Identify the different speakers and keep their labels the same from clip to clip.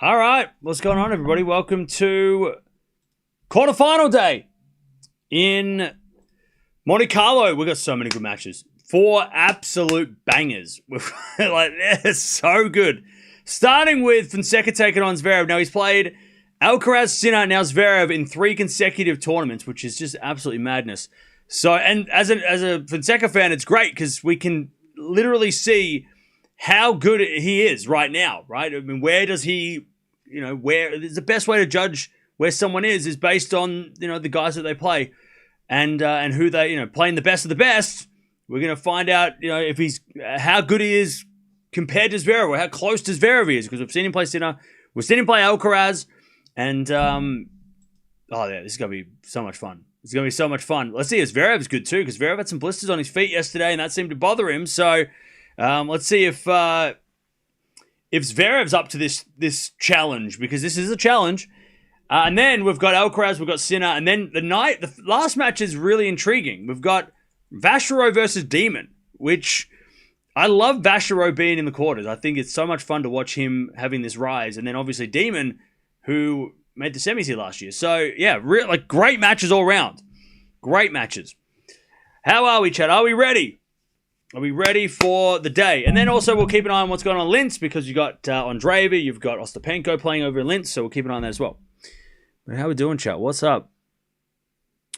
Speaker 1: All right, what's going on, everybody? Welcome to quarterfinal day in Monte Carlo. We've got so many good matches. 4 absolute bangers. Like, they're so good. Starting with Fonseca taking on Zverev. Now, he's played Alcaraz, Sinner, now Zverev in 3 consecutive tournaments, which is just absolutely madness. So, and as a Fonseca fan, it's great because we can literally see how good he is right now, right? I mean, where does he, where is the best way to judge where someone is based on, the guys that they play and who they, playing the best of the best. We're going to find out, if he's, how good he is compared to Zverev or how close to Zverev he is, because we've seen him play Sinner, we've seen him play Alcaraz, and, this is going to be so much fun. It's going to be so much fun. Let's see if Zverev's good too, because Zverev had some blisters on his feet yesterday, and that seemed to bother him, so let's see if Zverev's up to this challenge, because this is a challenge. And then we've got Alcaraz, we've got Sinner, and then the last match is really intriguing. We've got Vachereau versus Demon, which I love Vachereau being in the quarters. I think it's so much fun to watch him having this rise. And then obviously Demon, who made the semis here last year. So yeah, great matches all around. Great matches. How are we, Chad? Are we ready? Are we ready for the day? And then also we'll keep an eye on what's going on in Linz, because you got Andreeva, you've got Ostapenko playing over in Linz, so we'll keep an eye on that as well. But how we doing, chat? What's up?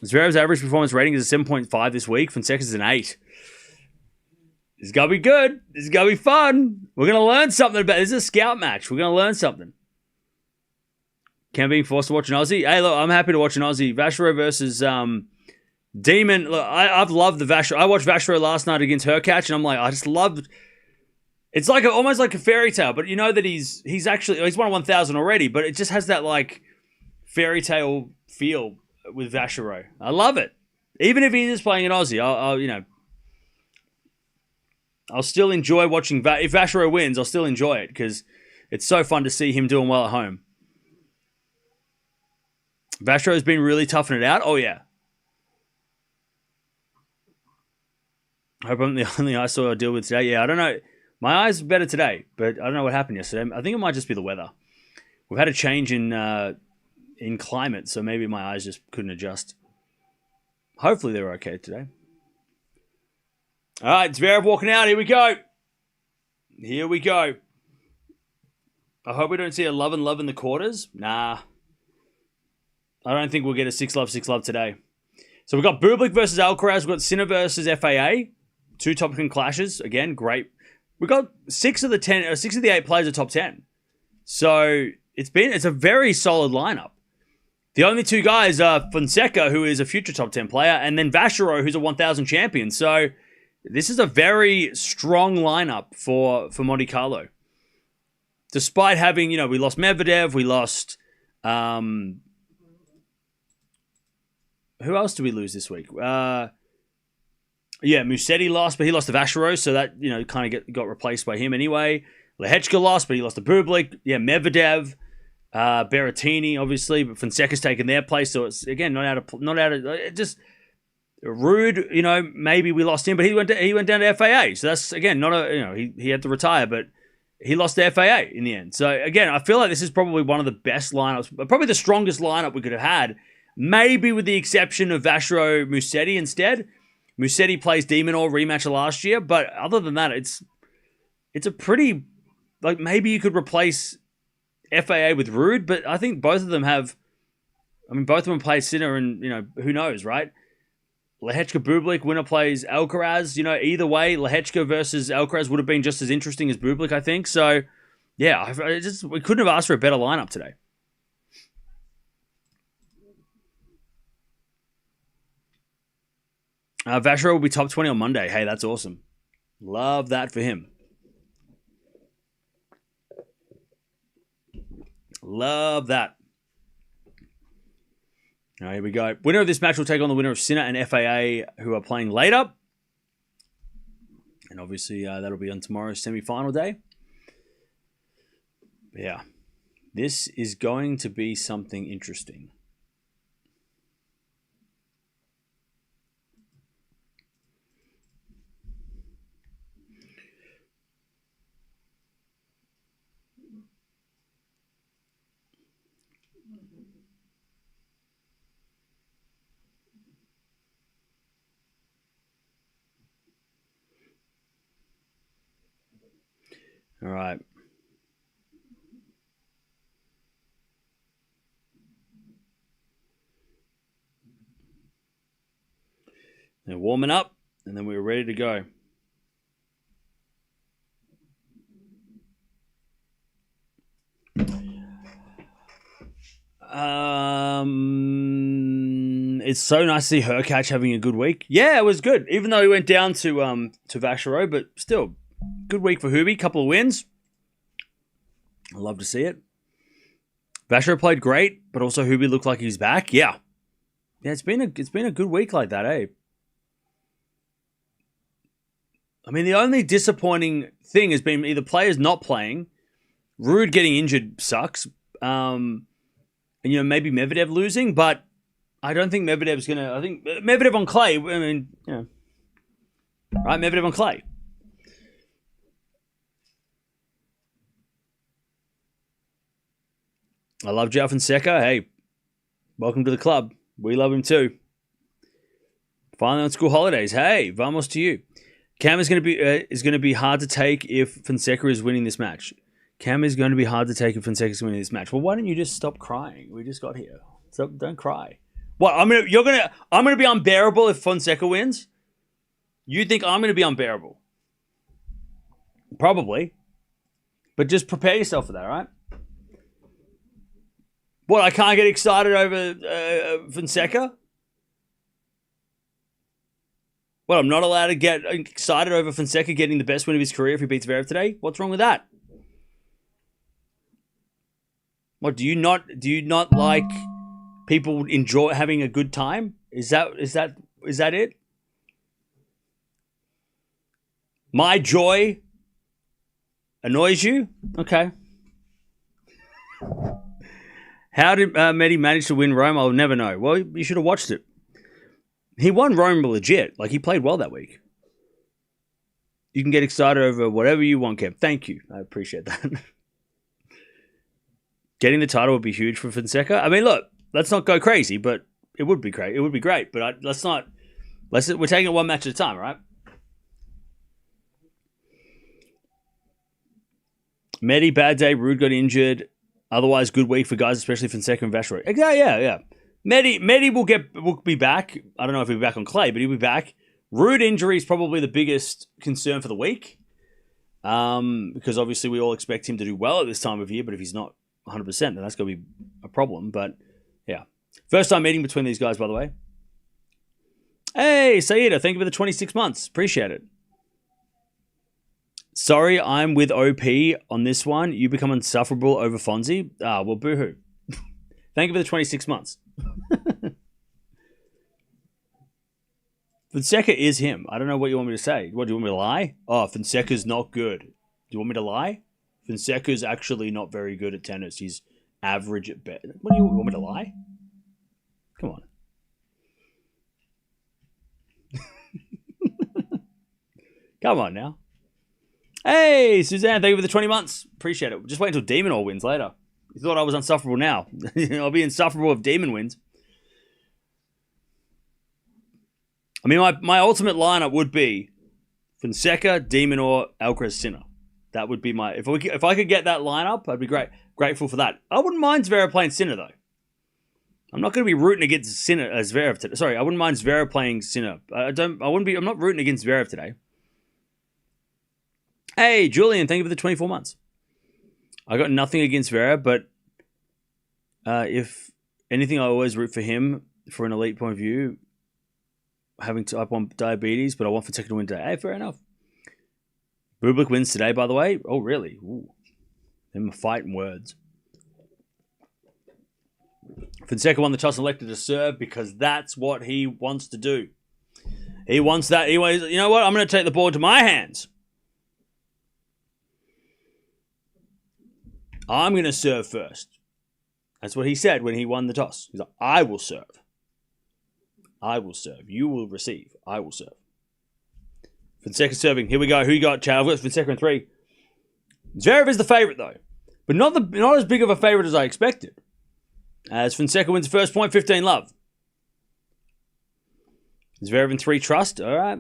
Speaker 1: Zverev's average performance rating is a 7.5 this week. Fonseca's is an 8. This is going to be good. This is going to be fun. We're going to learn something about this. Is a scout match. We're going to learn something. Cam being forced to watch an Aussie. Hey, look, I'm happy to watch an Aussie. Vachereau versus Demon. Look, I've loved the Vachereau. I watched Vachereau last night against Hurkacz, and I'm like, I just loved. It's like almost like a fairy tale, but you know that he's won 1,000 already, but it just has that like fairy tale feel with Vachereau. I love it. Even if he is playing an Aussie, I'll still enjoy watching. If Vachereau wins, I'll still enjoy it because it's so fun to see him doing well at home. Vachereau's been really toughing it out. Oh yeah. I hope I'm the only eye sore I deal with today. Yeah, I don't know. My eyes are better today, but I don't know what happened yesterday. I think it might just be the weather. We've had a change in climate, so maybe my eyes just couldn't adjust. Hopefully they're okay today. All right, Zverev walking out. Here we go. Here we go. I hope we don't see a love and love in the quarters. Nah. I don't think we'll get a 6-love today. So we've got Bublik versus Alcaraz. We've got Sinner versus FAA. 2 top 10 clashes. Again, great. We've got 6 of the 8 players are top 10. So it's a very solid lineup. The only 2 guys are Fonseca, who is a future top 10 player, and then Vachereau, who's a 1,000 champion. So this is a very strong lineup for Monte Carlo. Despite having, we lost Medvedev, we lost... who else did we lose this week? Musetti lost, but he lost to Vachereau, so that, kind of got replaced by him anyway. Lehechka lost, but he lost to Bublik. Yeah, Medvedev, Berrettini, obviously, but Fonseca's taken their place, so it's, again, not out of just Rude, maybe we lost him, but he went down to FAA, so that's, again, not he had to retire, but he lost to FAA in the end. So, again, I feel like this is probably one of the best lineups, probably the strongest lineup we could have had, maybe with the exception of Vachereau Musetti instead. Musetti plays Demon or rematch of last year, but other than that, it's a pretty, like, maybe you could replace FAA with Rude, but I think both of them play Sinner, and, who knows, right? Lehechka Bublik, winner plays Alcaraz. Either way, Lehechka versus Alcaraz would have been just as interesting as Bublik, I think. So, yeah, we couldn't have asked for a better lineup today. Vachereau will be top 20 on Monday. Hey, that's awesome. Love that for him. Love that. All right, here we go. Winner of this match will take on the winner of Sinner and FAA, who are playing later. And obviously, that'll be on tomorrow's semi-final day. But yeah, this is going to be something interesting. All right. They're warming up, and then we were ready to go. It's so nice to see Hurkacz having a good week. Yeah, it was good. Even though he went down to Vachereau, but still, good week for Hubie. Couple of wins. I love to see it. Vachereau played great, but also Hubie looked like he's back. Yeah, it's been a good week like that, eh? I mean, the only disappointing thing has been either players not playing, Ruud getting injured sucks, and maybe Medvedev losing, but I don't think Medvedev's gonna. I think Medvedev on clay. I mean, right? Medvedev on clay. I love Joao Fonseca. Hey, welcome to the club. We love him too. Finally on school holidays. Hey, vamos to you. Cam is going to be hard to take if Fonseca is winning this match. Cam is going to be hard to take if Fonseca is winning this match. Well, why don't you just stop crying? We just got here. So don't cry. What? I'm gonna be unbearable if Fonseca wins? You think I'm gonna be unbearable? Probably. But just prepare yourself for that, right? What, I can't get excited over Fonseca? What, I'm not allowed to get excited over Fonseca getting the best win of his career if he beats Zverev today? What's wrong with that? What, do you not like people enjoy having a good time? Is that it? My joy annoys you? Okay. How did Medi manage to win Rome? I'll never know. Well, you should have watched it. He won Rome legit. Like, he played well that week. You can get excited over whatever you want, Kev. Thank you. I appreciate that. Getting the title would be huge for Fonseca. I mean, look, let's not go crazy, but it would be great. It would be great, but we're taking it one match at a time, right? Medi, bad day. Ruud got injured. Otherwise, good week for guys, especially Fonseca and Vachereau. Exactly, yeah. Medi will be back. I don't know if he'll be back on clay, but he'll be back. Ruud injury is probably the biggest concern for the week, because obviously we all expect him to do well at this time of year, but if he's not 100%, then that's going to be a problem. But yeah, first time meeting between these guys, by the way. Hey, Saida, thank you for the 26 months. Appreciate it. Sorry, I'm with OP on this one. You become insufferable over Fonzie. Well, boo-hoo. Thank you for the 26 months. Fonseca is him. I don't know what you want me to say. What, do you want me to lie? Oh, Fonseca's not good. Do you want me to lie? Fonseca's actually not very good at tennis. He's average at best. What do you want me to lie? Come on. Come on now. Hey, Suzanne, thank you for the 20 months. Appreciate it. Just wait until Demon All wins later. You thought I was insufferable now. I'll be insufferable if Demon wins. I mean, my ultimate lineup would be Fonseca, Demon, or Alcaraz, Sinner. That would be my... If I could get that lineup, I'd be grateful for that. I wouldn't mind Zverev playing Sinner, though. I'm not going to be rooting against Sinner as Zverev today. Sorry, I wouldn't mind Zverev playing Sinner. I'm not rooting against Zverev today. Hey, Julian, thank you for the 24 months. I got nothing against Zverev, but if anything, I always root for him for an elite point of view. Having type 1 diabetes, but I want Fonseca to win today. Hey, fair enough. Bublik wins today, by the way. Oh, really? Ooh. Them fighting words. Fonseca won the toss and elected to serve because that's what he wants to do. He wants that. You know what? I'm going to take the ball to my hands. I'm going to serve first. That's what he said when he won the toss. He's like, I will serve. I will serve. You will receive. I will serve. Fonseca serving. Here we go. Who you got, Chad? I've got Fonseca in 3. Zverev is the favourite, though. But not as big of a favourite as I expected. As Fonseca wins the first point, 15 love. Zverev in 3 trust. All right.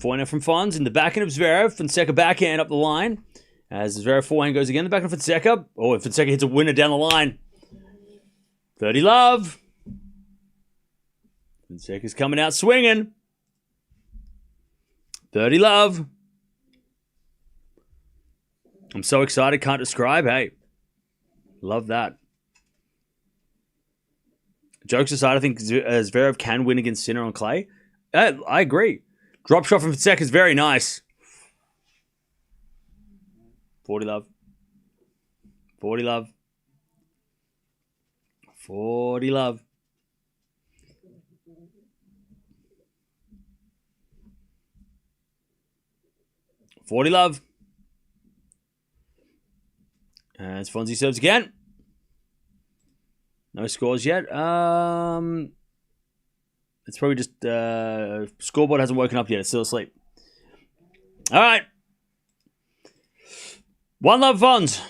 Speaker 1: Forehand from Fons in the backhand of Zverev. Fonseca backhand up the line. As the Zverev forehand goes again, the backhand of Fonseca. Oh, if Fonseca hits a winner down the line. 30 love. Fonseca's coming out swinging. 30 love. I'm so excited, can't describe. Hey, love that. Jokes aside, I think Zverev can win against Sinner on clay. I agree. Drop shot from Fonseca is very nice. 40 love. 40 love. 40 love. $40 love. As Fonzie serves again. No scores yet. It's probably just scoreboard hasn't woken up yet. It's still asleep. All right. 1 love Fonz.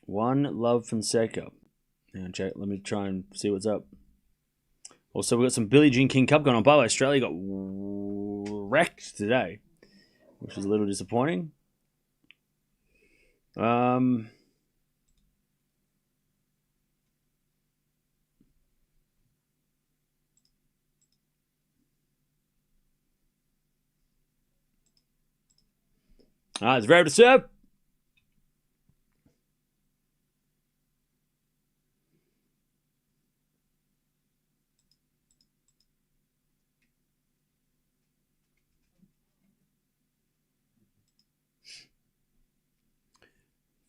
Speaker 1: One love Fonseca. Let me try and see what's up. Also, we've got some Billie Jean King Cup going on. By the way, Australia got wrecked today, which is a little disappointing. Alright, it's Zverev to serve.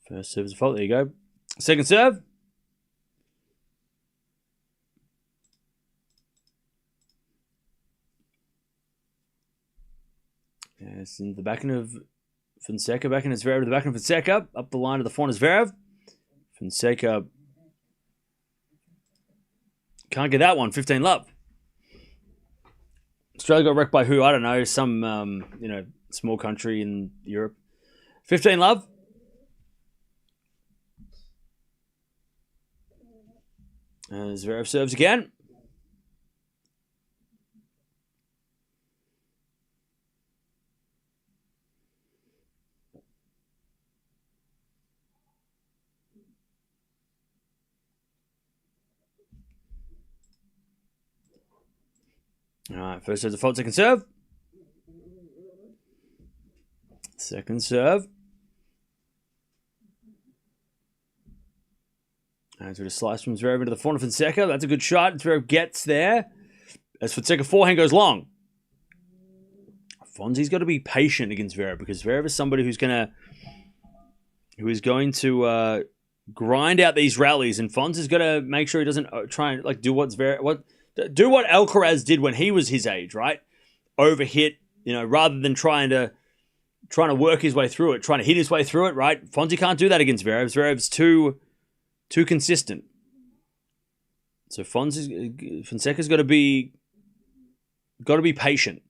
Speaker 1: First serve is a fault. There you go. Second serve. It's in the backhand of Fonseca. Backhand of Zverev to the backhand of Fonseca. Up the line to the front of Zverev. Fonseca can't get that one. 15 love. Australia got wrecked by who? I don't know. Some, small country in Europe. 15 love. Zverev serves again. All right, first serve, default, second serve. Second serve. And sort of slice from Zverev into the front of Fonseca. That's a good shot. Zverev gets there. As Fonseca forehand goes long. Fonzie's got to be patient against Zverev because Zverev is somebody who is going to grind out these rallies, and Fonz has got to make sure he doesn't try and do what Alcaraz did when he was his age, right? Overhit, rather than trying to work his way through it, trying to hit his way through it, right? Fonzie can't do that against Zverev. Zverev's too consistent. So Fonseca's got to be patient.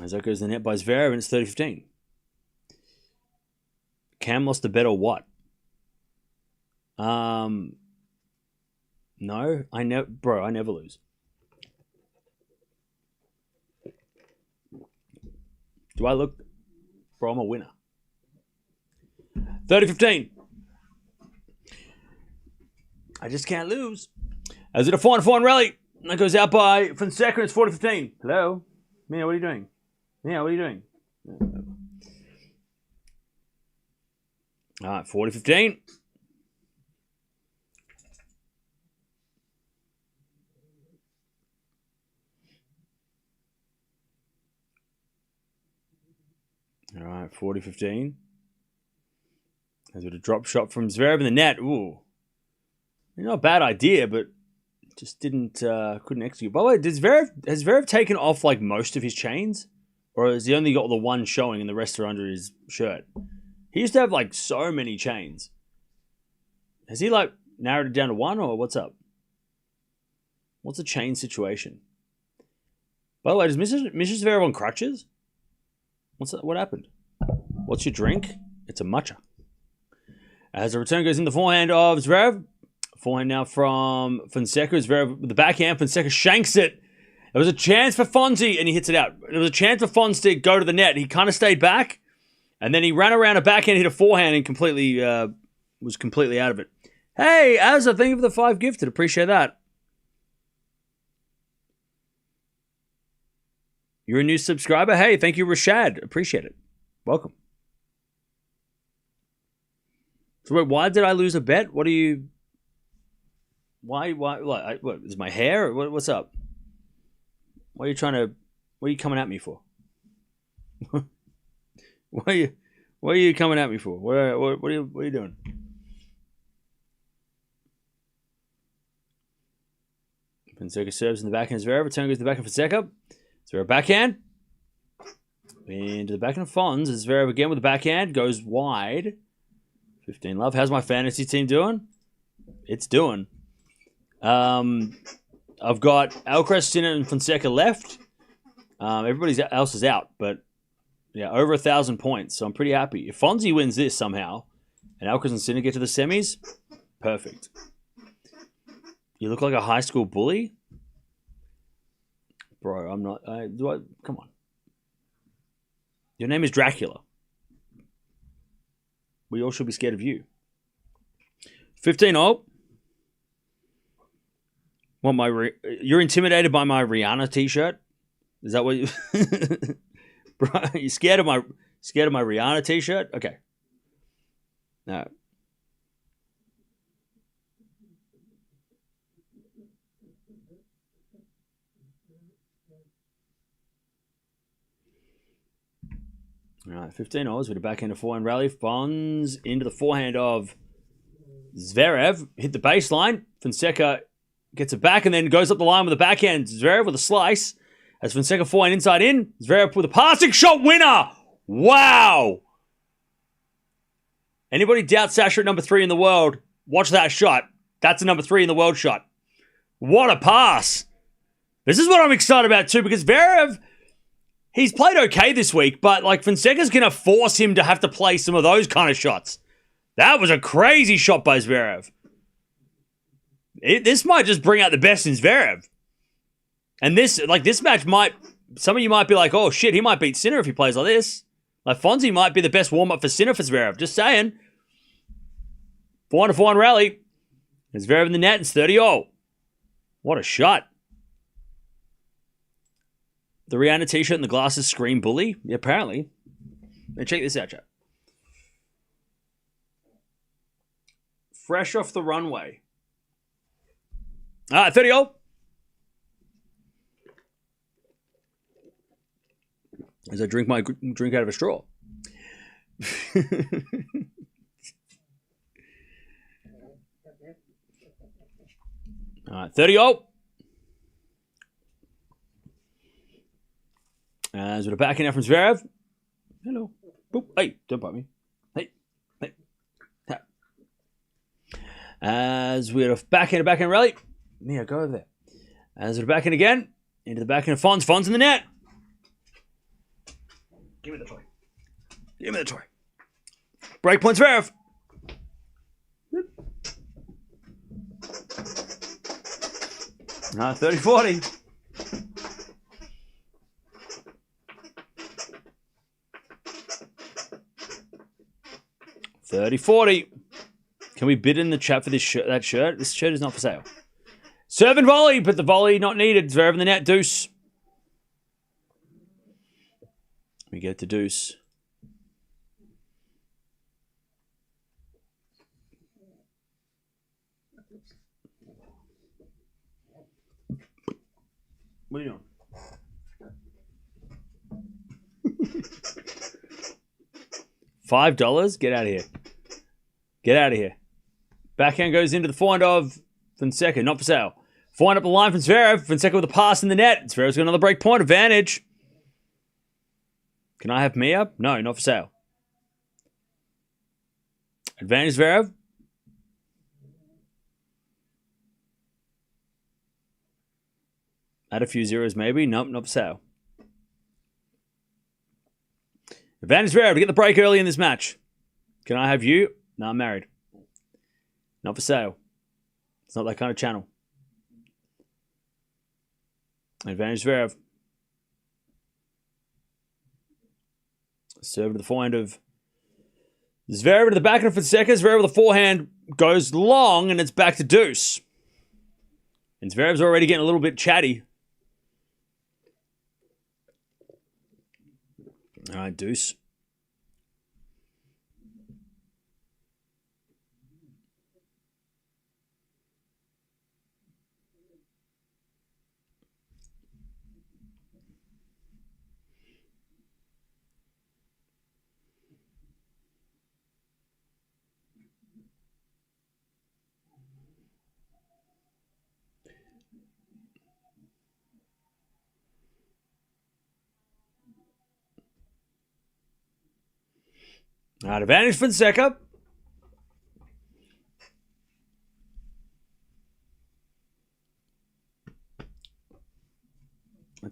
Speaker 1: As that goes to the net by Zverev, and it's 30-15. Cam lost a bet or what? No, I never lose. Do I look? Bro, I'm a winner. 30-15. I just can't lose. As it a 4-1 rally. That goes out by Fonseca, and it's 40-15. Hello? Mia, what are you doing? Mia, what are you doing? All right, 40-15. All right, 40-15. There's a drop shot from Zverev in the net. Ooh. Not a bad idea, but just couldn't execute. By the way, has Zverev taken off like most of his chains? Or has he only got the one showing and the rest are under his shirt? He used to have like so many chains. Has he like narrowed it down to one, or what's up? What's the chain situation? By the way, does Mr. Zverev on crutches? What happened? What's your drink? It's a matcha. As the return goes in the forehand of Zverev. Forehand now from Fonseca. Zverev with the backhand. Fonseca shanks it. There was a chance for Fonzie, and he hits it out. There was a chance for Fonz to go to the net. He kind of stayed back, and then he ran around a backhand, hit a forehand, and was completely out of it. Hey, Azza, thank you for the 5 gifted. Appreciate that. You're a new subscriber? Hey, thank you, Rashad. Appreciate it. Welcome. So wait, why did I lose a bet? What are you... Why, what, is my hair? What's up? What are you coming at me for? What are you coming at me for? What are you doing? Fonseca serves in the backhand. Zverev. Return goes to the backhand. Fonseca. Zverev backhand. Into the backhand of Fonz. Zverev again with the backhand. Goes wide. 15 love. How's my fantasy team doing? It's doing. I've got Alcaraz, Sinner, and Fonseca left. Everybody else is out, but yeah, over 1,000 points, so I'm pretty happy. If Fonzie wins this somehow, and Alcaraz and Sinner get to the semis, perfect. You look like a high school bully? Bro, I'm not... Come on. Your name is Dracula. We all should be scared of you. 15-0. You're intimidated by my Rihanna t-shirt? Is that what you... Bro, you scared of my Rihanna t-shirt? Okay. No. All right, 15 with a backhand of forehand rally. Fonz into the forehand of Zverev. Hit the baseline. Fonseca gets it back and then goes up the line with the backhand. Zverev with a slice. As Fonseca forehand inside in. Zverev with a passing shot winner. Wow. Anybody doubt Sasha at number 3 in the world? Watch that shot. That's a number 3 in the world shot. What a pass. This is what I'm excited about too, because Zverev, he's played okay this week, but like Fonseca's going to force him to have to play some of those kind of shots. That was a crazy shot by Zverev. This might just bring out the best in Zverev. And this match might, some of you might be like, oh shit, he might beat Sinner if he plays like this. Like Fonzie might be the best warm-up for Sinner for Zverev. Just saying. 4-4 rally. And Zverev in the net. It's 30-0. What a shot. The Rihanna t-shirt and the glasses scream bully. Yeah, apparently. Now check this out, chat. Fresh off the runway. 30-0. As I drink my drink out of a straw. All right, 30-0. As with a backhand out from Zverev. Hello. Boop. Hey, don't bite me. Hey. Tap. As with a backhand rally. Mia, go over there. As with a backhand again. Into the backhand of Fonz. Fonz in the net. Give me the toy. Give me the toy. Break points, Zverev. 30-40. $30-40. Can we bid in the chat for this shirt? That shirt? This shirt is not for sale. Serve and volley, but the volley not needed. Zverev in the net. Deuce. We get to deuce. What are you doing? $5? Get out of here. Get out of here. Backhand goes into the forehand of Fonseca. Not for sale. Forehand up the line from Zverev. Fonseca with a pass in the net. Zverev's got another break point advantage. Can I have Mirra? No, not for sale. Advantage Zverev. Add a few zeros maybe. Nope, not for sale. Advantage Zverev to get the break early in this match. Can I have you? No, I'm married. Not for sale. It's not that kind of channel. Advantage Zverev. Serve to the forehand of Zverev to the backhand of Fonseca. Zverev with the forehand goes long and it's back to deuce. And Zverev's already getting a little bit chatty. All right, deuce. All right, advantage Fonseca.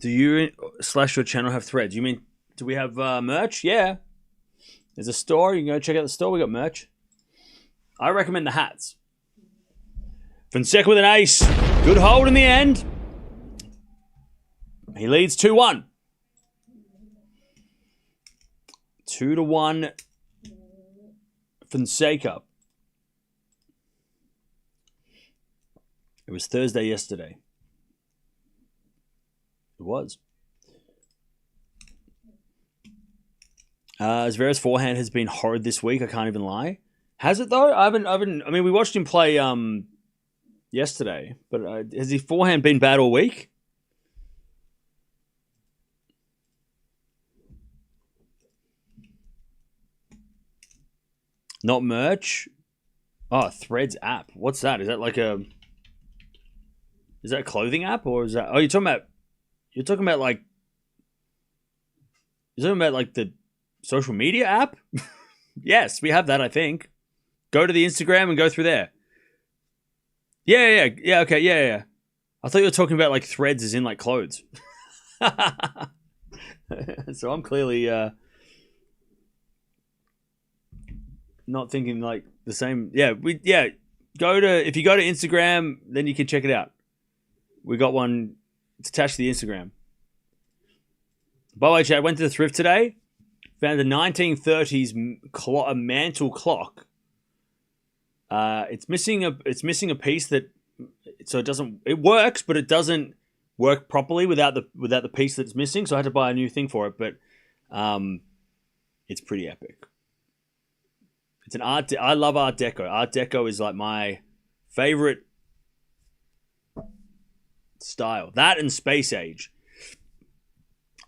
Speaker 1: Do you / your channel have threads? You mean, do we have merch? Yeah. There's a store. You can go check out the store. We got merch. I recommend the hats. Fonseca with an ace. Good hold in the end. He leads 2-1. 2-1 Fonseca. It was Thursday yesterday. It was. Zverev's forehand has been horrid this week. I can't even lie. Has it though? I haven't. I mean, we watched him play yesterday, but has his forehand been bad all week? Not merch. Oh, Threads app. What's that? Is that like a? Is that a clothing app or is that? Oh, you're talking about like. You're talking about like the social media app. Yes, we have that. I think. Go to the Instagram and go through there. Yeah. Okay, yeah. I thought you were talking about like Threads as in like clothes. So I'm clearly not thinking like the same. Yeah, if you go to Instagram, then you can check it out. We got one. It's attached to the Instagram. By the way, Chad, I went to the thrift today. Found a 1930s a mantle clock. It's missing a piece that, so it doesn't. It works, but it doesn't work properly without the piece that's missing. So I had to buy a new thing for it. But it's pretty epic. It's an art. I love Art Deco. Art Deco is like my favorite style. That and Space Age.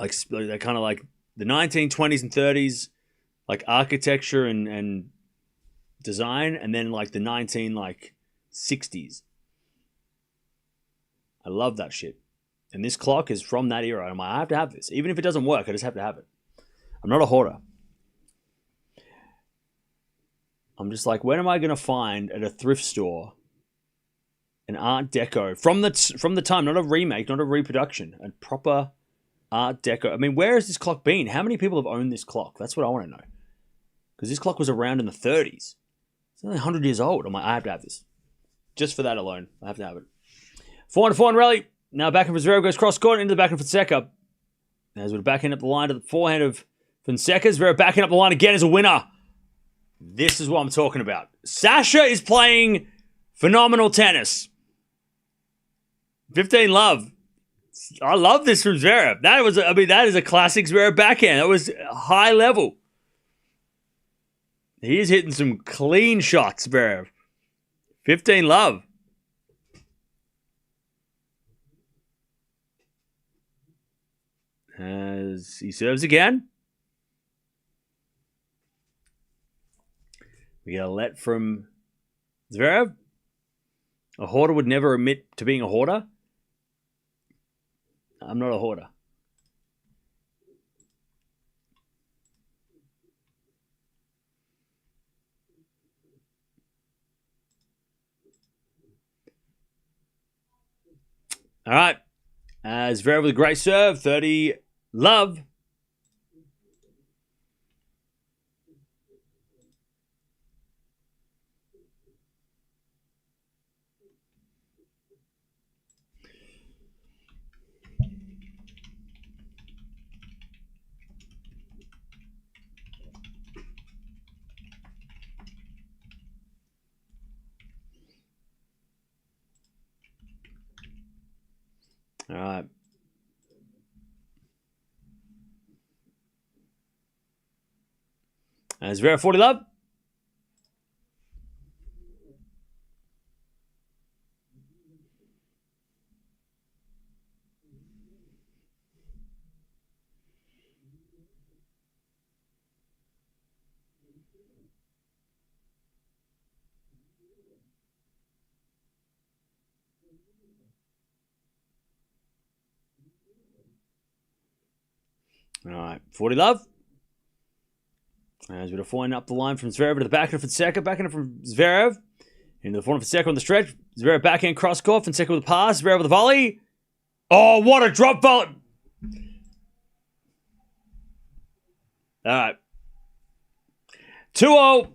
Speaker 1: Like they're kind of like the 1920s and 30s, like architecture and design, and then like the 60s. I love that shit. And this clock is from that era. I'm like, I have to have this. Even if it doesn't work, I just have to have it. I'm not a hoarder. I'm just like, when am I going to find at a thrift store an Art Deco from the time, not a remake, not a reproduction, a proper Art Deco. I mean, where has this clock been? How many people have owned this clock? That's what I want to know. Because this clock was around in the 30s. It's only 100 years old. I'm like, I have to have this. Just for that alone, I have to have it. 4-4 rally. Now backhand for Zverev goes cross court into the backhand for Fonseca. As we're backhand up the line to the forehand of Fonseca. Zverev backhand up the line again as a winner. This is what I'm talking about. Sasha is playing phenomenal tennis. 15 love. I love this from Zverev. That is a classic Zverev backhand. That was high level. He is hitting some clean shots, Zverev. 15 love. As he serves again. We get a let from Zverev? A hoarder would never admit to being a hoarder? I'm not a hoarder. All right. Zverev with a great serve. 30 love. All right. Zverev 40 love. All right, 40 love. As we're following up the line from Zverev to the backhand of Fonseca. Backhand from Zverev. Into the forehand of Fonseca on the stretch. Zverev backhand cross court. Fonseca with a pass. Zverev with a volley. Oh, what a drop volley. All right. 2-0. All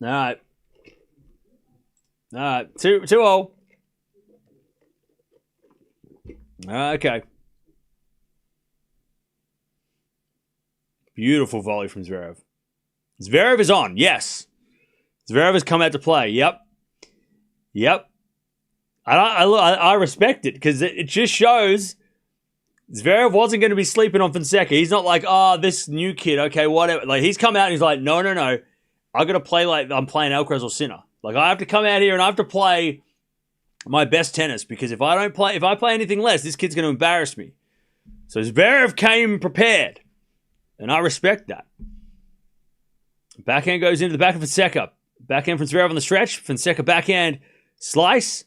Speaker 1: right. All right. 2-0. Okay. Beautiful volley from Zverev. Zverev is on. Yes. Zverev has come out to play. Yep. I respect it because it just shows Zverev wasn't going to be sleeping on Fonseca. He's not like, oh, this new kid, okay, whatever. Like, he's come out and he's like, no. I got to play like I'm playing Alcaraz or Sinner. Like, I have to come out here and I have to play my best tennis because if I play anything less, this kid's going to embarrass me. So Zverev came prepared. And I respect that. Backhand goes into the back of Fonseca. Backhand from Zverev on the stretch. Fonseca backhand slice.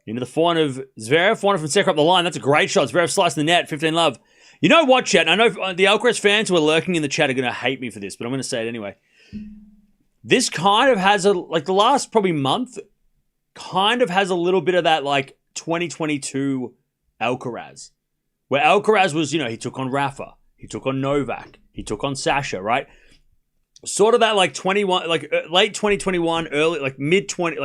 Speaker 1: Into the forehand of Zverev. Forehand of Fonseca up the line. That's a great shot. Zverev slicing the net. 15 love. You know what, chat? I know the Alcaraz fans who are lurking in the chat are going to hate me for this, but I'm going to say it anyway. This kind of has the last probably month kind of has a little bit of that 2022 Alcaraz. Where Alcaraz was, he took on Rafa. He took on Novak. He took on Sasha, right? Sort of that late 2021, early, mid 20,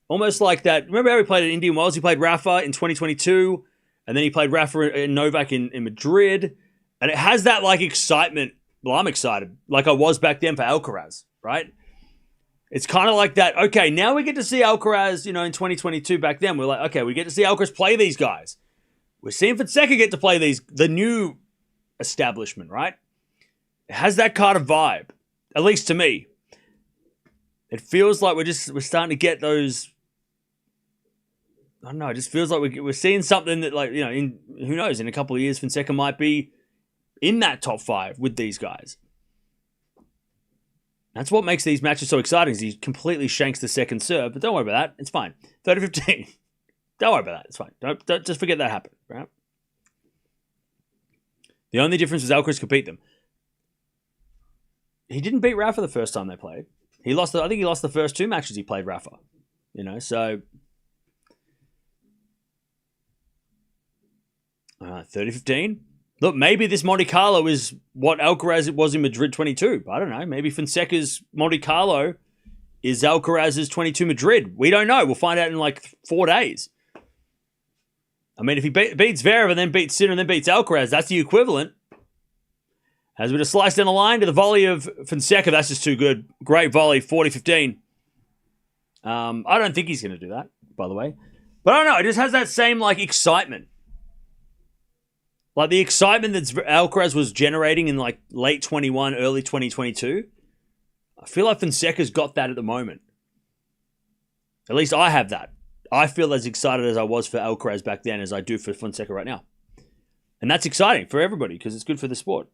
Speaker 1: almost like that. Remember how he played at Indian Wells? He played Rafa in 2022, and then he played Rafa and Novak in Madrid. And it has that excitement. Well, I'm excited, like I was back then for Alcaraz, right? It's kind of like that. Okay, now we get to see Alcaraz, in 2022 back then. We're like, okay, we get to see Alcaraz play these guys. We're seeing Fonseca get to play the new establishment, right? It has that kind of vibe, at least to me. It feels like we're starting to get those. I don't know. It just feels like we're seeing something that, who knows? In a couple of years, Fonseca might be in that top 5 with these guys. That's what makes these matches so exciting. Is he completely shanks the second serve, but don't worry about that. It's fine. 30-15. Don't worry about that. It's fine. Don't just forget that happened, right? The only difference was Alcaraz could beat them. He didn't beat Rafa the first time they played. I think he lost the first 2 matches he played Rafa. So 30-15. Look, maybe this Monte Carlo is what Alcaraz was in Madrid 22. I don't know. Maybe Fonseca's Monte Carlo is Alcaraz's 22 Madrid. We don't know. We'll find out in 4 days. I mean, if he beats Zverev and then beats Sinner and then beats Alcaraz, that's the equivalent. As we just slice down the line to the volley of Fonseca, that's just too good. Great volley, 40-15. I don't think he's going to do that, by the way. But I don't know. It just has that same, excitement. The excitement that Alcaraz was generating in, late 21, early 2022. I feel like Fonseca's got that at the moment. At least I have that. I feel as excited as I was for Alcaraz back then as I do for Fonseca right now. And that's exciting for everybody because it's good for the sport.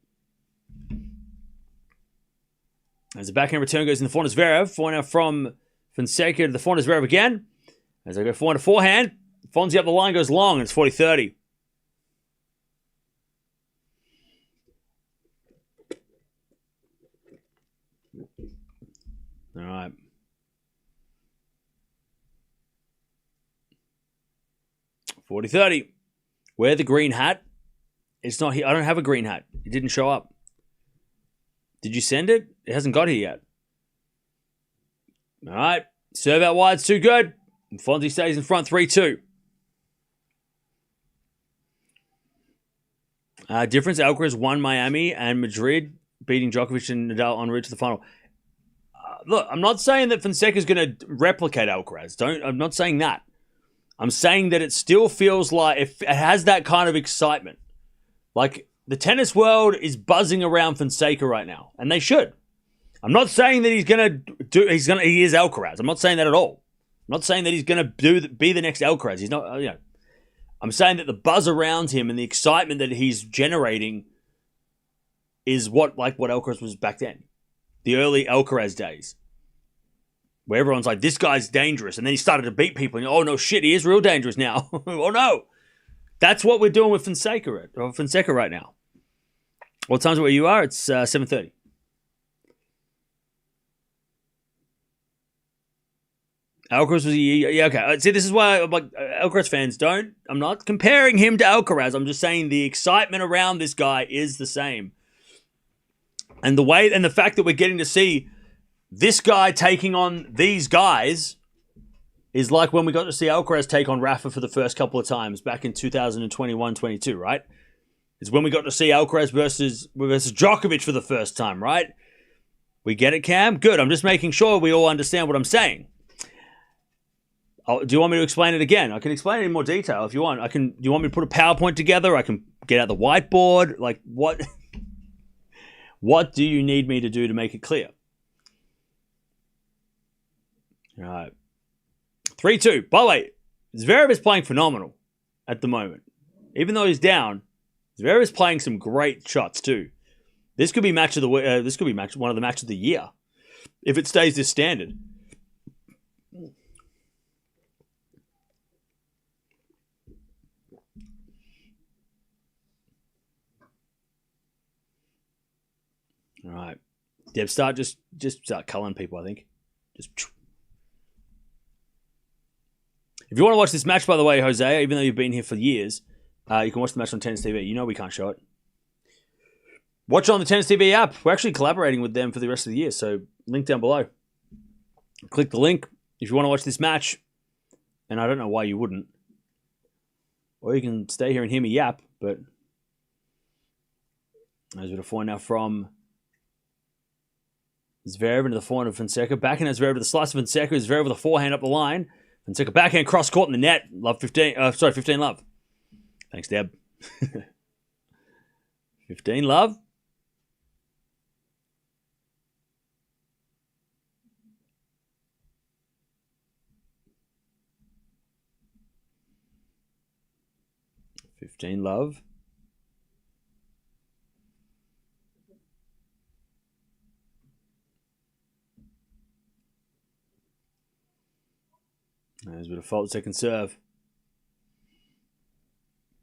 Speaker 1: As the backhand return goes in the forehand of Zverev. Forehand from Fonseca to the forehand, Zverev again. As I go forehand to forehand. Fonzie up the line, goes long, and it's 40-30. All right. $40-30. Wear the green hat. It's not here. I don't have a green hat. It didn't show up. Did you send it? It hasn't got here yet. All right. Serve out wide. It's too good. And Fonzie stays in front 3-2. Difference, Alcaraz won Miami and Madrid, beating Djokovic and Nadal en route to the final. Look, I'm not saying that Fonseca's going to replicate Alcaraz. I'm not saying that. I'm saying that it still feels like it has that kind of excitement. Like, the tennis world is buzzing around Fonseca right now, and they should. I'm not saying that he is Alcaraz. I'm not saying that at all. I'm not saying that he's going to be the next Alcaraz. He's not, I'm saying that the buzz around him and the excitement that he's generating is what Alcaraz was back then. The early Alcaraz days. Where everyone's like, this guy's dangerous. And then he started to beat people. And, oh, no, shit, he is real dangerous now. Oh, no. That's what we're doing with Fonseca right now. What time's it where you are? It's 7:30. Alcaraz was okay. See, this is why I'm like, Alcaraz fans I'm not comparing him to Alcaraz. I'm just saying the excitement around this guy is the same. And the fact that we're getting to see this guy taking on these guys is like when we got to see Alcaraz take on Rafa for the first couple of times back in 2021-22, right? It's when we got to see Alcaraz versus Djokovic for the first time, right? We get it, Cam? Good. I'm just making sure we all understand what I'm saying. Do you want me to explain it again? I can explain it in more detail if you want. Do you want me to put a PowerPoint together? I can get out the whiteboard. Like, what? What do you need me to do to make it clear? All right. 3-2. By the way, Zverev is playing phenomenal at the moment. Even though he's down, Zverev is playing some great shots too. This could be one of the matches of the year if it stays this standard. All right. Deb, just start culling people, I think. If you want to watch this match, by the way, Jose, even though you've been here for years, you can watch the match on Tennis TV. You know we can't show it. Watch it on the Tennis TV app. We're actually collaborating with them for the rest of the year, so link down below. Click the link if you want to watch this match, and I don't know why you wouldn't. Or you can stay here and hear me yap, but as we're to find out from Zverev into the forehand of Fonseca. Backhand as Zverev to the slice of Fonseca. Zverev with a forehand up the line. Fonseca backhand cross court in the net. 15 love. Thanks, Deb. 15 love. Love. There's a bit of fault second serve.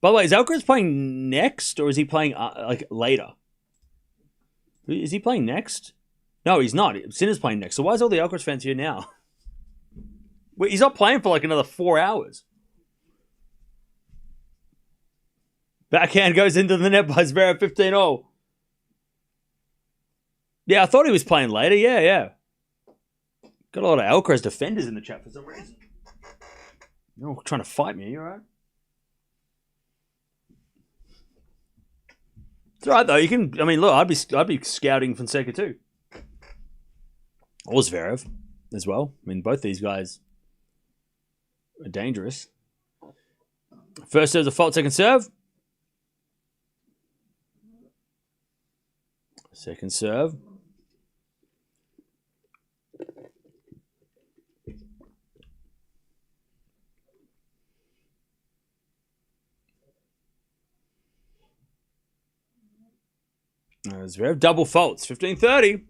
Speaker 1: By the way, is Alcaraz playing next or is he playing later? Is he playing next? No, he's not. Sinner's playing next. So why is all the Alcaraz fans here now? Wait, he's not playing for like another 4 hours. Backhand goes into the net by Zverev 15-0. Yeah, I thought he was playing later. Yeah. Got a lot of Alcaraz defenders in the chat for some reason. You're all trying to fight me, you alright? It's alright though, look, I'd be scouting Fonseca too. Or Zverev as well. I mean, both these guys are dangerous. First serve's a fault, second serve. Second serve. Zverev double faults. 15-30.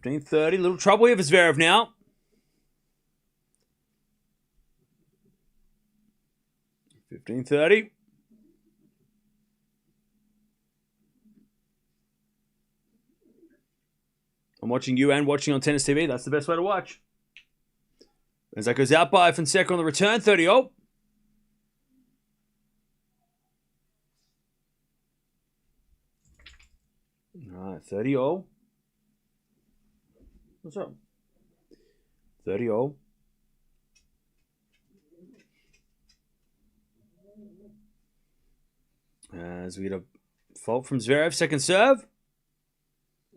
Speaker 1: 15-30. Little trouble here for Zverev now. 15-30. I'm watching you and watching on Tennis TV. That's the best way to watch. As that goes out by Fonseca on the return, 30-all. All right, 30-all. What's up? 30-all. As we get a fault from Zverev, second serve.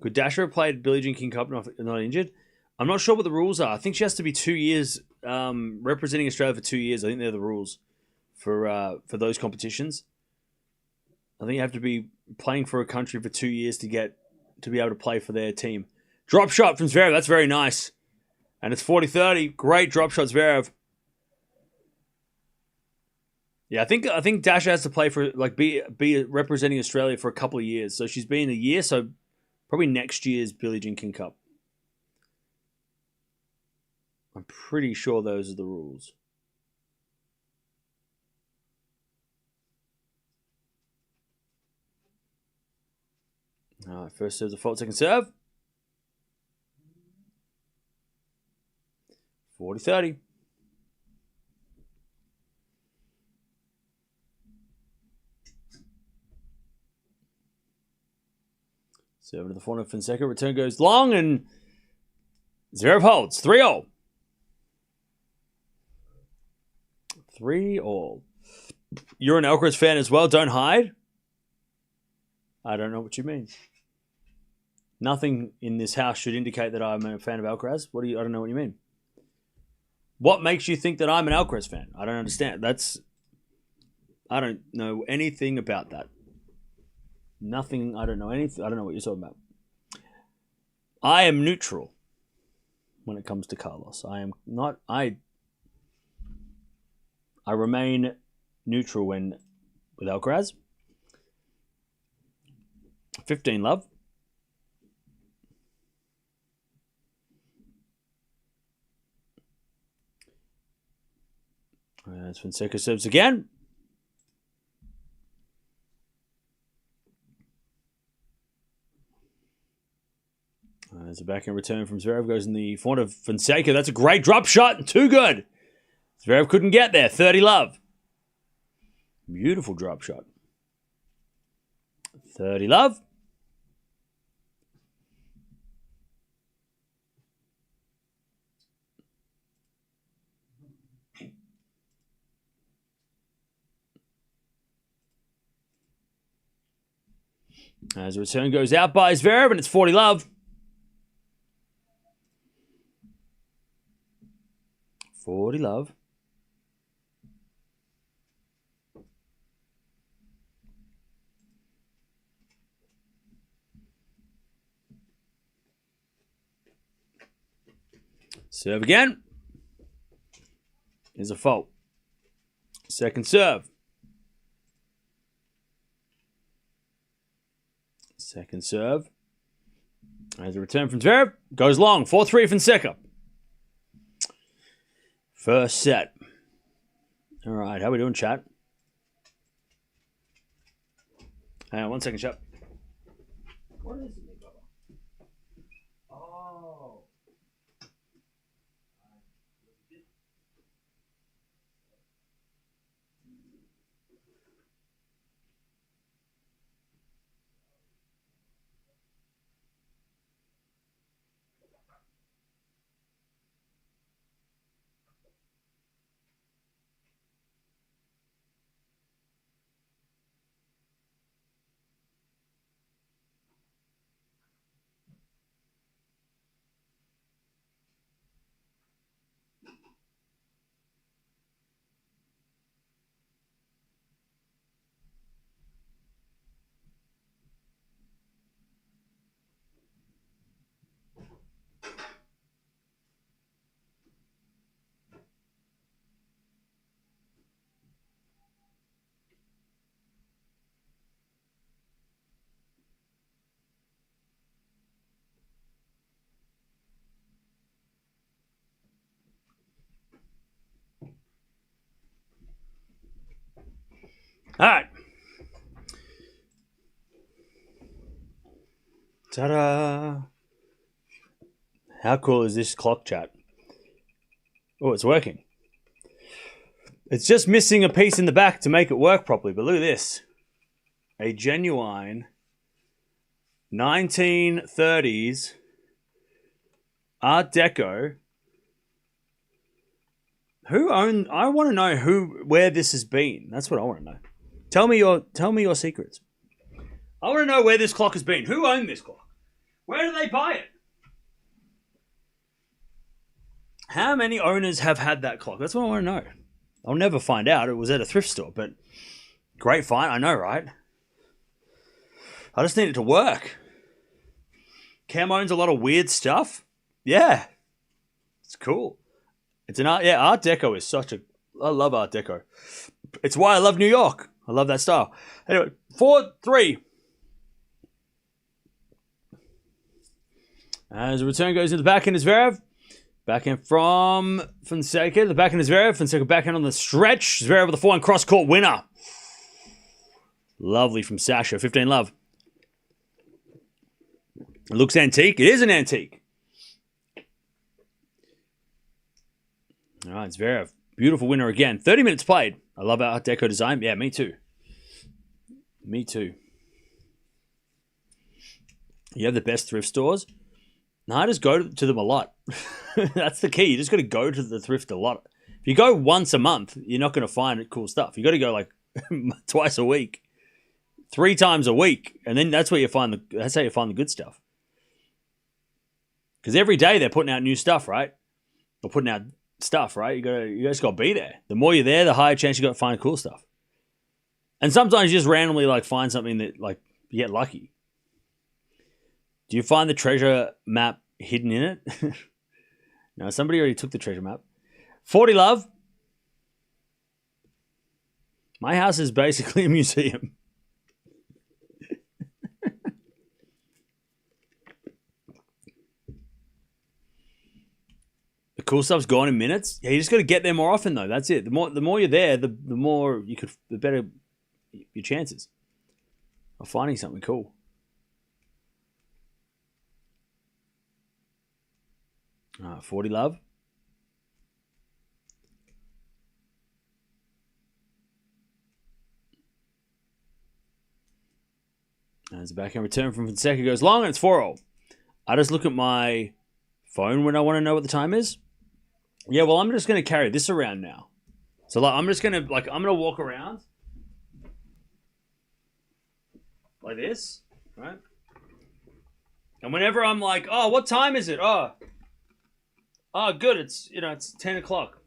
Speaker 1: Could Dasher have played Billie Jean King Cup not injured? I'm not sure what the rules are. I think she has to be 2 years representing Australia for 2 years. I think they're the rules for those competitions. I think you have to be playing for a country for 2 years to be able to play for their team. Drop shot from Zverev. That's very nice. And it's 40-30. Great drop shot, Zverev. Yeah, I think Dasha has to play for be representing Australia for a couple of years. So she's been a year, so probably next year's Billie Jean King Cup. I'm pretty sure those are the rules. All right, first serve's a fault, second serve. 40-30. Serve to the front of Fonseca. Return goes long and Zverev holds. 3-all. 3-all. You're an Alcaraz fan as well. Don't hide. I don't know what you mean. Nothing in this house should indicate that I'm a fan of Alcaraz. I don't know what you mean. What makes you think that I'm an Alcaraz fan? I don't understand. I don't know anything about that. Nothing. I don't know anything. I don't know what you're talking about. I am neutral when it comes to Carlos. I am not. I remain neutral with Alcaraz. 15, love. As Fonseca serves again. There's a backhand return from Zverev. Goes in the front of Fonseca. That's a great drop shot. Too good. Zverev couldn't get there. 30 love. Beautiful drop shot. 30 love. As the return goes out by Zverev, and it's 40 love. 40 love. Serve again. Is a fault. Second serve. Second serve. As a return from Zverev. Goes long. 4-3 Fonseca. First set. All right. How we doing, chat? Hang on 1 second, chat. What is it? Oh. All right. Ta-da! How cool is this clock, chat? Oh, it's working. It's just missing a piece in the back to make it work properly, but look at this. A genuine 1930s Art Deco. I want to know where this has been. That's what I want to know. Tell me your secrets. I want to know where this clock has been. Who owned this clock? Where did they buy it? How many owners have had that clock? That's what I want to know. I'll never find out. It was at a thrift store, but great find. I know, right? I just need it to work. Cam owns a lot of weird stuff. Yeah. It's cool. It's an Art Deco is such a... I love Art Deco. It's why I love New York. I love that style. Anyway, 4-3. As the return goes in the backhand is Zverev. Backhand from Fonseca. The backhand is Zverev. Fonseca backhand on the stretch. Zverev with a forehand cross-court winner. Lovely from Sasha. 15 love. It looks antique. It is an antique. All right, Zverev. Beautiful winner again. 30 minutes played. I love Art Deco design. Yeah, me too. Me too. You have the best thrift stores? No, I just go to them a lot. That's the key. You just got to go to the thrift a lot. If you go once a month, you're not going to find cool stuff. You got to go like twice a week, 3 times a week, and then that's how you find the good stuff. Because every day they're putting out new stuff, right? Or putting out stuff, right? You just got to be there. The more you're there, the higher chance you got to find cool stuff. And sometimes you just randomly like find something that like you get lucky. Do you find the treasure map hidden in it? No, somebody already took the treasure map. 40 love. My house is basically a museum. The cool stuff's gone in minutes. Yeah, you just got to get there more often, though. That's it. The more you're there, the better your chances of finding something cool. All right, 40 love. As the backhand return from Fonseca goes long, and it's 4-all. I just look at my phone when I want to know what the time is. Yeah, well, I'm just going to carry this around now. So like, I'm going to walk around like this, right? And whenever I'm like, oh, what time is it? Oh, good. It's 10 o'clock.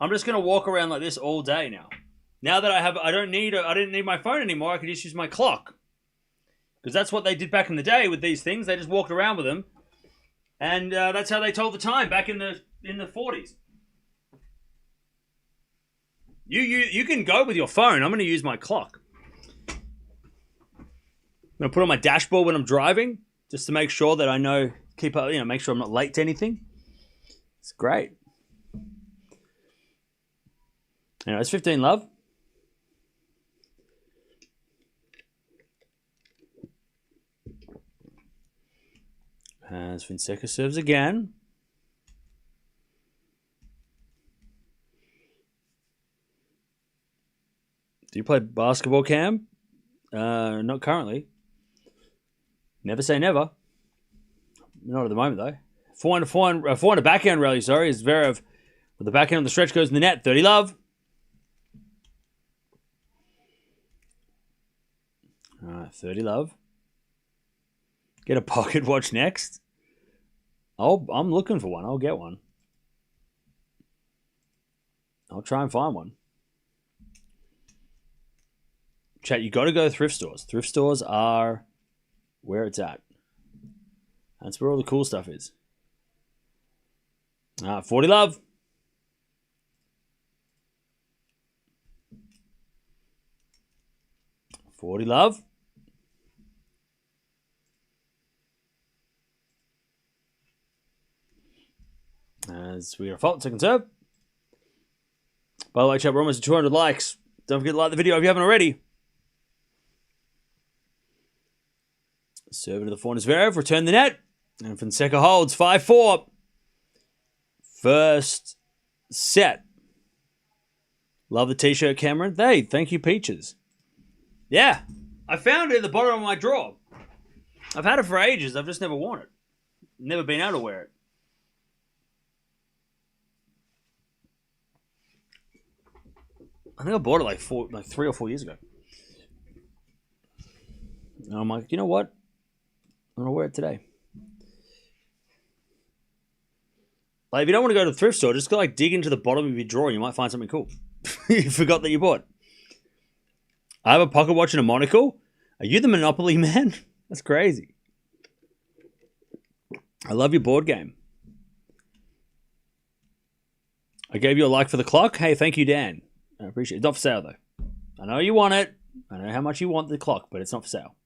Speaker 1: I'm just going to walk around like this all day now. Now that I didn't need my phone anymore. I could just use my clock. Because that's what they did back in the day with these things. They just walked around with them. And that's how they told the time back in the 40s. You can go with your phone. I'm going to use my clock. I'm going to put on my dashboard when I'm driving. Just to make sure that I know, make sure I'm not late to anything. It's great. Anyway, it's 15 love. As Fonseca serves again. Do you play basketball, Cam? Not currently. Never say never. Not at the moment, though. 400 backhand rally, sorry, is Zverev with the backhand on the stretch goes in the net. 30 love. All right, 30 love. Get a pocket watch next. I'm looking for one. I'll get one. I'll try and find one. Chat, you got to go to thrift stores. Thrift stores are where it's at. That's where all the cool stuff is. 40 love. $40 love. As we got a fault, second serve. By the way, chat, we're almost at 200 likes. Don't forget to like the video if you haven't already. Serve to the forehand Zverev. Return the net. And Fonseca holds 5-4. First set. Love the t-shirt, Cameron. Hey, thank you, Peaches. Yeah, I found it at the bottom of my drawer. I've had it for ages. I've just never worn it. Never been able to wear it. I think I bought it like 3 or 4 years ago. And I'm like, you know what? I'm going to wear it today. Like, if you don't want to go to the thrift store, just go like dig into the bottom of your drawer and you might find something cool. You forgot that you bought. I have a pocket watch and a monocle. Are you the Monopoly man? That's crazy. I love your board game. I gave you a like for the clock. Hey, thank you, Dan. I appreciate it. It's not for sale, though. I know you want it. I know how much you want the clock, but it's not for sale.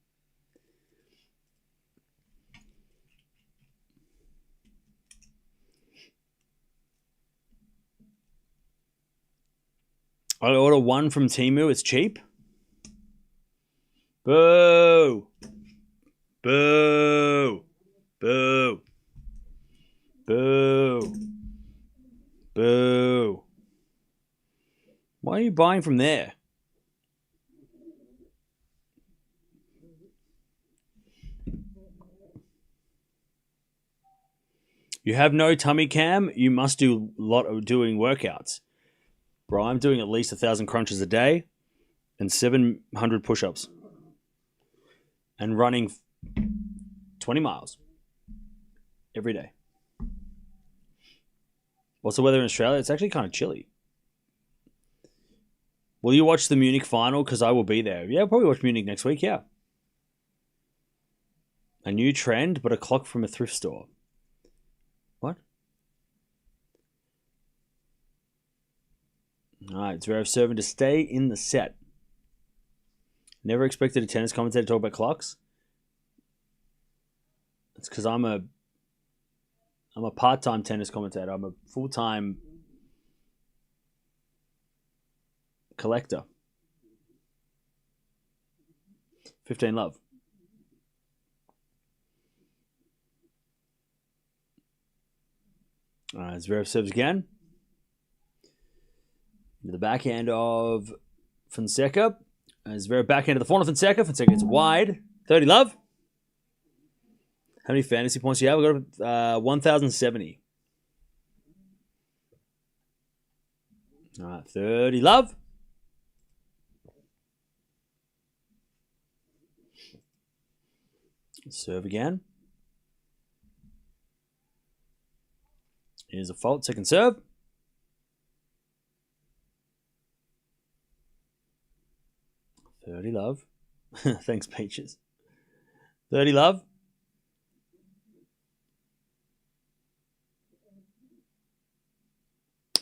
Speaker 1: I order one from Temu. It's cheap. Boo. Boo. Boo. Boo. Boo. Why are you buying from there? You have no tummy cam. You must do a lot of doing workouts. Bro, I'm doing at least 1,000 crunches a day and 700 push-ups. And running 20 miles every day. What's the weather in Australia? It's actually kind of chilly. Will you watch the Munich final? Because I will be there. Yeah, I'll probably watch Munich next week, yeah. A new trend, but a clock from a thrift store. What? Alright, Zverev serving to stay in the set. Never expected a tennis commentator to talk about clocks. It's because I'm a part-time tennis commentator. I'm a full-time collector. 15 love. Zverev serves again. Into the backhand of Fonseca. Zverev backhand to the forehand of Fonseca. Fonseca gets wide. 30 love. How many fantasy points do you have? We've got 1,070. All right, 30 love. Serve again. Here's a fault. Second serve. $30 love. Thanks, Peaches. $30 love.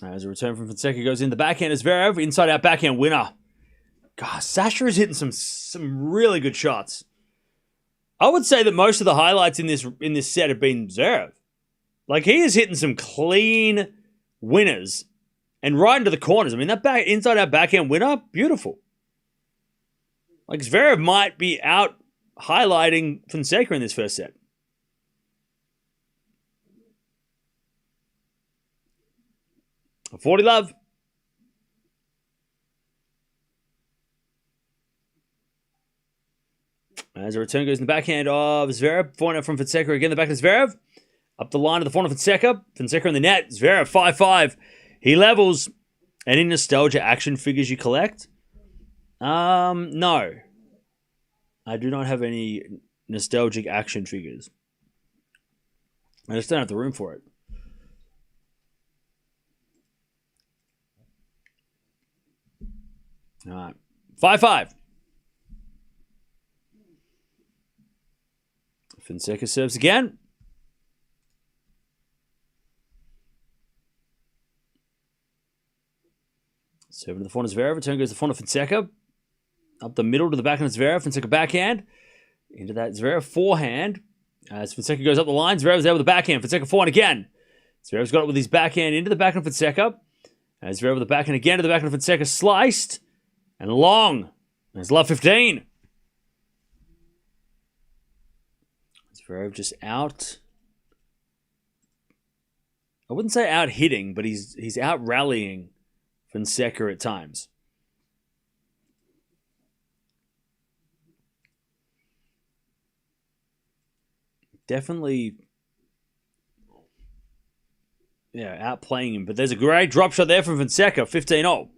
Speaker 1: As a return from Fonseca goes in the backhand is Zverev. Inside out backhand winner. God, Sasha is hitting some really good shots. I would say that most of the highlights in this set have been Zverev. Like, he is hitting some clean winners and right into the corners. I mean, that inside out backhand winner, beautiful. Like, Zverev might be out highlighting Fonseca in this first set. A 40 love. As a return goes in the backhand of Zverev. Forehand from Fonseca again, the back of Zverev. Up the line of the forehand of Fonseca. Fonseca in the net. Zverev 5-5. He levels. Any nostalgia action figures you collect? No. I do not have any nostalgic action figures. I just don't have the room for it. All right. 5-5. Fonseca serves again. Serving to the forehand of Zverev. Return goes to the forehand of Fonseca. Up the middle to the backhand of Zverev. Fonseca backhand. Into that Zverev forehand. As Fonseca goes up the line, Zverev's there with the backhand. Fonseca forehand again. Zverev's got it with his backhand into the backhand of Fonseca. As Zverev with the backhand again to the backhand of Fonseca. Sliced. And long. There's love 15. Zverev just out. I wouldn't say out hitting, but he's out rallying Fonseca at times. Definitely, outplaying him. But there's a great drop shot there from Fonseca, 15-0.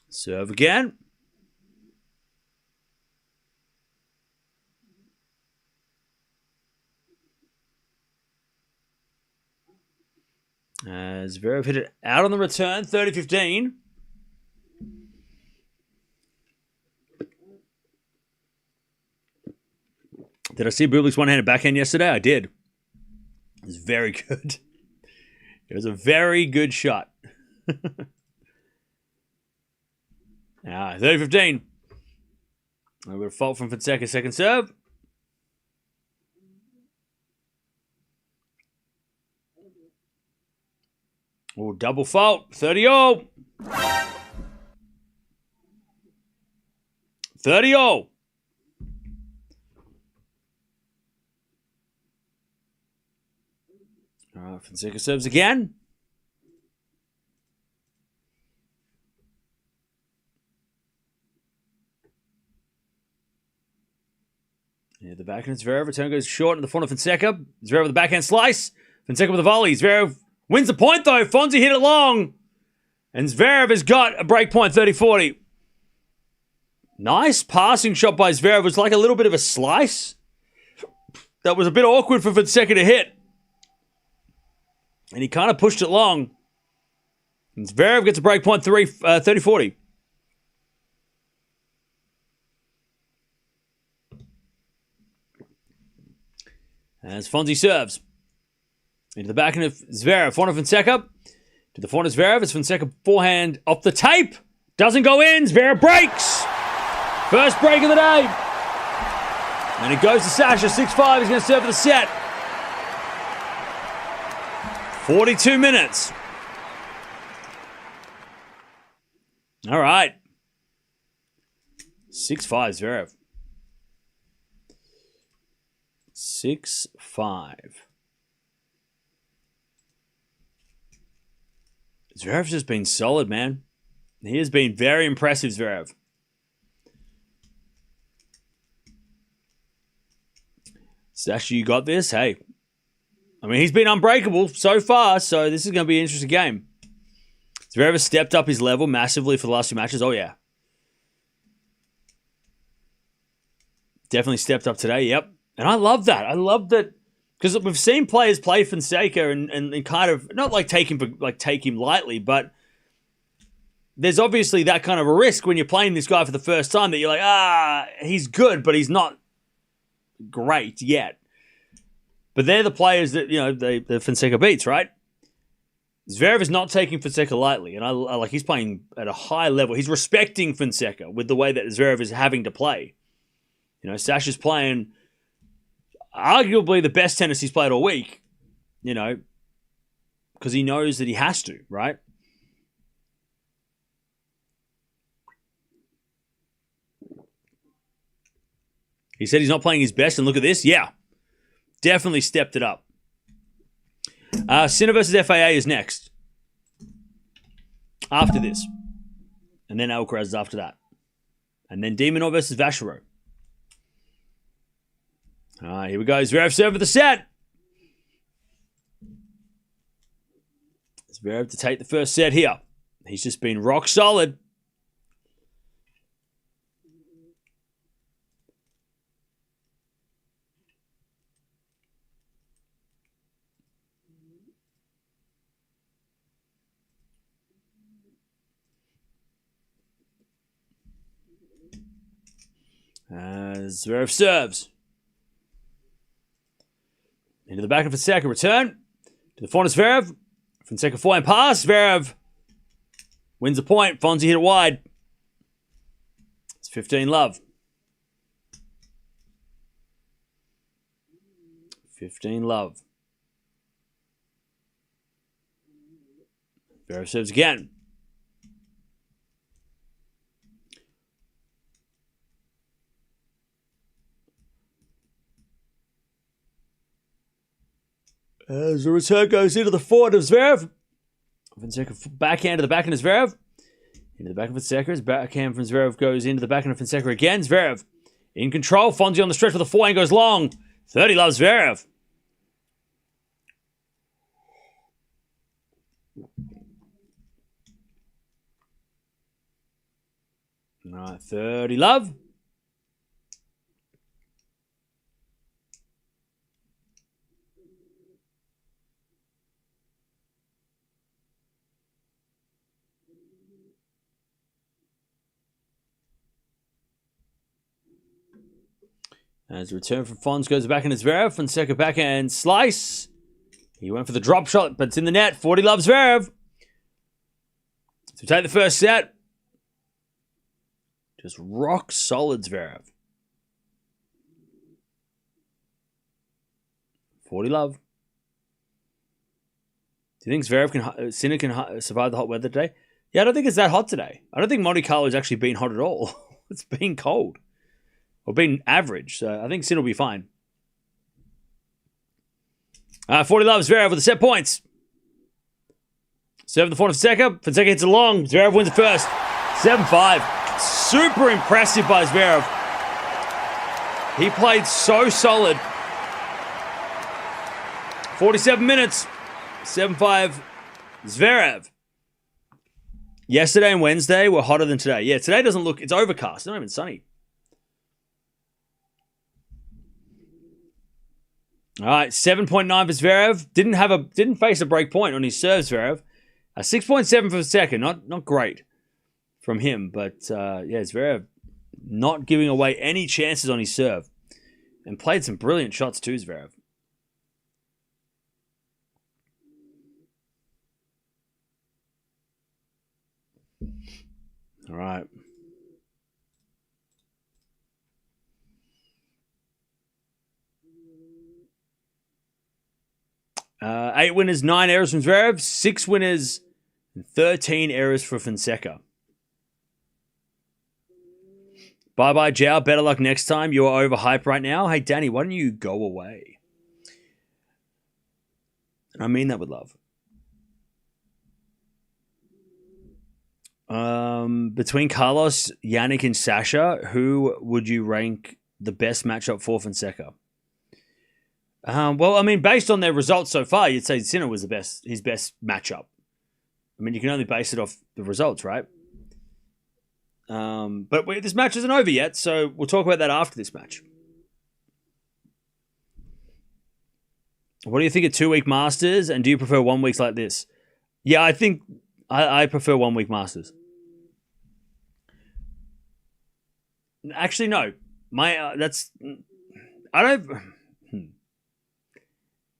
Speaker 1: Serve again. Zverev hit it out on the return, 30-15. Did I see Bublik's one-handed backhand yesterday? I did. It was very good. It was a very good shot. 30-15. A little bit of fault from Fonseca, second serve. Oh, double fault. 30-0. 30-0. All right, Fonseca serves again. Yeah, the backhand Zverev. Return goes short in the front of Fonseca. Zverev with the backhand slice. Fonseca with a volley. Zverev wins the point, though. Fonzie hit it long. And Zverev has got a break point, 30-40. Nice passing shot by Zverev. It was like a little bit of a slice. That was a bit awkward for Fonseca to hit. And he kind of pushed it long. And Zverev gets a break point, 30-40. As Fonzie serves. Into the backhand of Zverev. Forehand of Fonseca. To the forehand of Zverev. It's Fonseca forehand off the tape. Doesn't go in. Zverev breaks. First break of the day. And it goes to Sasha. 6-5. He's going to serve for the set. 42 minutes. All right. 6-5 Zverev. 6-5. Zverev's just been solid, man. He has been very impressive, Zverev. Sasha, you got this? Hey. I mean, he's been unbreakable so far, so this is going to be an interesting game. Zverev has stepped up his level massively for the last two matches. Oh, yeah. Definitely stepped up today, yep. And I love that. I love that because we've seen players play Fonseca and kind of not like take him lightly, but there's obviously that kind of a risk when you're playing this guy for the first time that you're like, he's good, but he's not great yet. But they're the players that, the Fonseca beats, right? Zverev is not taking Fonseca lightly, and I like he's playing at a high level. He's respecting Fonseca with the way that Zverev is having to play. Sasha's playing arguably the best tennis he's played all week, because he knows that he has to, right? He said he's not playing his best, and look at this. Yeah, definitely stepped it up. Sinner versus FAA is next. After this. And then Alcaraz is after that. And then Demonor versus Vachereau. All right, here we go. Zverev serve for the set. Zverev to take the first set here. He's just been rock solid. Zverev serves. Into the back of Fonseca. Return. To the front of Zverev. Fonseca forehand pass. Zverev wins the point. Fonzie hit it wide. It's 15 love. 15 love. Zverev serves again. As the return goes into the forehand of Zverev. Fonseca backhand to the backhand of Zverev. Into the back of Fonseca. His backhand from Zverev goes into the backhand of Fonseca again. Zverev in control. Fonzie on the stretch with the forehand goes long. 30 loves Zverev. All right, 30 love. As a return from Fons goes back into Zverev. Fonseca backhand slice. He went for the drop shot, but it's in the net. 40 loves Zverev. So take the first set. Just rock solid Zverev. 40 love. Do you think Sinner can survive the hot weather today? Yeah, I don't think it's that hot today. I don't think Monte Carlo has actually been hot at all. It's been cold. Or been average. So I think Sinner will be fine. 40 loves Zverev with the set points. Serving the forehand of Fonseca. Fonseca hits it long. Zverev wins the first. 7-5. Super impressive by Zverev. He played so solid. 47 minutes. 7-5. Zverev. Yesterday and Wednesday were hotter than today. Yeah, today doesn't look... It's overcast. It's not even sunny. All right, 7.9 for Zverev. Didn't face a break point on his serve, Zverev. 6.7 for Fonseca. Not great from him, but yeah, Zverev not giving away any chances on his serve. And played some brilliant shots too, Zverev. All right. Eight winners, 9 errors from Zverev. 6 winners, 13 errors for Fonseca. Bye-bye, Joao. Better luck next time. You are overhyped right now. Hey, Danny, why don't you go away? And I mean that with love. Between Carlos, Jannik, and Sasha, who would you rank the best matchup for Fonseca? Well, I mean, based on their results so far, you'd say Sinner was his best matchup. I mean, you can only base it off the results, right? But this match isn't over yet, so we'll talk about that after this match. What do you think of 2-week Masters, and do you prefer 1 weeks like this? Yeah, I think I prefer 1 week Masters. Actually, no.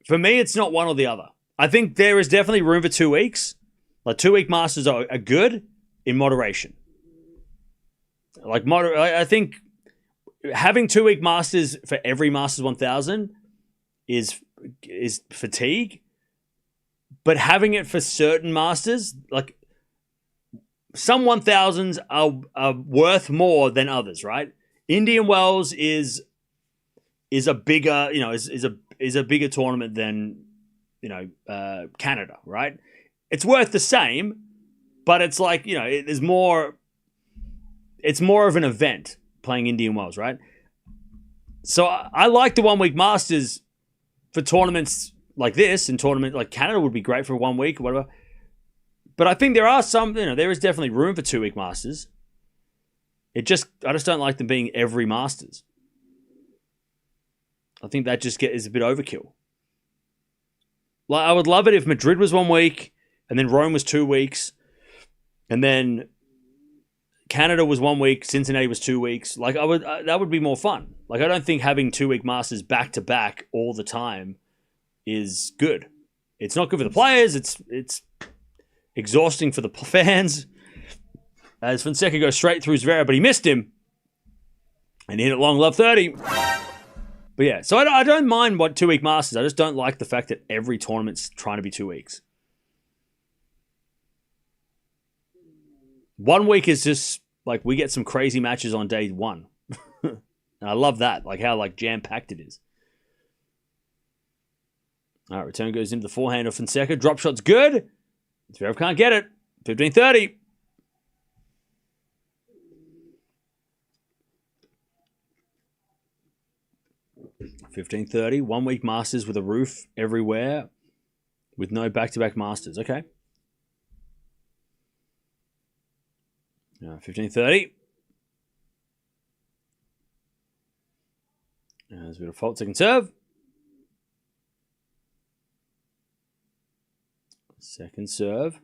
Speaker 1: For me, it's not one or the other. I think there is definitely room for 2 weeks. Like 2-week Masters are good in moderation. I think having 2-week Masters for every Masters 1000 is fatigue. But having it for certain Masters, like some 1000s are worth more than others, right? Indian Wells is a bigger, is a bigger tournament than, Canada, right? It's worth the same, but it's like, it's more of an event playing Indian Wells, right? So I like the 1 week Masters for tournaments like this, and tournament like Canada would be great for 1 week or whatever. But I think there are some, there is definitely room for 2-week Masters. I just don't like them being every Masters. I think that just is a bit overkill. Like, I would love it if Madrid was 1 week, and then Rome was 2 weeks, and then Canada was 1 week, Cincinnati was 2 weeks. Like, that would be more fun. Like, I don't think having 2-week Masters back to back all the time is good. It's not good for the players. It's exhausting for the fans. As Fonseca goes straight through Zverev, but he missed him. And he hit it long, love 30. But yeah, so I don't mind what 2-week Masters. I just don't like the fact that every tournament's trying to be 2 weeks. 1 week is just like we get some crazy matches on day one. And I love that, like how like jam-packed it is. All right, return goes into the forehand of Fonseca. Drop shot's good. Zverev can't get it. 15-30. $15.30. 1 week Masters with a roof everywhere with no back-to-back Masters. Okay. 15.30. There's a bit of fault. Second serve. Second serve.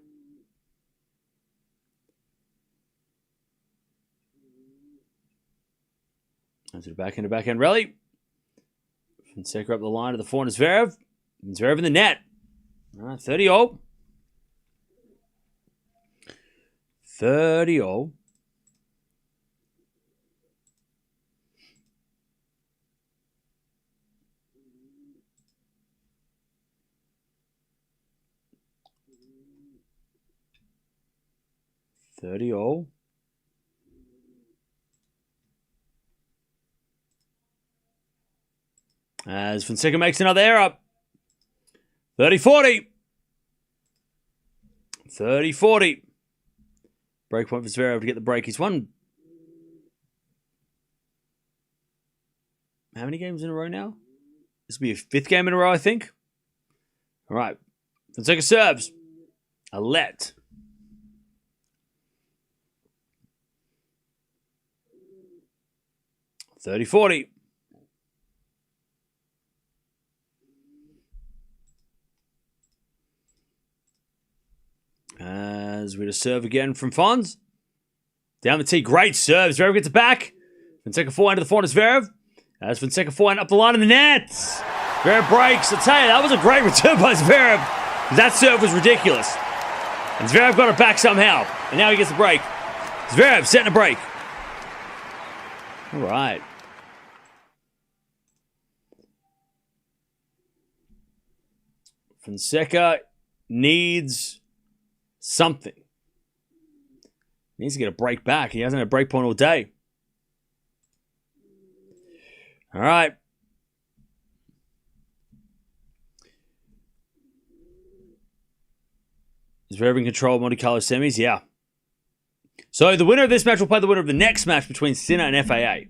Speaker 1: There's a backhand rally. Fonseca up the line to the forehand of Zverev. Zverev in the net. All right, 30-all. 30-all. As Fonseca makes another error up. 30-40. 30-40. Break point for Zverev to get the break. He's won how many games in a row now? This will be a 5th game in a row, I think. All right. Fonseca serves. A let. $30-40. As we just serve again from Fons. Down the tee. Great serve. Zverev gets it back. Fonseca forehand to the forehand of Zverev. As Fonseca forehand up the line in the net. Zverev breaks. I'll tell you, that was a great return by Zverev. That serve was ridiculous. And Zverev got it back somehow. And now he gets the break. Zverev setting a break. All right. Fonseca needs something. He needs to get a break back. He hasn't had a break point all day. All right. Zverev in control of Monte Carlo semis? Yeah. So the winner of this match will play the winner of the next match between Sinner and FAA.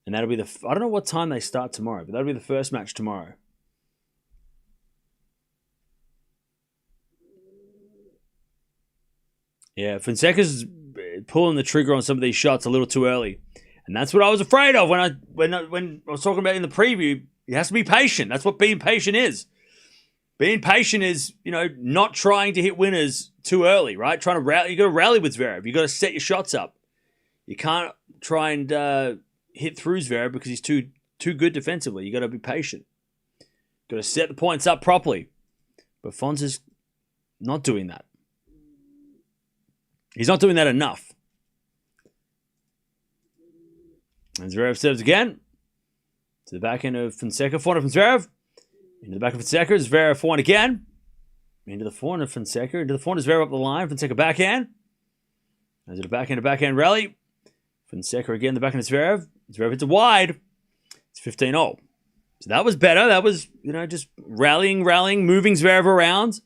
Speaker 1: And that'll be I don't know what time they start tomorrow, but that'll be the first match tomorrow. Yeah, Fonseca's pulling the trigger on some of these shots a little too early. And that's what I was afraid of when I was talking about in the preview. He has to be patient. That's what being patient is. Being patient is, not trying to hit winners too early, right? Trying to rally. You got to rally with Zverev. You got to set your shots up. You can't try and hit through Zverev because he's too good defensively. You got to be patient. Got to set the points up properly. But Fons is not doing that. He's not doing that enough. And Zverev serves again. To the back end of Fonseca. Forehand of Zverev. Into the back of Fonseca. Zverev forehand again. Into the forehand of Fonseca. Into the forehand of Zverev up the line. Fonseca backhand. Into the backhand rally. Fonseca again. The backhand of Zverev. Zverev hits it wide. It's 15-0. So that was better. That was, just rallying, moving Zverev around.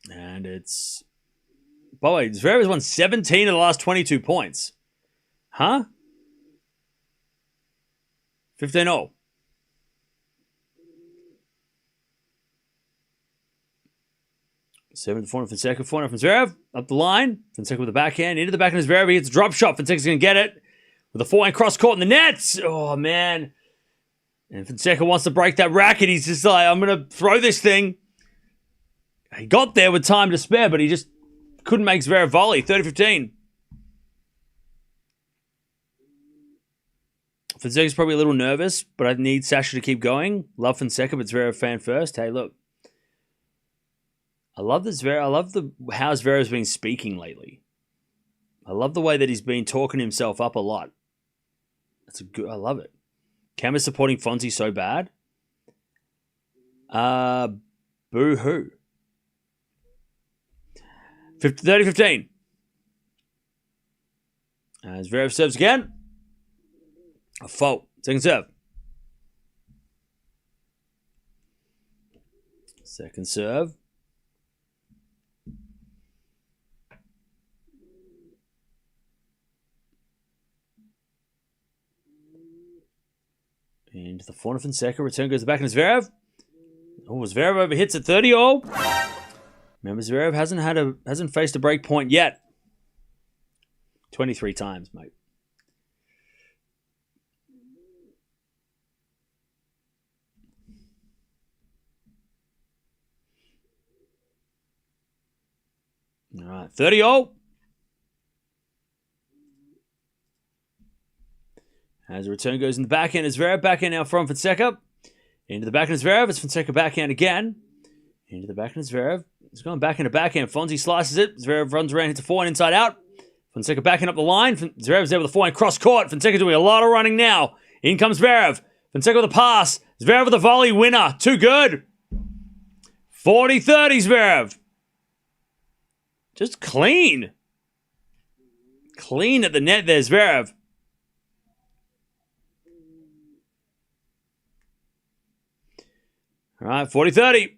Speaker 1: And it's... By the way, Zverev has won 17 of the last 22 points. Huh? 15-0. Seven to forehand Fonseca. Forehand from Zverev. Up the line. Fonseca with the backhand. Into the backhand of Zverev. He hits a drop shot. Fonseca's going to get it. With a forehand cross court in the nets. Oh, man. And Fonseca wants to break that racket. He's just like, I'm going to throw this thing. He got there with time to spare, but he just couldn't make Zverev volley. 30-15. Fonseca's probably a little nervous, but I need Sasha to keep going. Love Fonseca, but Zverev fan first. Hey, look. I love this. I love how Zverev's been speaking lately. I love the way that he's been talking himself up a lot. That's good. I love it. Cam is supporting Fonzie so bad. Boo-hoo. 30-15. Zverev serves again. A fault. Second serve. Second serve. Into the forehand of Fonseca. Return goes back into Zverev. Oh, Zverev overhits at 30-all. Remember, Zverev hasn't faced a break point yet. 23 times, mate. All right, 30-all. As the return goes in the backhand, it's Zverev. Backhand now from Fonseca. Into the backhand, Zverev. It's Fonseca backhand again. Into the backhand, Zverev. It's going backhand to backhand. Fonzie slices it. Zverev runs around, hits a forehand inside out. Fonseca backing up the line. Zverev's there with the forehand cross court. Fonseca doing a lot of running now. In comes Zverev. Fonseca with a pass. Zverev with a volley winner. Too good. 40-30 Zverev. Just clean. Clean at the net there, Zverev. All right, 40-30.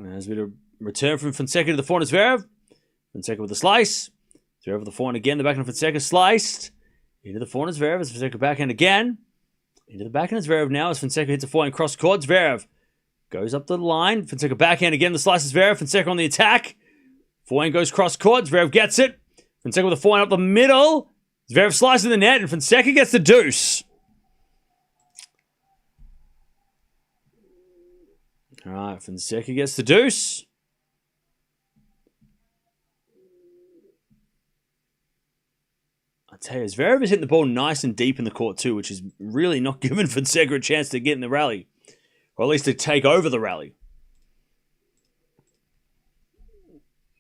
Speaker 1: There's a bit of return from Fonseca to the forehand of Zverev. Fonseca with a slice. Zverev with the forehand again. The backhand of Fonseca sliced. Into the forehand of Zverev as Fonseca backhand again. Into the backhand of Zverev now as Fonseca hits a forehand cross court. Zverev goes up the line. Fonseca backhand again. The slice is Zverev. Fonseca on the attack. Forehand goes cross court. Zverev gets it. Fonseca with a forehand up the middle. Zverev slicing the net and Fonseca gets the deuce. All right, Fonseca gets the deuce. I tell you, Zverev is hitting the ball nice and deep in the court too, which is really not giving Fonseca a chance to get in the rally. Or at least to take over the rally.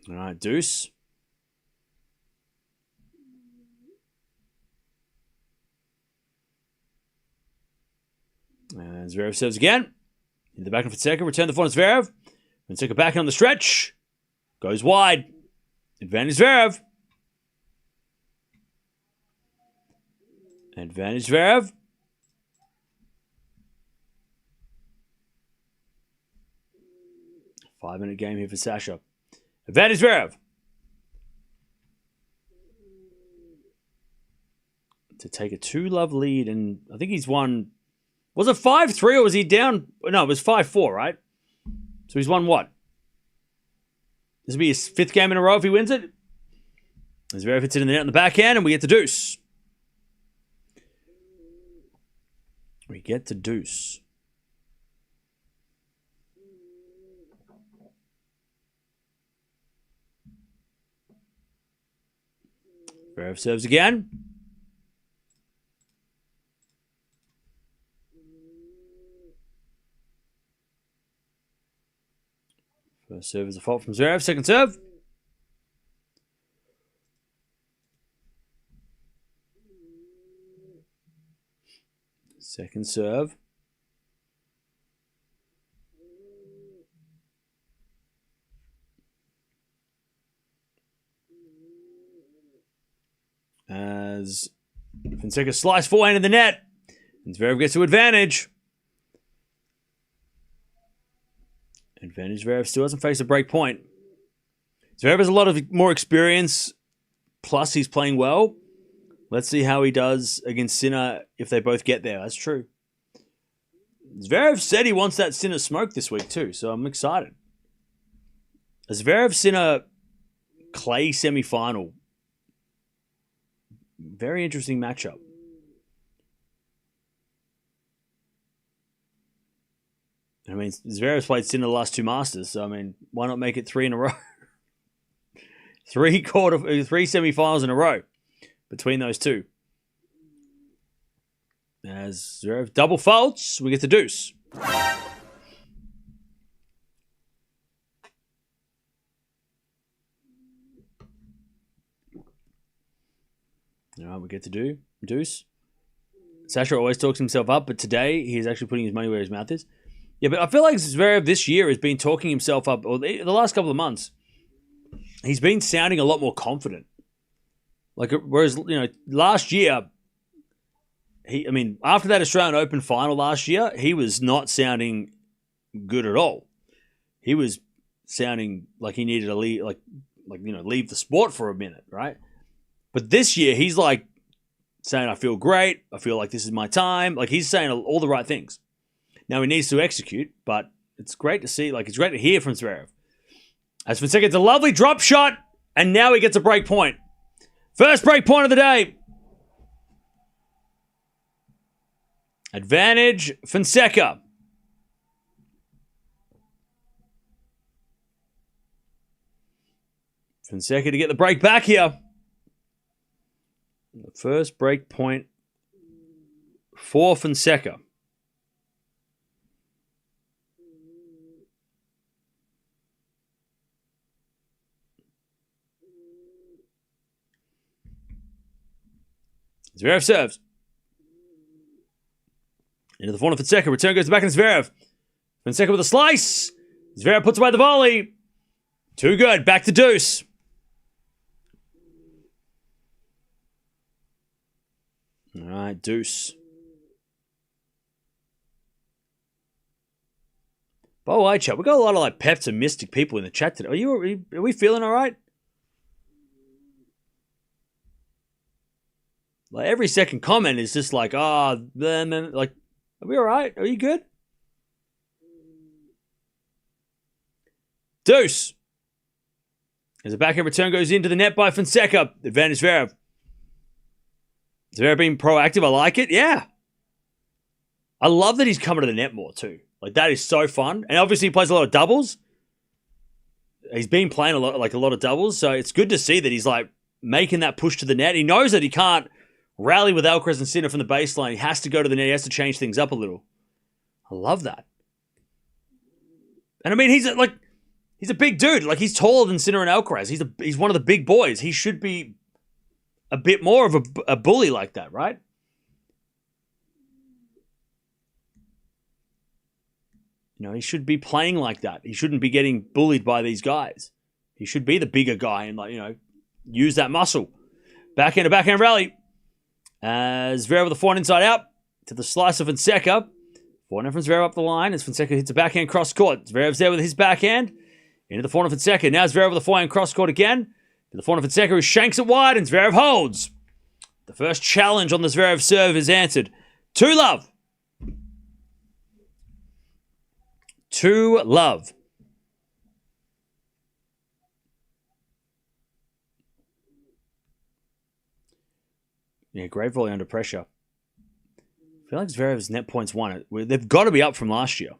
Speaker 1: All right, deuce. And Zverev serves again. In the back of Fonseca, return the forehand Zverev. Fonseca back on the stretch. Goes wide. Advantage Zverev. Advantage Zverev. Five-minute game here for Sasha. Advantage Zverev. To take a 2-love lead, and I think he's won. Was it 5-3 or was he down? No, it was 5-4, right? So he's won what? This will be his 5th game in a row if he wins it. Zverev hits it in the net on the backhand, and we get the deuce. We get the deuce. Zverev serves again. First serve is a fault from Zverev. Second serve. Second serve. As Fonseca slice forehand in the net. And Zverev gets to advantage. Advantage Zverev still hasn't faced a break point. Zverev has a lot of more experience. Plus he's playing well. Let's see how he does against Sinner if they both get there. That's true. Zverev said he wants that Sinner smoke this week too, so I'm excited. A Zverev-Sinner clay semi-final. Very interesting matchup. I mean, Zverev's played Sinner the last 2 Masters, so I mean, why not make it 3 in a row? 3 semi-finals in a row between those two. As Zverev double faults, we get the deuce. All right, we get to deuce. Sasha always talks himself up, but today he's actually putting his money where his mouth is. Yeah, but I feel like Zverev this year has been talking himself up, or the last couple of months, he's been sounding a lot more confident. Like, whereas, last year, after that Australian Open final last year, he was not sounding good at all. He was sounding like he needed to leave, leave the sport for a minute, right? But this year, he's like saying, I feel great. I feel like this is my time. Like, he's saying all the right things. Now, he needs to execute, but it's great to see. Like, it's great to hear from Zverev. As Fonseca gets a lovely drop shot, and now he gets a break point. First break point of the day. Advantage, Fonseca. Fonseca to get the break back here. The first break point for Fonseca. Zverev serves. Into the forehand of Fonseca. Return goes back to Zverev. Fonseca with a slice. Zverev puts away the volley. Too good. Back to deuce. All right, deuce. By the way, chat, we got a lot of peps and mystic people in the chat today. Are we feeling all right? Like, every second comment is just like, are we all right? Are you good? Deuce. As a backhand return goes into the net by Fonseca. Advantage Zverev. Zverev being proactive. I like it. Yeah. I love that he's coming to the net more too. Like, that is so fun. And obviously he plays a lot of doubles. He's been playing a lot of doubles. So it's good to see that he's making that push to the net. He knows that he can't rally with Alcaraz and Sinner from the baseline. He has to go to the net. He has to change things up a little. I love that. And I mean, he's a big dude. Like, he's taller than Sinner and Alcaraz. He's one of the big boys. He should be a bit more of a bully like that, right? He should be playing like that. He shouldn't be getting bullied by these guys. He should be the bigger guy and, use that muscle. Backhand to backhand rally. As Zverev with the forehand inside out to the slice of Fonseca. Forehand from Zverev up the line as Fonseca hits a backhand cross court. Zverev's there with his backhand. Into the forehand of Fonseca. Now Zverev with the forehand cross court again. To the forehand of Fonseca who shanks it wide and Zverev holds. The first challenge on the Zverev serve is answered. 2-love. 2-love. Yeah, great volley under pressure. I feel like Zverev's net points won it. They've got to be up from last year.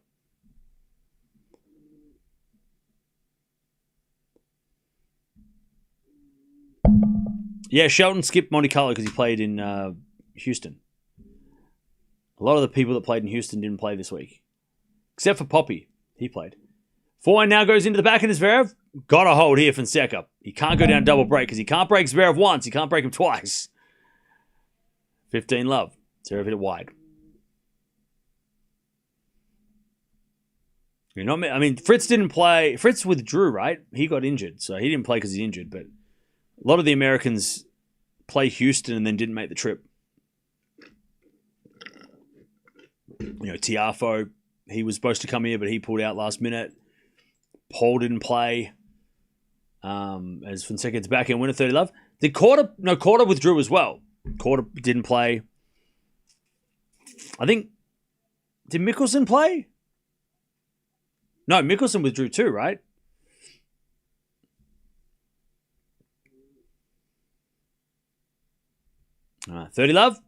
Speaker 1: Yeah, Shelton skipped Monte Carlo because he played in Houston. A lot of the people that played in Houston didn't play this week. Except for Poppy. He played. Forehand now goes into the back of Zverev. Got to hold here, Fonseca. He can't go down double break because he can't break Zverev once. He can't break him twice. 15-love. Zverev hit it wide. Fritz didn't play. Fritz withdrew, right? He got injured, so he didn't play because he's injured. But a lot of the Americans play Houston and then didn't make the trip. Tiafoe, he was supposed to come here, but he pulled out last minute. Paul didn't play. As Fonseca gets back and win a 30-love. Did Korda? No, Korda withdrew as well. Korda didn't play. I think, did Mickelson play? No, Mickelson withdrew too, right? 30-love.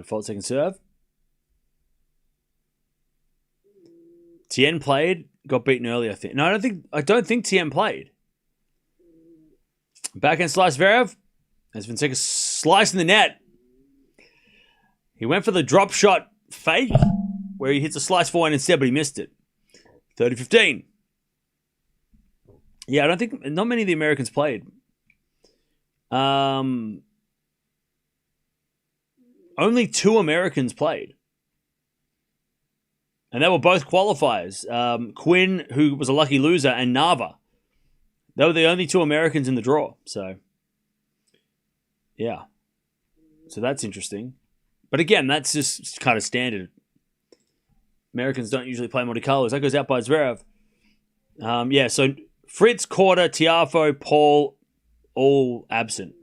Speaker 1: default second serve. Tien played, got beaten early, I think. No, I don't think Tien played. Backhand slice Zverev. As Fonseca slicing the net. He went for the drop shot fake, where he hits a slice forehand instead, but he missed it. 30-15. Yeah, I don't think, not many of the Americans played. Only 2 Americans played. And they were both qualifiers. Quinn, who was a lucky loser, and Nava. They were the only 2 Americans in the draw. So, yeah. So that's interesting. But again, that's just kind of standard. Americans don't usually play Monte Carlos. That goes out by Zverev. Yeah, so Fritz, Korda, Tiafoe, Paul, all absent.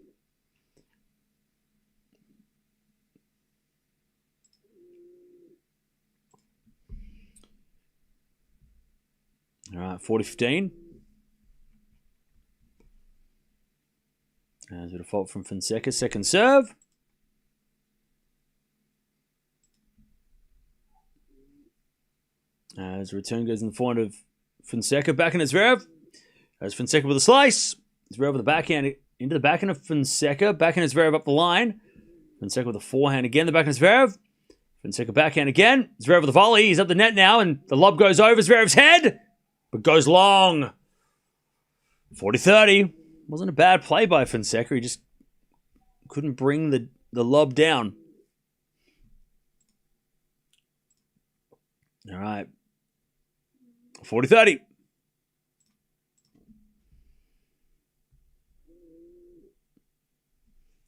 Speaker 1: All right, 40-15. There's a default from Fonseca. Second serve. As return goes in the forehand of Fonseca. Backhand of Zverev. As Fonseca with a slice. Zverev with a backhand into the backhand of Fonseca. Backhand of Zverev up the line. Fonseca with a forehand again. The backhand of Zverev. Fonseca backhand again. Zverev with a volley. He's up the net now, and the lob goes over Zverev's head, but goes long. 40-30. Wasn't a bad play by Fonseca. He just couldn't bring the lob down. All right. 40-30.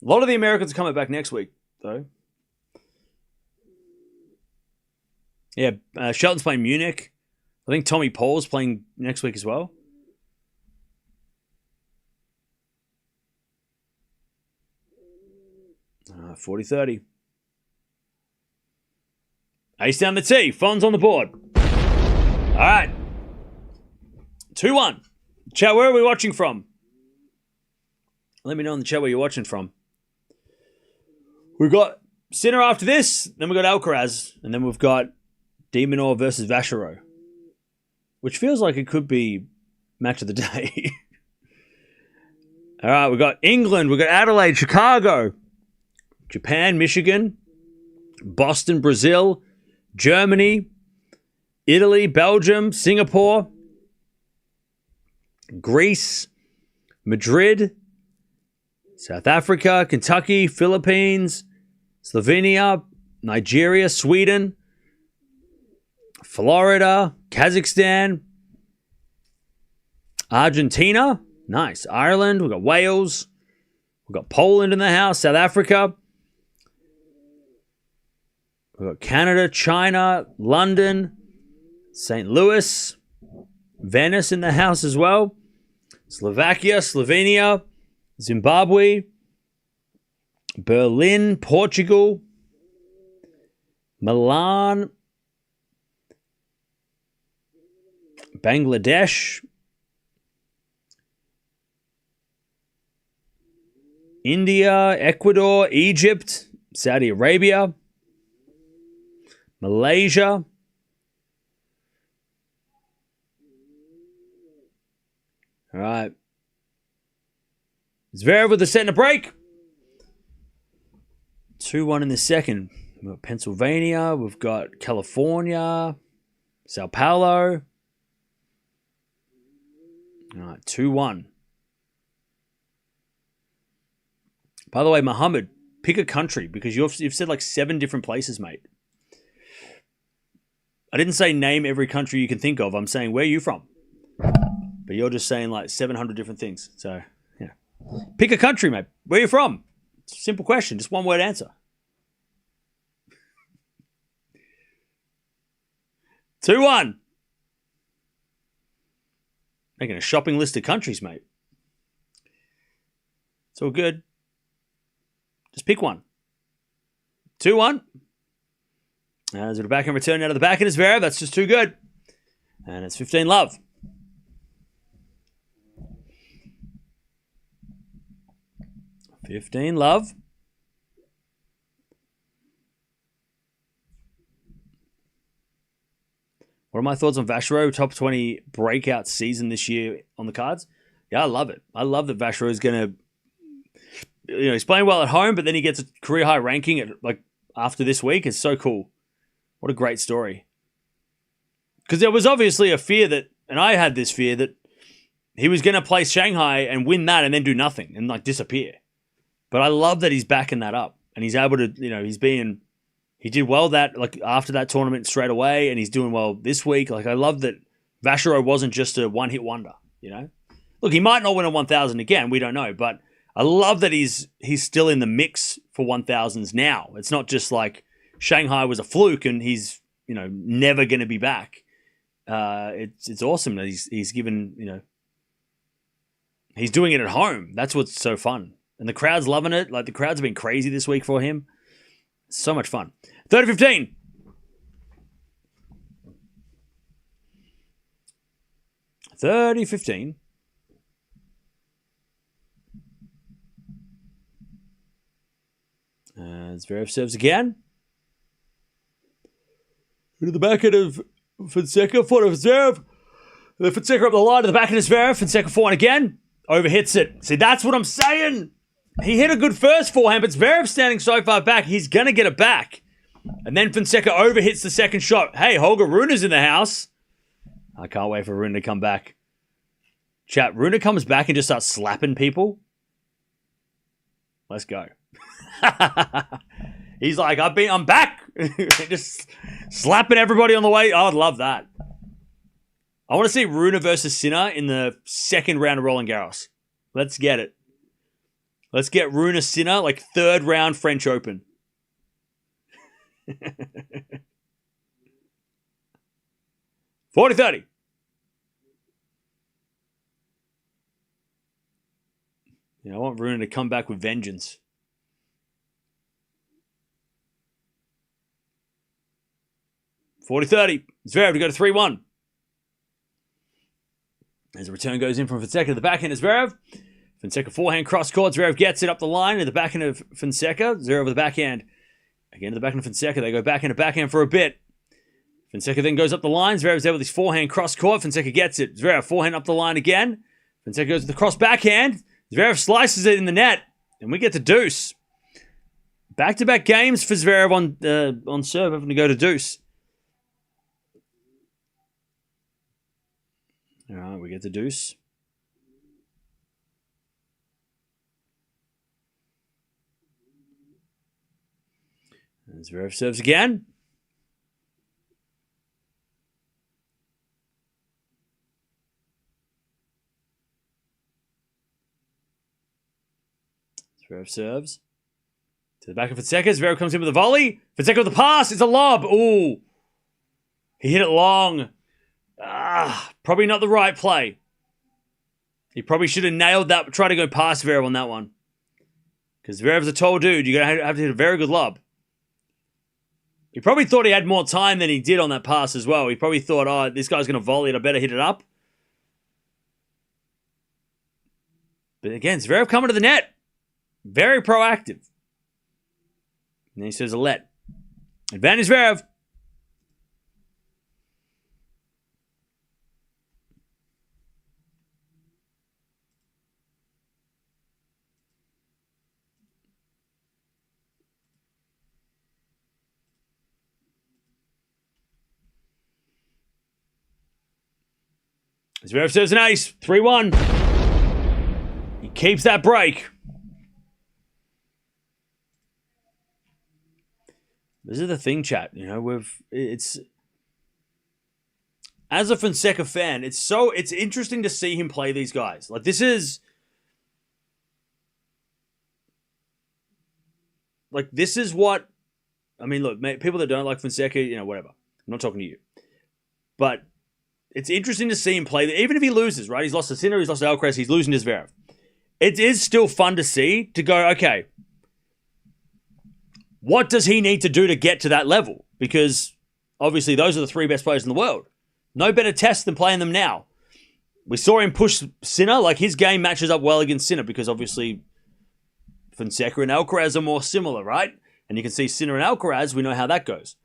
Speaker 1: A lot of the Americans are coming back next week, though. Yeah, Shelton's playing Munich. I think Tommy Paul's playing next week as well. All right, 40-30. Ace down the tee. Fon's on the board. All right. 2-1. Chat, where are we watching from? Let me know in the chat where you're watching from. We've got Sinner after this. Then we've got Alcaraz. And then we've got De Minaur versus Vachereau. Which feels like it could be match of the day. All right, we've got England. We've got Adelaide, Chicago, Japan, Michigan, Boston, Brazil, Germany, Italy, Belgium, Singapore, Greece, Madrid, South Africa, Kentucky, Philippines, Slovenia, Nigeria, Sweden, Florida, Kazakhstan, Argentina, nice, Ireland, we've got Wales, we've got Poland in the house, South Africa, we've got Canada, China, London, St. Louis, Venice in the house as well, Slovakia, Slovenia, Zimbabwe, Berlin, Portugal, Milan, Bangladesh, India, Ecuador, Egypt, Saudi Arabia, Malaysia, all right. Zverev with a set and a break. 2-1 in the second. We've got Pennsylvania. We've got California. Sao Paulo. All right, 2-1. By the way, Mohammed, pick a country because you've said like 7 different places, mate. I didn't say name every country you can think of. I'm saying where are you from? But you're just saying like 700 different things. So, yeah. Pick a country, mate. Where are you from? It's a simple question. Just one word answer. 2-1. Making a shopping list of countries, mate. It's all good. Just pick one. 2-1. There's a backhand return out of the backhand is Zverev. That's just too good. And it's 15-love. $15-love. What are my thoughts on Vachereau? Top 20 breakout season this year on the cards. Yeah, I love it. I love that Vachereau is going to, he's playing well at home, but then he gets a career high ranking after this week. It's so cool. What a great story. Because there was obviously a fear that, and I had this fear that he was going to play Shanghai and win that and then do nothing and disappear. But I love that he's backing that up and he's able to, he did well after that tournament straight away, and he's doing well this week. I love that Vachereau wasn't just a one-hit wonder, Look, he might not win a 1,000 again. We don't know. But I love that he's still in the mix for 1,000s now. It's not just like Shanghai was a fluke and he's, never going to be back. It's awesome that he's given, he's doing it at home. That's what's so fun. And the crowd's loving it. The crowds have been crazy this week for him. So much fun. 30-15. Zverev serves again. Into the backhand of Fonseca. Foot of Zverev. The Fonseca up the line to the backhand of Zverev. Fonseca forehand again. Overhits it. See, that's what I'm saying. He hit a good first forehand, but Zverev standing so far back, he's going to get it back. And then Fonseca overhits the second shot. Hey, Holger Rune's in the house. I can't wait for Rune to come back. Chat, Rune comes back and just starts slapping people. Let's go. He's like, I'm back. Just slapping everybody on the way. I would love that. I want to see Rune versus Sinner in the second round of Roland Garros. Let's get it. Let's get Rune Sinner, third round French Open. 40-30. I want Rune to come back with vengeance. 40-30. Zverev to go to 3-1. As the return goes in from Fonseca to the backhand of Zverev. Fonseca forehand cross court. Zverev gets it up the line to the backhand of Fonseca. Zverev with the backhand. Again to the backhand of Fonseca. They go backhand to backhand for a bit. Fonseca then goes up the line. Zverev's there with his forehand cross court. Fonseca gets it. Zverev forehand up the line again. Fonseca goes to the cross backhand. Zverev slices it in the net. And we get to deuce. Back-to-back games for Zverev on serve, having to go to deuce. All right, we get to deuce. And Zverev serves again. Zverev serves. To the back of Fonseca. Zverev comes in with a volley. Fonseca with the pass. It's a lob. Ooh. He hit it long. Probably not the right play. He probably should have nailed that. Try to go past Zverev on that one. Because Zverev's a tall dude. You're going to have to hit a very good lob. He probably thought he had more time than he did on that pass as well. He probably thought, this guy's going to volley it. I better hit it up. But again, Zverev coming to the net. Very proactive. And then he says a let. Advantage Zverev. Zverev serves an ace. 3-1. He keeps that break. This is the thing, chat. It's as a Fonseca fan, it's interesting to see him play these guys. This is what look, people that don't like Fonseca, whatever. I'm not talking to you. But it's interesting to see him play. Even if he loses, right? He's lost to Sinner, he's lost to Alcaraz, he's losing to Zverev. It is still fun to see, to go, okay, what does he need to do to get to that level? Because obviously those are the three best players in the world. No better test than playing them now. We saw him push Sinner. His game matches up well against Sinner because obviously Fonseca and Alcaraz are more similar, right? And you can see Sinner and Alcaraz, we know how that goes.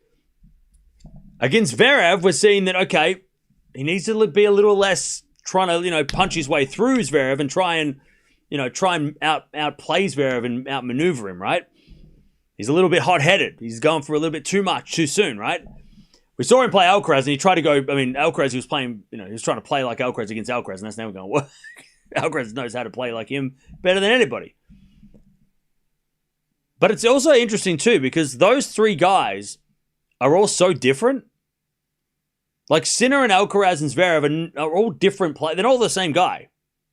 Speaker 1: Against Zverev, we're seeing that, okay, he needs to be a little less trying to, punch his way through Zverev and try and outplay Zverev and outmaneuver him, right? He's a little bit hot-headed. He's going for a little bit too much too soon, right? We saw him play Alcaraz, and he tried to go. Alcaraz, he was playing. He was trying to play like Alcaraz against Alcaraz, and that's never going to work. Alcaraz knows how to play like him better than anybody. But it's also interesting too because those three guys are all so different. Like Sinner and Alcaraz and Zverev are all different players. They're not all the same guy.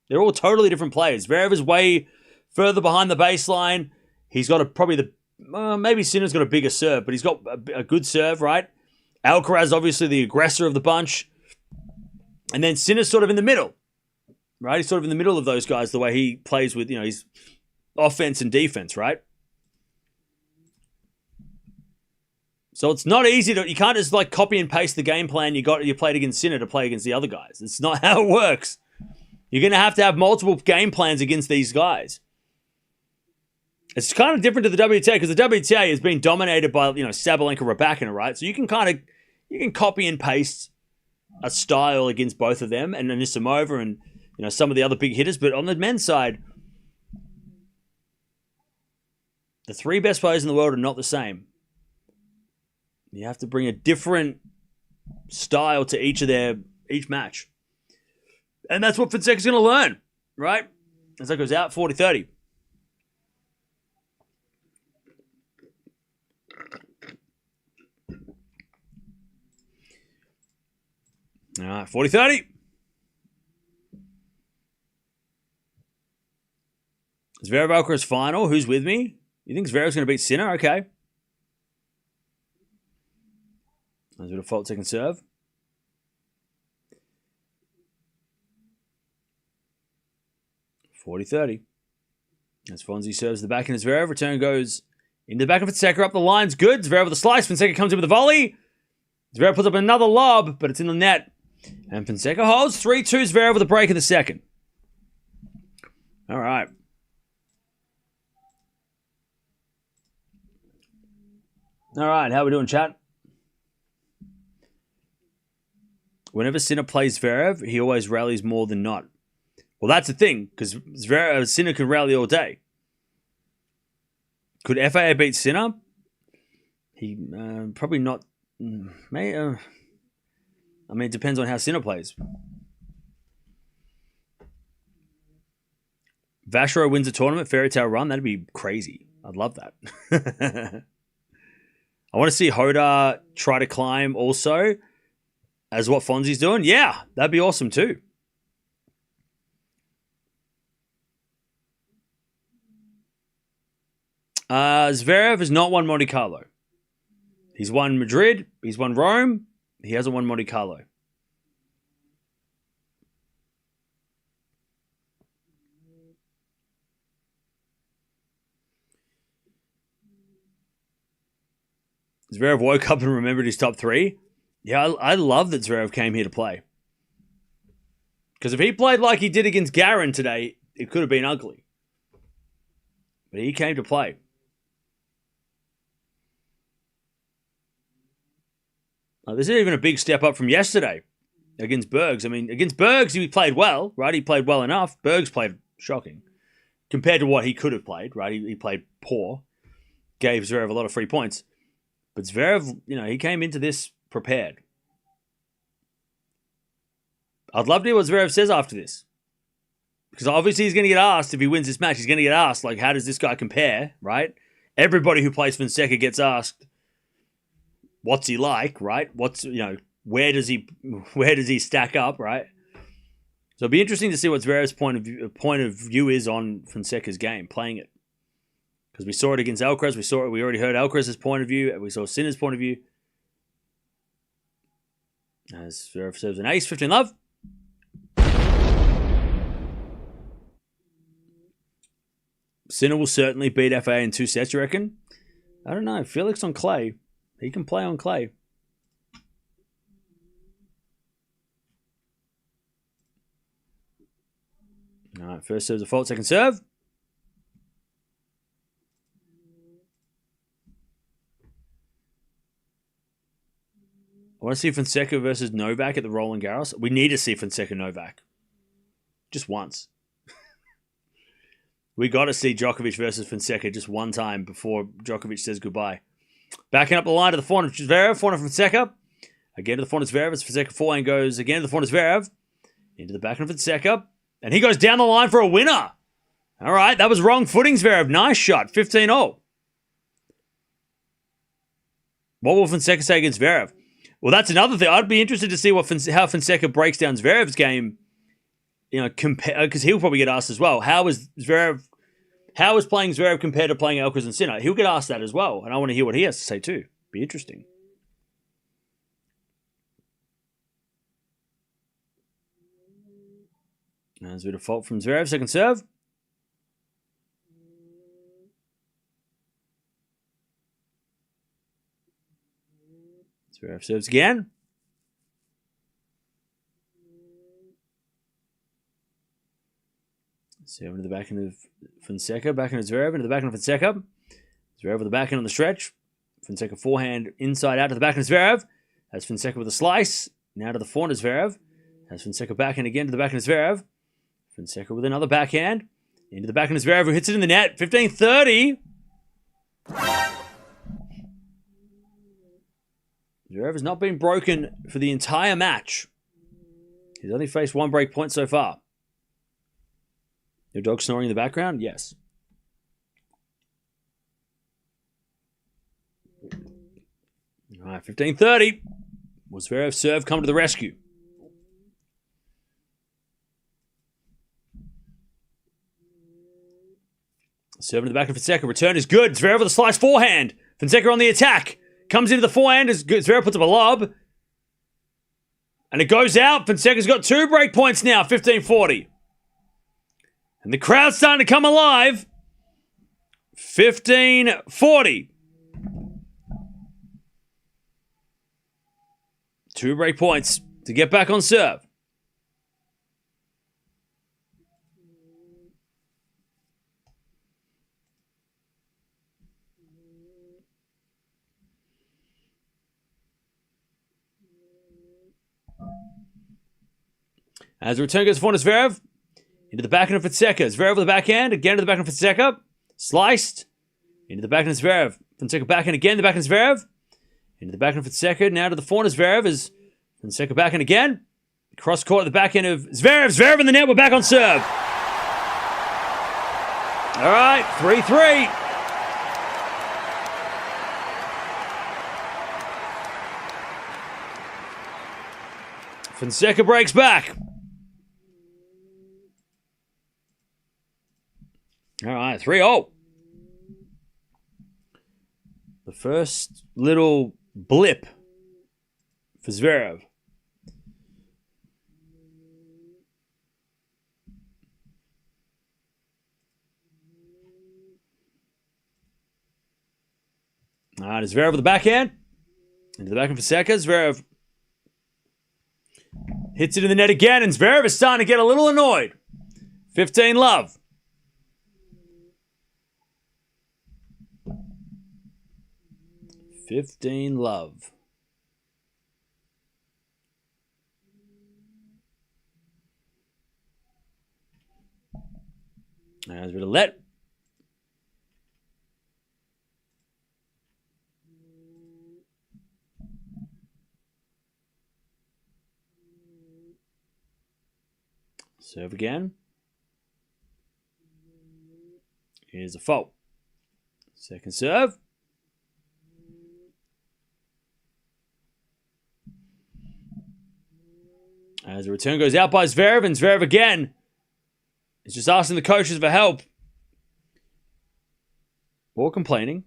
Speaker 1: They're all totally different players. Zverev is way further behind the baseline. He's got maybe Sinner's got a bigger serve, but he's got a good serve, right? Alcaraz, obviously the aggressor of the bunch. And then Sinner's sort of in the middle, right? He's sort of in the middle of those guys, the way he plays with, his offense and defense, right? So it's not easy you can't just like copy and paste the game plan you played against Sinner to play against the other guys. It's not how it works. You're going to have multiple game plans against these guys. It's kind of different to the WTA because the WTA has been dominated by, Sabalenka, Raducanu, right? So you can copy and paste a style against both of them and Anisimova and, some of the other big hitters. But on the men's side, the three best players in the world are not the same. You have to bring a different style to each match. And that's what Fonseca's going to learn, right? As that goes out, 40-30. All right, 40-30. Zverev Alcaraz final. Who's with me? You think Zverev's going to beat Sinner? Okay. There's a bit of fault second serve. 40-30. As Fonzie serves the back and Zverev. Return goes into the back of Fonseca. Up the line's good. Zverev with a slice. Fonseca comes in with a volley. Zverev puts up another lob, but it's in the net. And Fonseca holds 3-2 Zverev with a break in the second. All right. All right, how are we doing, chat? Whenever Sinner plays Zverev, he always rallies more than not. Well, that's the thing, because Sinner can rally all day. Could FAA beat Sinner? He probably not. It depends on how Sinner plays. Vashro wins a tournament, fairy tale run. That'd be crazy. I'd love that. I want to see Hoda try to climb also, as what Fonzie's doing. Yeah, that'd be awesome too. Zverev has not won Monte Carlo. He's won Madrid. He's won Rome. He hasn't won Monte Carlo. Zverev woke up and remembered his top three. Yeah, I love that Zverev came here to play. Because if he played like he did against Garin today, it could have been ugly. But he came to play. This is even a big step up from yesterday against Bergs. Against Bergs, he played well, right? He played well enough. Bergs played shocking compared to what he could have played, right? He played poor. Gave Zverev a lot of free points. But Zverev, he came into this prepared. I'd love to hear what Zverev says after this. Because obviously he's going to get asked, if he wins this match, he's going to get asked, like, how does this guy compare, right? Everybody who plays Fonseca gets asked, what's he like, right? Where does he stack up, right? So it'll be interesting to see what Zverev's point of view is on Fonseca's game, playing it. Because we saw it against Alcaraz, we already heard Alcaraz's point of view, we saw Sinner's point of view. As Zverev serves an ace, 15 love. Sinner will certainly beat FA in 2 sets, you reckon? I don't know. Felix on clay. He can play on clay. All right, first serve's a fault, second serve. I want to see Fonseca versus Novak at the Roland Garros. We need to see Fonseca Novak. Just once. We got to see Djokovic versus Fonseca just one time before Djokovic says goodbye. Backing up the line to the forehand of Zverev, forehand of Fonseca. Again to the forehand of Zverev as Fonseca forehand goes again to the forehand of Zverev. Into the backhand of Fonseca. And he goes down the line for a winner. All right, that was wrong footing, Zverev. Nice shot, 15-0. What will Fonseca say against Zverev? Well, that's another thing. I'd be interested to see how Fonseca breaks down Zverev's game. You know, because he'll probably get asked as well. How is playing Zverev compared to playing Alcaraz and Sinner? He'll get asked that as well, and I want to hear what he has to say too. Be interesting. There's a bit of fault from Zverev, second serve. Zverev serves again. Serve into the backhand of Fonseca, backhand of Zverev, into the backhand of Fonseca. Zverev with the backhand on the stretch. Fonseca forehand inside out to the backhand of Zverev. Has Fonseca with a slice. Now to the forehand of Zverev. Has Fonseca backhand again to the backhand of Zverev. Fonseca with another backhand. Into the backhand of Zverev, who hits it in the net. 15-30. Zverev has not been broken for the entire match. He's only faced one break point so far. Your dog snoring in the background? Yes. All right, 15-30. Will Zverev's serve come to the rescue? Serve in the back of Fonseca. Return is good. Zverev with a slice forehand. Fonseca on the attack. Comes into the forehand as Zverev puts up a lob. And it goes out. Fonseca's got 2 break points now. 15-40. And the crowd's starting to come alive. 15-40. 2 break points to get back on serve. As the return goes for Zverev. Into the backhand of Fonseca. Zverev with the backhand. Again to the backhand of Fonseca. Sliced. Into the backhand of Zverev. Fonseca backhand again. The backhand of Zverev. Into the backhand of Fonseca. Now to the forehand of Zverev as Fonseca backhand again. Cross court at the backhand of Zverev. Zverev in the net. We're back on serve. All right. 3-3. Fonseca breaks back. All right, 3-0. The first little blip for Zverev. All right, Zverev with the backhand. Into the backhand for Fonseca. Zverev hits it in the net again, and Zverev is starting to get a little annoyed. 15-love. Love. There's a bit of let. Serve again. Here's a fault. Second serve. As the return goes out by Zverev, and Zverev again is just asking the coaches for help. Or complaining.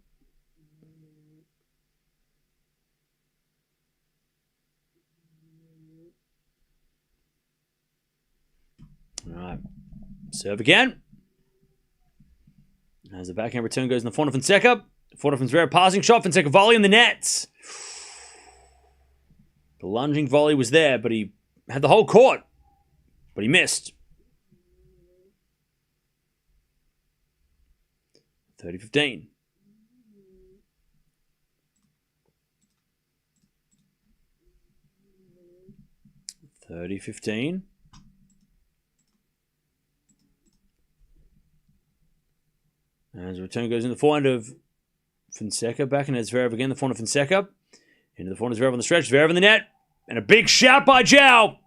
Speaker 1: All right. Serve again. As the backhand return goes in the forehand of Fonseca. Forehand from Zverev, passing shot. Fonseca volley in the nets. The lunging volley was there, but he had the whole court, but he missed. 30-15. 30-15. As the return goes in the forehand of Fonseca. Back into Zverev again. The forehand of Fonseca. Into the forehand of Zverev on the stretch. Zverev in the net. And a big shout by Joao.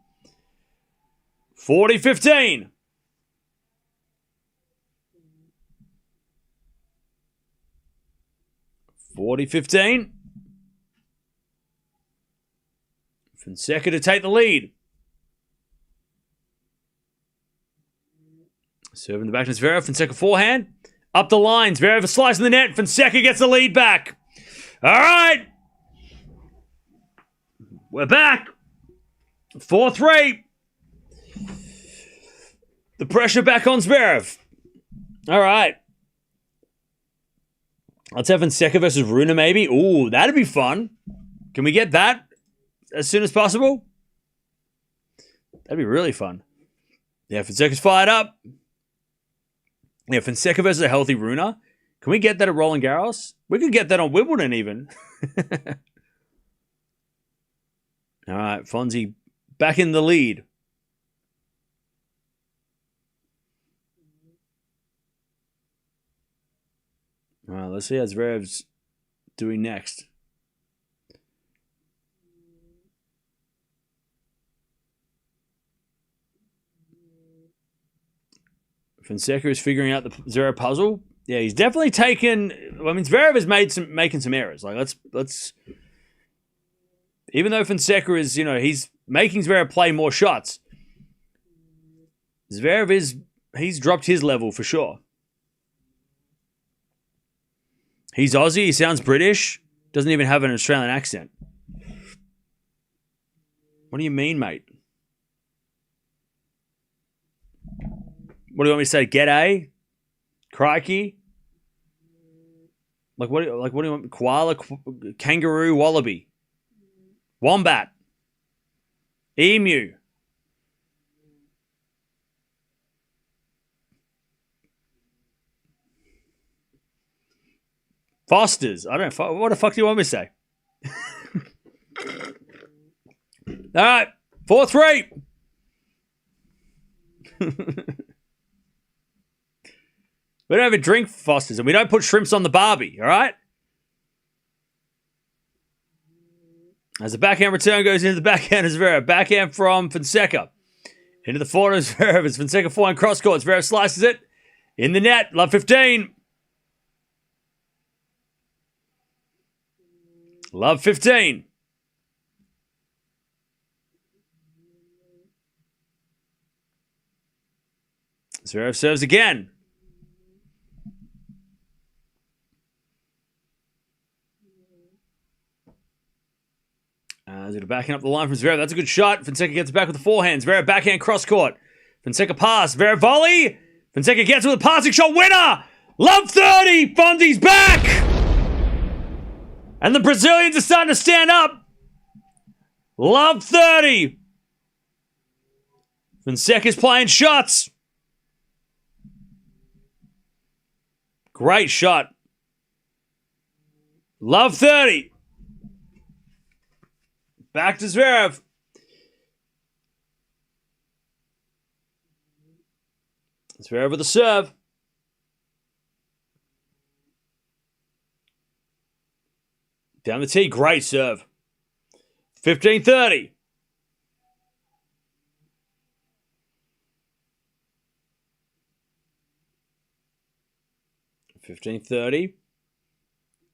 Speaker 1: 40-15. Fonseca to take the lead. Serving the back to Zverev. Fonseca forehand. Up the line. Zverev a slice in the net. Fonseca gets the lead back. All right. We're back. 4-3. The pressure back on Zverev. All right. Let's have Fonseca versus Rune maybe. Ooh, that'd be fun. Can we get that as soon as possible? That'd be really fun. Yeah, Fonseca's fired up. Yeah, Fonseca versus a healthy Rune. Can we get that at Roland Garros? We could get that on Wimbledon even. All right, Fonzie back in the lead. All right, let's see how Zverev's doing next. Fonseca is figuring out the Zverev puzzle. Yeah, he's definitely taken. I mean, Zverev is making some errors. Like let's. Even though Fonseca is, he's making Zverev play more shots. Zverev he's dropped his level for sure. He's Aussie. He sounds British. Doesn't even have an Australian accent. What do you mean, mate? What do you want me to say? G'day? Crikey? What do you want? Koala, kangaroo, wallaby, wombat, emu. Fosters. I don't know. What the fuck do you want me to say? All right. 4-3. We don't have a drink for Fosters, and we don't put shrimps on the barbie, all right? As the backhand return goes into the backhand of Zverev. Backhand from Fonseca. Into the forehand of Zverev. As Fonseca forehand cross court. Zverev slices it. In the net. Love 15. Love 15. Zverev serves again. He's backing up the line from Zverev. That's a good shot. Fonseca gets it back with the forehand. Zverev backhand cross court. Fonseca pass. Zverev volley. Fonseca gets it with a passing shot. Winner! Love 30! Fonzie's back! And the Brazilians are starting to stand up. Love 30. Fonseca's playing shots. Great shot. Love 30. Back to Zverev. Zverev with a serve. Down the tee, great serve. 15-30.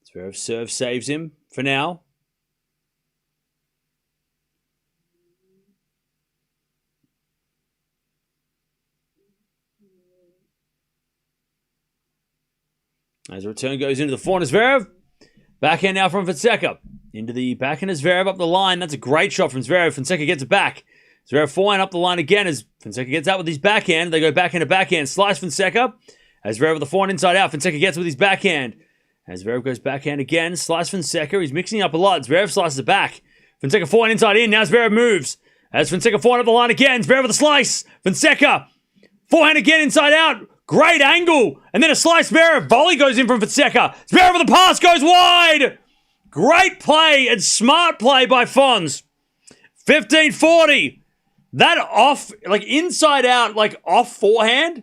Speaker 1: Zverev serve saves him for now. As the return goes into the forehand of Zverev. Backhand now from Fonseca. Into the backhand of Zverev up the line. That's a great shot from Zverev. Fonseca gets it back. Zverev forehand up the line again as Fonseca gets out with his backhand. They go backhand to backhand. Slice Fonseca. As Zverev with the forehand inside out. Fonseca gets with his backhand. As Zverev goes backhand again. Slice Fonseca. He's mixing up a lot. Zverev slices it back. Fonseca forehand inside in. Now Zverev moves. As Fonseca forehand up the line again. Zverev with a slice. Fonseca. Forehand again inside out. Great angle. And then a slice Zverev. Volley goes in from Fonseca. Zverev with the pass goes wide. Great play and smart play by Fonz. 15-40. That off, like inside out, like off forehand,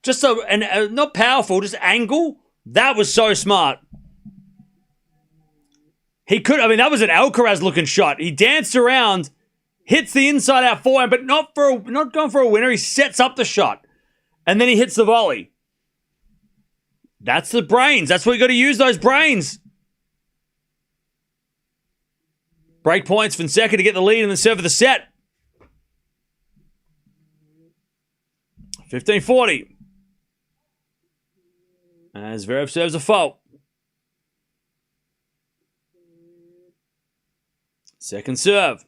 Speaker 1: just so, and not powerful, just angle. That was so smart. He could, I mean, that was an Alcaraz looking shot. He danced around, hits the inside out forehand, but not going for a winner. He sets up the shot, and then he hits the volley. That's the brains. That's what you got to use, those brains. Break points, Fonseca to get the lead and then serve for the set. 15-40. As Zverev serves a fault. Second serve.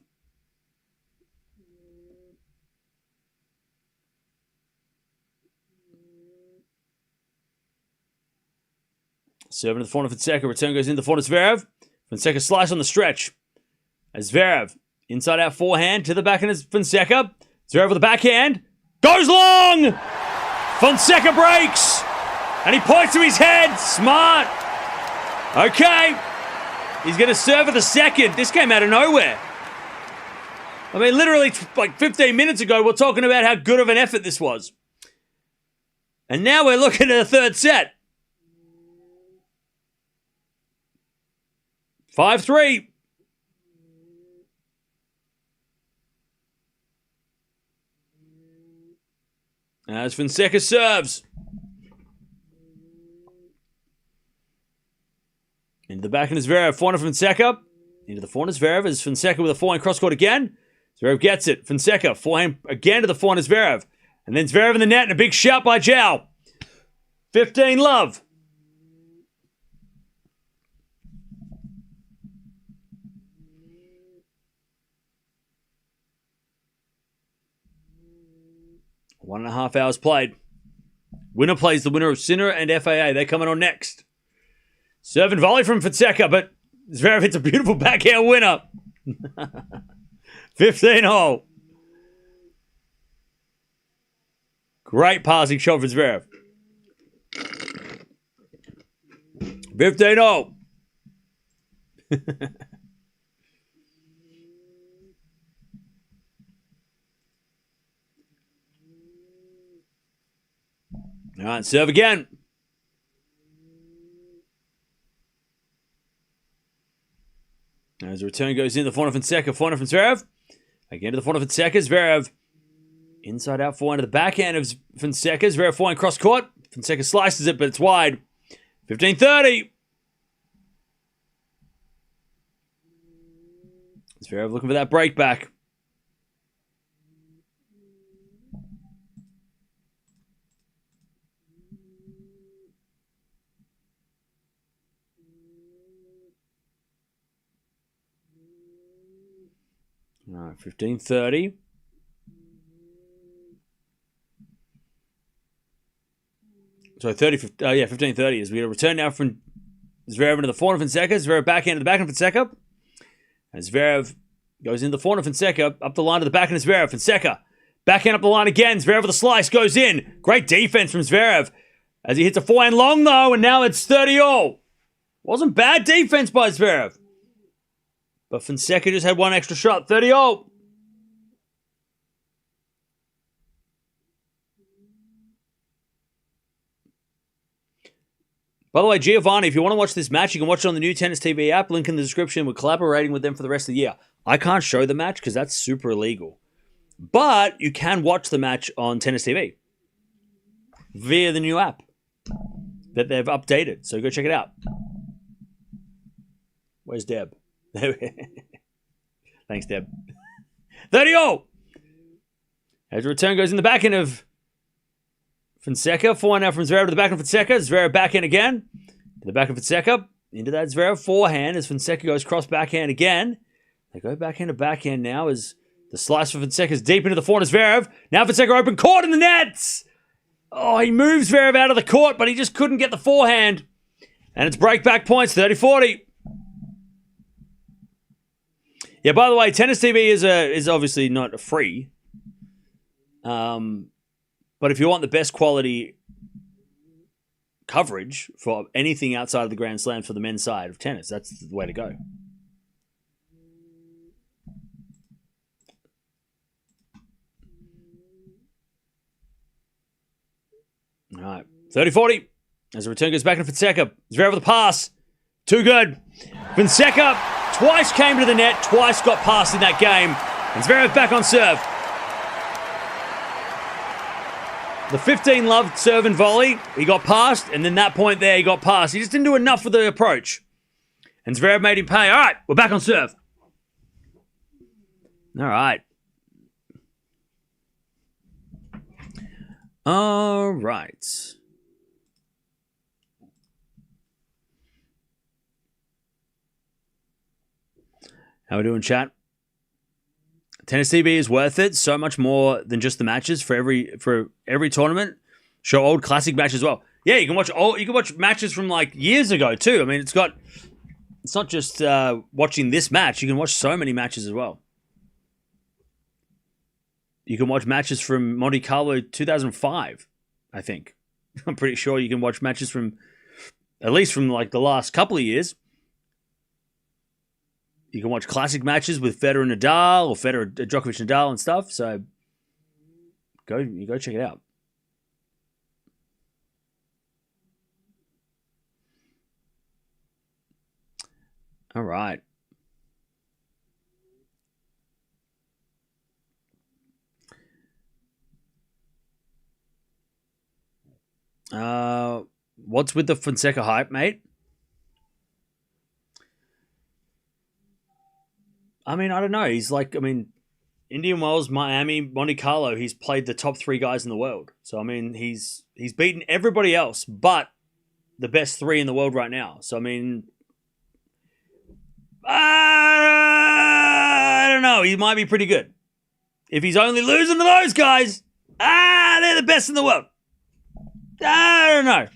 Speaker 1: Serving to the forehand of Fonseca. Return goes into the forehand of Zverev. Fonseca slice on the stretch. As Zverev, inside out forehand to the backhand of Fonseca. Zverev with the backhand. Goes long! Fonseca breaks! And he points to his head. Smart. Okay. He's going to serve at the second. This came out of nowhere. I mean, literally like 15 minutes ago, we're talking about how good of an effort this was. And now we're looking at the third set. 5-3. As Fonseca serves. Into the backhand is Zverev. Forehand from Fonseca. Into the forehand is Zverev. As Fonseca with a forehand cross-court again. Zverev gets it. Fonseca. Forehand again to the forehand is Zverev. And then Zverev in the net and a big shout by Joao. 15-love. One and a half hours played. Winner plays the winner of Sinner and FAA. They're coming on next. Serve and volley from Fonseca, but Zverev hits a beautiful backhand winner. 15-hole. Great passing shot for Zverev. 15-hole. All right, serve again. As the return goes in, the forehand of Fonseca, forehand from Zverev. Again to the forehand of Fonseca, Zverev. Inside out forehand to the backhand of Fonseca. Zverev forehand cross court. Fonseca slices it, but it's wide. 15-30. Zverev looking for that break back. All right, 15-30. So 15-30 as we get a return now from Zverev into the forehand of Fonseca. Zverev backhand to the backhand of Fonseca. And Zverev goes into the forehand of Fonseca, up the line to the backhand of Zverev. Fonseca, backhand up the line again. Zverev with a slice, goes in. Great defense from Zverev as he hits a forehand long though, and now it's 30-all. Wasn't bad defense by Zverev. But Fonseca just had one extra shot. 30-all. By the way, Giovanni, if you want to watch this match, you can watch it on the new Tennis TV app. Link in the description. We're collaborating with them for the rest of the year. I can't show the match because that's super illegal. But you can watch the match on Tennis TV via the new app that they've updated. So go check it out. Where's Deb? Thanks, Deb. 30-all. As the return goes in the backhand of Fonseca. Forehand now from Zverev to the backhand of Fonseca. Zverev backhand again. To the back of Fonseca. Into that Zverev forehand as Fonseca goes cross backhand again. They go backhand to backhand now as the slice for Fonseca is deep into the forehand of Zverev. Now Fonseca open court in the nets. Oh, he moves Zverev out of the court, but he just couldn't get the forehand. And it's break back points, 30-40. Yeah, by the way, Tennis TV is obviously not free. But if you want the best quality coverage for anything outside of the Grand Slams for the men's side of tennis, that's the way to go. right, 30-40. As the return goes back to Fonseca. Zverev with the pass. Too good. Fonseca twice came to the net, twice got past in that game. And Zverev back on serve. The 15-love serve and volley, he got past, and then that point there, he got past. He just didn't do enough for the approach. And Zverev made him pay. All right, we're back on serve. All right. All right. How we doing, chat? Tennis TV is worth it. So much more than just the matches for every tournament. Show old classic matches as well. Yeah, you can watch matches from like years ago too. I mean, it's not just watching this match. You can watch so many matches as well. You can watch matches from Monte Carlo 2005, I think. I'm pretty sure you can watch matches from at least from like the last couple of years. You can watch classic matches with Federer and Nadal or Federer, Djokovic, Nadal and stuff. So go check it out. All right. What's with the Fonseca hype, mate? I mean, I don't know. He's like, Indian Wells, Miami, Monte Carlo, he's played the top 3 guys in the world. So, I mean, he's beaten everybody else but the best 3 in the world right now. So, I mean, I don't know. He might be pretty good. If he's only losing to those guys, they're the best in the world. I don't know.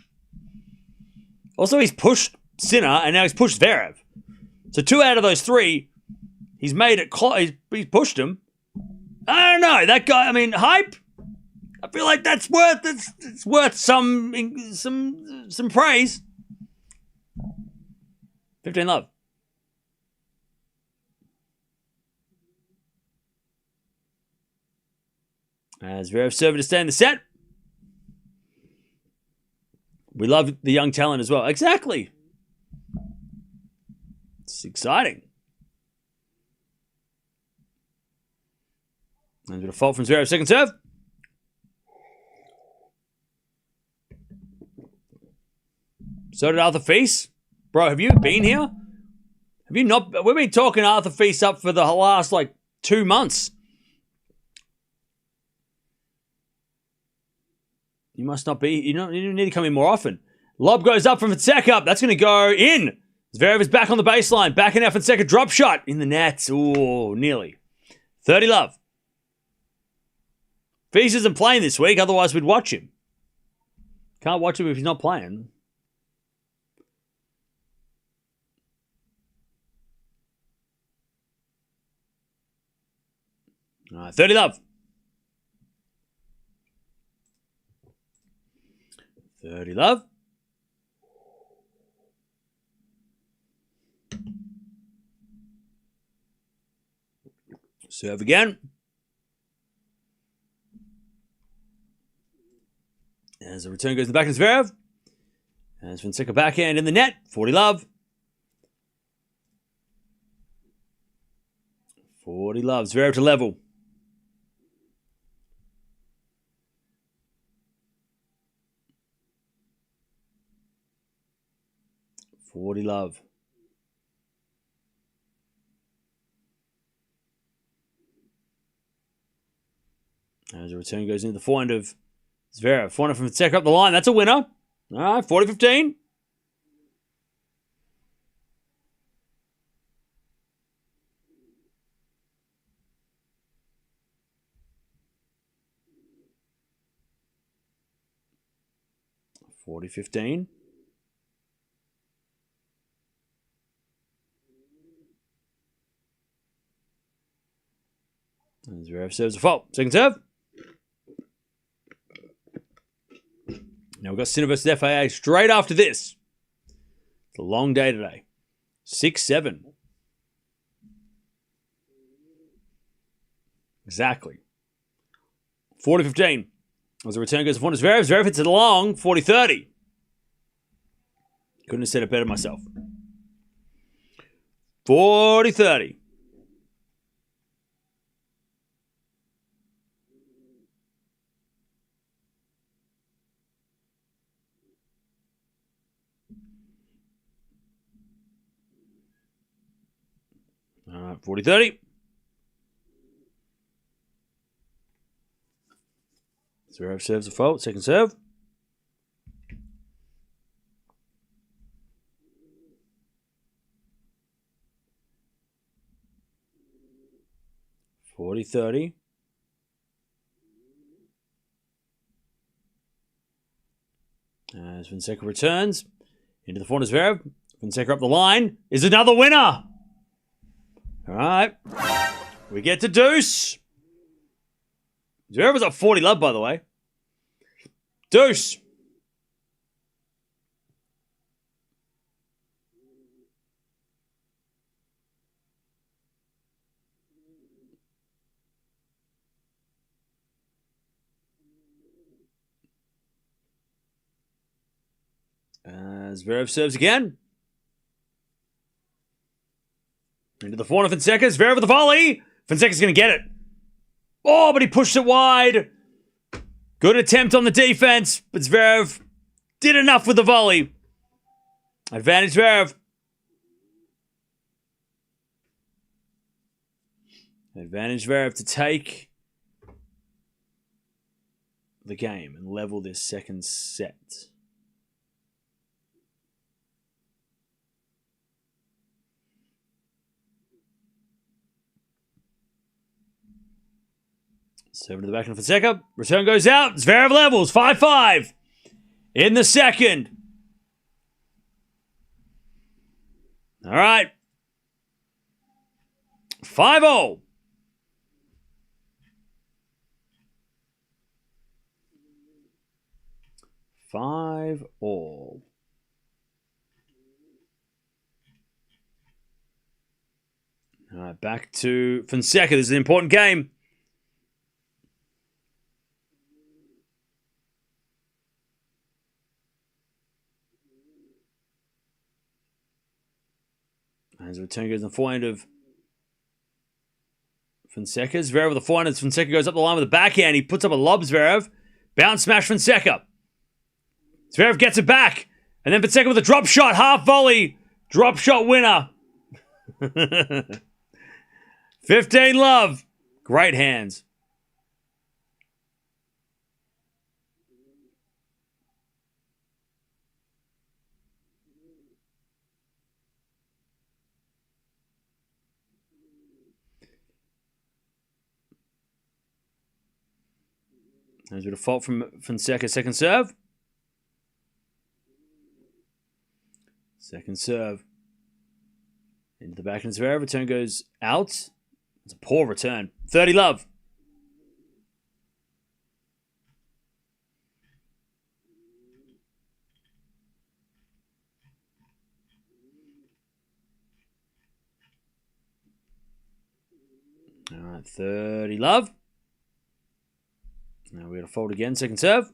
Speaker 1: Also, he's pushed Sinner and now he's pushed Zverev. So 2 out of those 3... He's made it close. He's pushed him. I don't know. That guy, hype. I feel like it's worth some praise. 15-love. As Zverev serving to stay in the set. We love the young talent as well. Exactly. It's exciting. And a fault from Zverev. Second serve. So did Arthur Feast. Bro, have you been here? Have you not? We've been talking Arthur Feast up for the last, 2 months. You must not be. You need to come in more often. Lob goes up from Fonseca. That's going to go in. Zverev is back on the baseline. Back in our Fonseca. Drop shot. In the net. Ooh, nearly. 30-love. Feast isn't playing this week, otherwise we'd watch him. Can't watch him if he's not playing. All right, 30-love. 30-love. Serve again. As the return goes to the back of Zverev. As Fonseca backhand in the net. 40-love. 40-love. Zverev to level. $40-love. As the return goes into the forehand of Zverev. Forehand from Fonseca up the line. That's a winner. All right, 40-15. $40-15. And Zverev serves a fault. Second serve. Now we've got Sinner versus FAA straight after this. It's a long day today. 6-7. Exactly. 40-15. As the return goes to the Zverev. Zverev hits it long, 40-30. Couldn't have said it better myself. 40-30. All right, 40-30. Zverev serves a fault. Second serve. (40-30). As Fonseca returns into the corner, Zverev. Fonseca up the line is another winner. All right, we get to deuce. Zverev was up 40 love, by the way. Deuce. Zverev serves again. Into the corner, Fonseca. Zverev with the volley. Fonseca's going to get it. Oh, but he pushed it wide. Good attempt on the defense, but Zverev did enough with the volley. Advantage Zverev. Advantage Zverev to take the game and level this second set. Serve to the back of Fonseca. Return goes out. Zverev levels. 5-5 in the second. All right. 5-0. Five all. All right, back to Fonseca. This is an important game. As the return goes in the forehand of Fonseca. Zverev with the forehand as Fonseca goes up the line with the backhand. He puts up a lob, Zverev. Bounce smash Fonseca. Zverev gets it back. And then Fonseca with a drop shot. Half volley. Drop shot winner. 15 love. Great hands. There's a bit of fault from Fonseca. Second serve. Second serve. Into the back of Zverev. Return goes out. It's a poor return. 30 love. All right, 30 love. Now we're going to fold again. Second serve.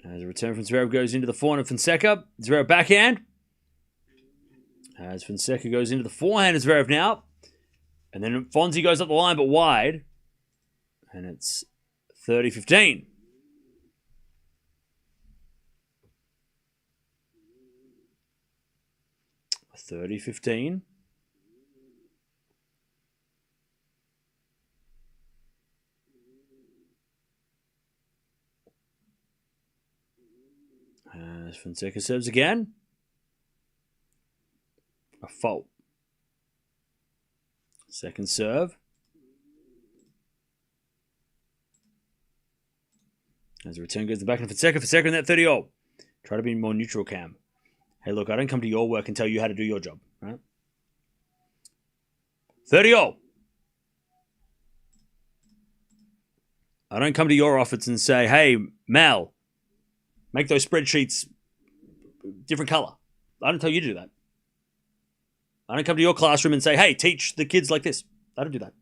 Speaker 1: As a return from Zverev goes into the forehand of Fonseca. Zverev backhand. As Fonseca goes into the forehand of Zverev now. And then Fonzie goes up the line but wide. And it's 30-15. 30-15. As Fonseca serves again. A fault. Second serve. As the return goes to the back of Fonseca. Fonseca in that 30-0. Try to be more neutral, Cam. Hey, look, I don't come to your work and tell you how to do your job, right? 30-0. I don't come to your office and say, hey, Mal, make those spreadsheets different color. I don't tell you to do that. I don't come to your classroom and say, hey, teach the kids like this. I don't do that.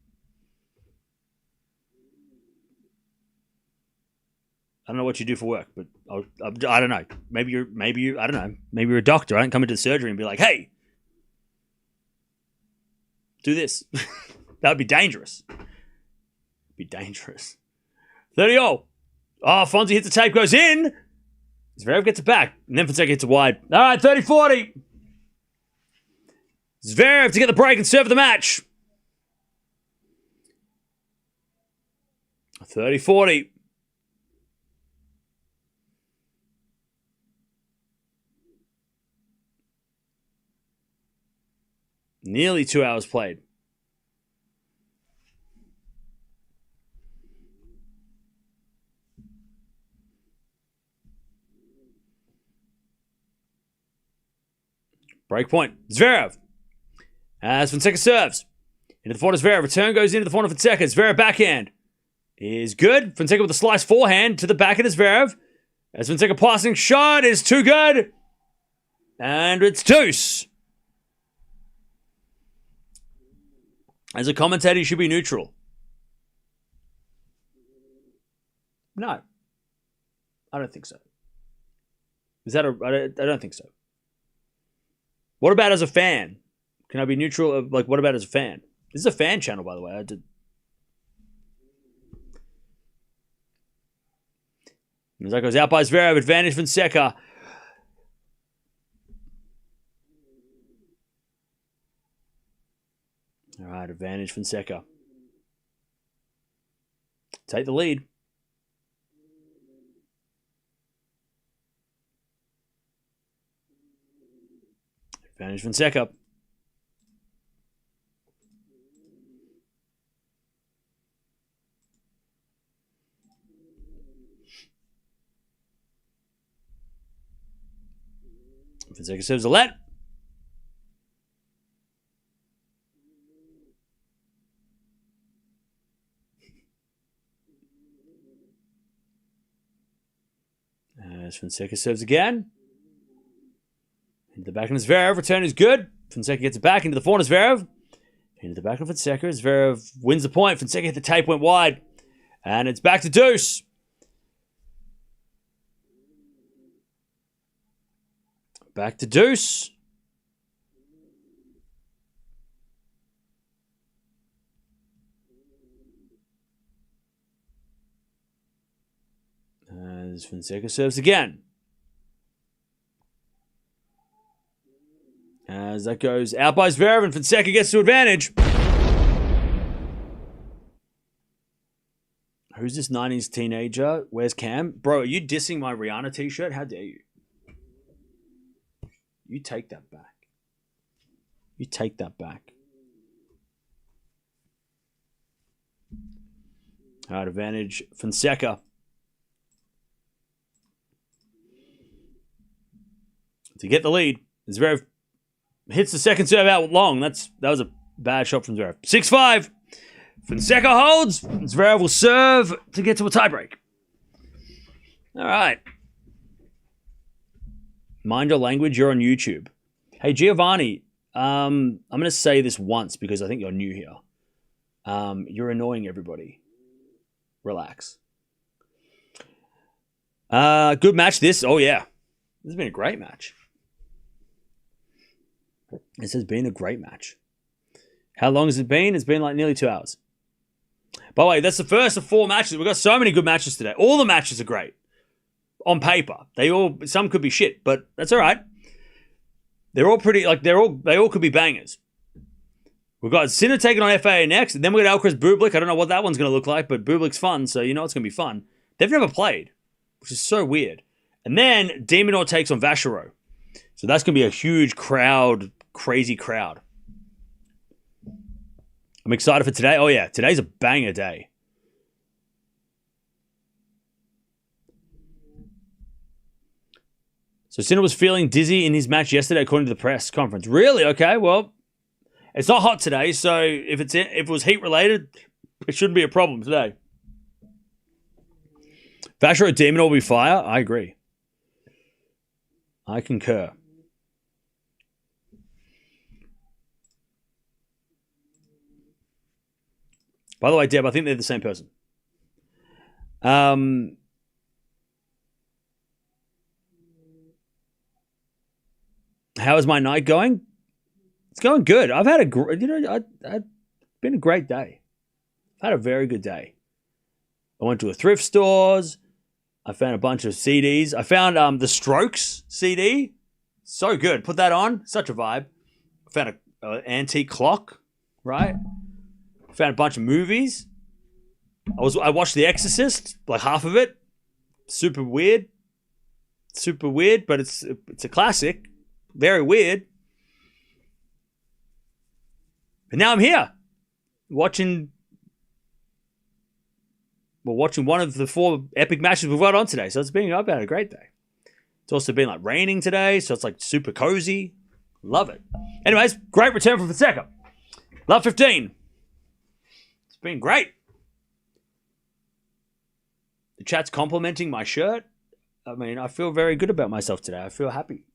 Speaker 1: I don't know what you do for work, but I don't know. Maybe you, I don't know. Maybe you're a doctor. I don't come into the surgery and be like, hey, do this. That would be dangerous. Be dangerous. 30-all. Oh, Fonzie hits the tape, goes in. Zverev gets it back, and then Fonseca hits it wide. All right, 30-40. Zverev to get the break and serve the match. 30-40. Nearly 2 hours played. Break point. Zverev. As Fonseca serves. Into the forehand of Zverev. Return goes into the forehand of Fonseca. Zverev backhand is good. Fonseca with a slice forehand to the backhand of Zverev. As Fonseca passing shot is too good. And it's deuce. As a commentator, you should be neutral. No. I don't think so. I don't think so. What about as a fan? Can I be neutral? Like, what about as a fan? This is a fan channel, by the way. As that goes out by Zverev, advantage Fonseca. All right, advantage Fonseca. Take the lead. Advantage Fonseca. Fonseca serves a let. As Fonseca serves again. Into the back of Zverev. Return is good. Fonseca gets it back into the forehand of Zverev. Into the back of Fonseca. Zverev wins the point. Fonseca hit the tape, went wide. And it's back to deuce. Back to deuce. As Fonseca serves again. As that goes out by Zverev and Fonseca gets to advantage. Who's this 90s teenager? Where's Cam? Bro, are you dissing my Rihanna t-shirt? How dare you? You take that back. You take that back. All right, advantage Fonseca. To get the lead, Zverev hits the second serve out long. That was a bad shot from Zverev. 6-5. Fonseca holds. Zverev will serve to get to a tiebreak. All right. Mind your language. You're on YouTube. Hey, Giovanni. I'm going to say this once because I think you're new here. You're annoying everybody. Relax. Good match this. Oh, yeah. This has been a great match. This has been a great match. How long has it been? It's been like nearly 2 hours. By the way, that's the first of 4 matches. We've got so many good matches today. All the matches are great. On paper. Some could be shit, but that's all right. They're all pretty, like, they all could be bangers. We've got Sinner taking on FAA next, and then we've got Alcaraz Bublik. I don't know what that one's going to look like, but Bublik's fun, so you know it's going to be fun. They've never played, which is so weird. And then Demonor takes on Vachereau. So that's going to be a huge crowd, crazy crowd. I'm excited for today. Oh, yeah. Today's a banger day. So Sinner was feeling dizzy in his match yesterday, according to the press conference. Really? Okay, well, it's not hot today, so if it was heat-related, it shouldn't be a problem today. Vachereau Demonor will be fire? I agree. I concur. By the way, Deb, I think they're the same person. How is my night going? It's going good. I've had I've been a great day. I've had a very good day. I went to a thrift stores. I found a bunch of CDs. I found the Strokes CD. So good. Put that on. Such a vibe. I found an antique clock, right? I found a bunch of movies. I watched The Exorcist, like half of it. Super weird, but it's a classic. Very weird. And now I'm here, watching one of the 4 epic matches we've got on today. So I've had a great day. It's also been like raining today, so it's like super cozy. Love it. Anyways, great return from Fonseca. Love 15. It's been great. The chat's complimenting my shirt. I mean, I feel very good about myself today. I feel happy.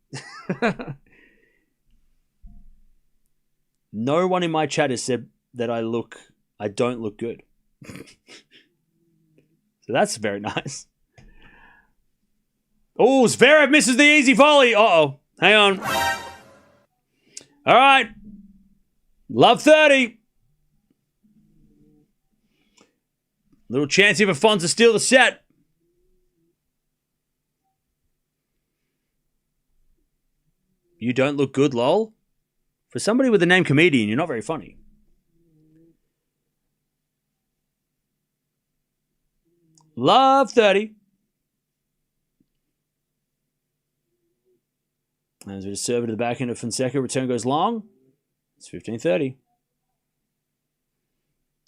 Speaker 1: No one in my chat has said that I don't look good. So that's very nice. Oh, Zverev misses the easy volley. Uh-oh. Hang on. All right. Love 30. Little chance here for Fon to steal the set. You don't look good, lol. For somebody with the name comedian, you're not very funny. Love 30. As we just serve it to the back end of Fonseca. Return goes long. It's 15-30.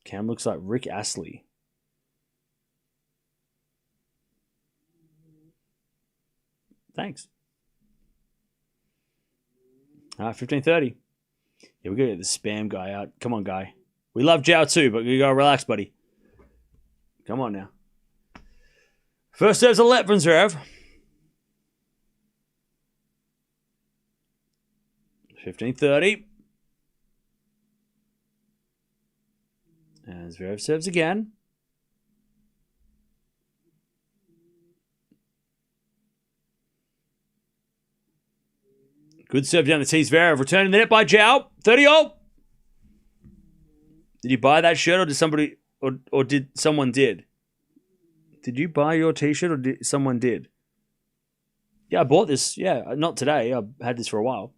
Speaker 1: Cam looks like Rick Astley. Thanks. All right, 15-30. Yeah, we're going to get the spam guy out. Come on, guy. We love Joao too, but you got to relax, buddy. Come on now. First serve's a let from Zverev. 15-30. And Zverev serves again. Good serve down the tee. Zverev returning the net by Joao. 30-0. Did you buy that shirt or did somebody or did someone did? Did you buy your t-shirt or did someone did? Yeah, I bought this. Yeah, not today. I've had this for a while.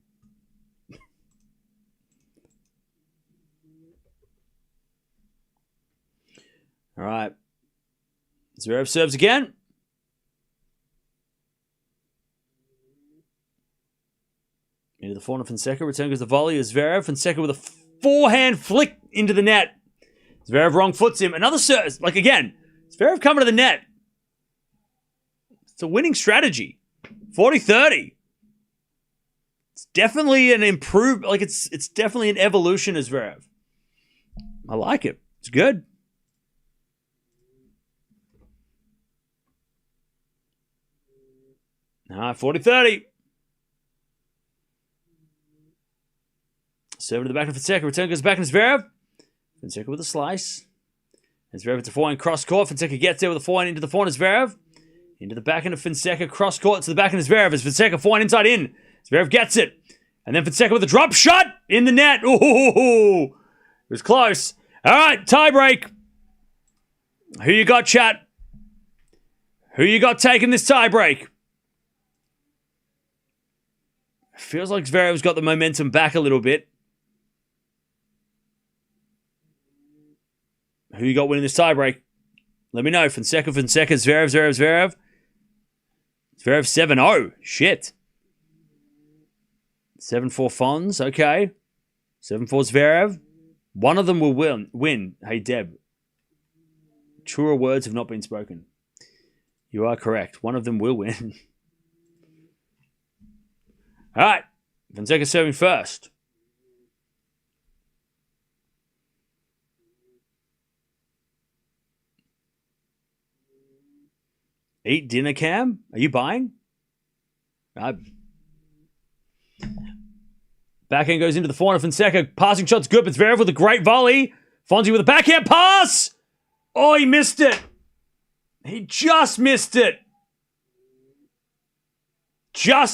Speaker 1: All right. Zverev serves again. Into the forehand of Fonseca. Return goes the volley of Zverev. Fonseca with a forehand flick into the net. Zverev wrong foots him. Another serve. Like again, Zverev coming to the net. It's a winning strategy. 40-30. It's definitely an improved, like it's definitely an evolution of Zverev. I like it. It's good. All right, 40-30. Serve to the back of Fonseca. Return goes back to Zverev. Fonseca with a slice. And Zverev with the forehand cross court. Fonseca gets there with the forehand into the forehand of Zverev. Into the back end of Fonseca. Cross court to the back end of Zverev. As Fonseca forehand inside in. Zverev gets it. And then Fonseca with a drop shot in the net. Ooh, it was close. All right, tie break. Who you got, chat? Who you got taking this tie break? Feels like Zverev's got the momentum back a little bit. Who you got winning this tiebreak? Let me know. Fonseca, Zverev. Zverev 7-0. Shit. 7-4 Fons. Okay. 7-4 Zverev. One of them will win. Hey, Deb. Truer words have not been spoken. You are correct. One of them will win. All right. Fonseca serving first. Eat dinner, Cam? Are you buying? Backhand goes into the forehand of Fonseca. Passing shot's good, but Zverev with a great volley. Fonzie with a backhand pass. Oh, he missed it. He just missed it.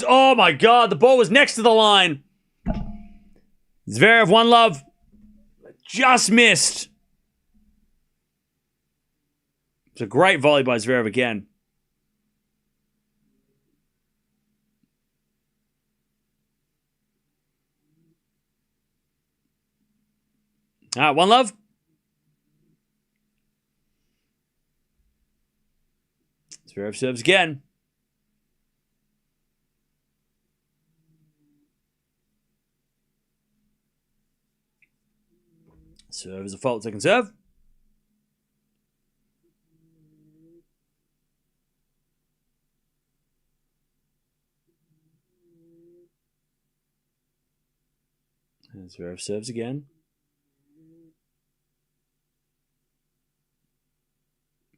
Speaker 1: Oh my God, the ball was next to the line. Zverev, one love. Just missed. It's a great volley by Zverev again. All right, one love. Zverev serves again. Serve is a fault, second serve. And Zverev serves again.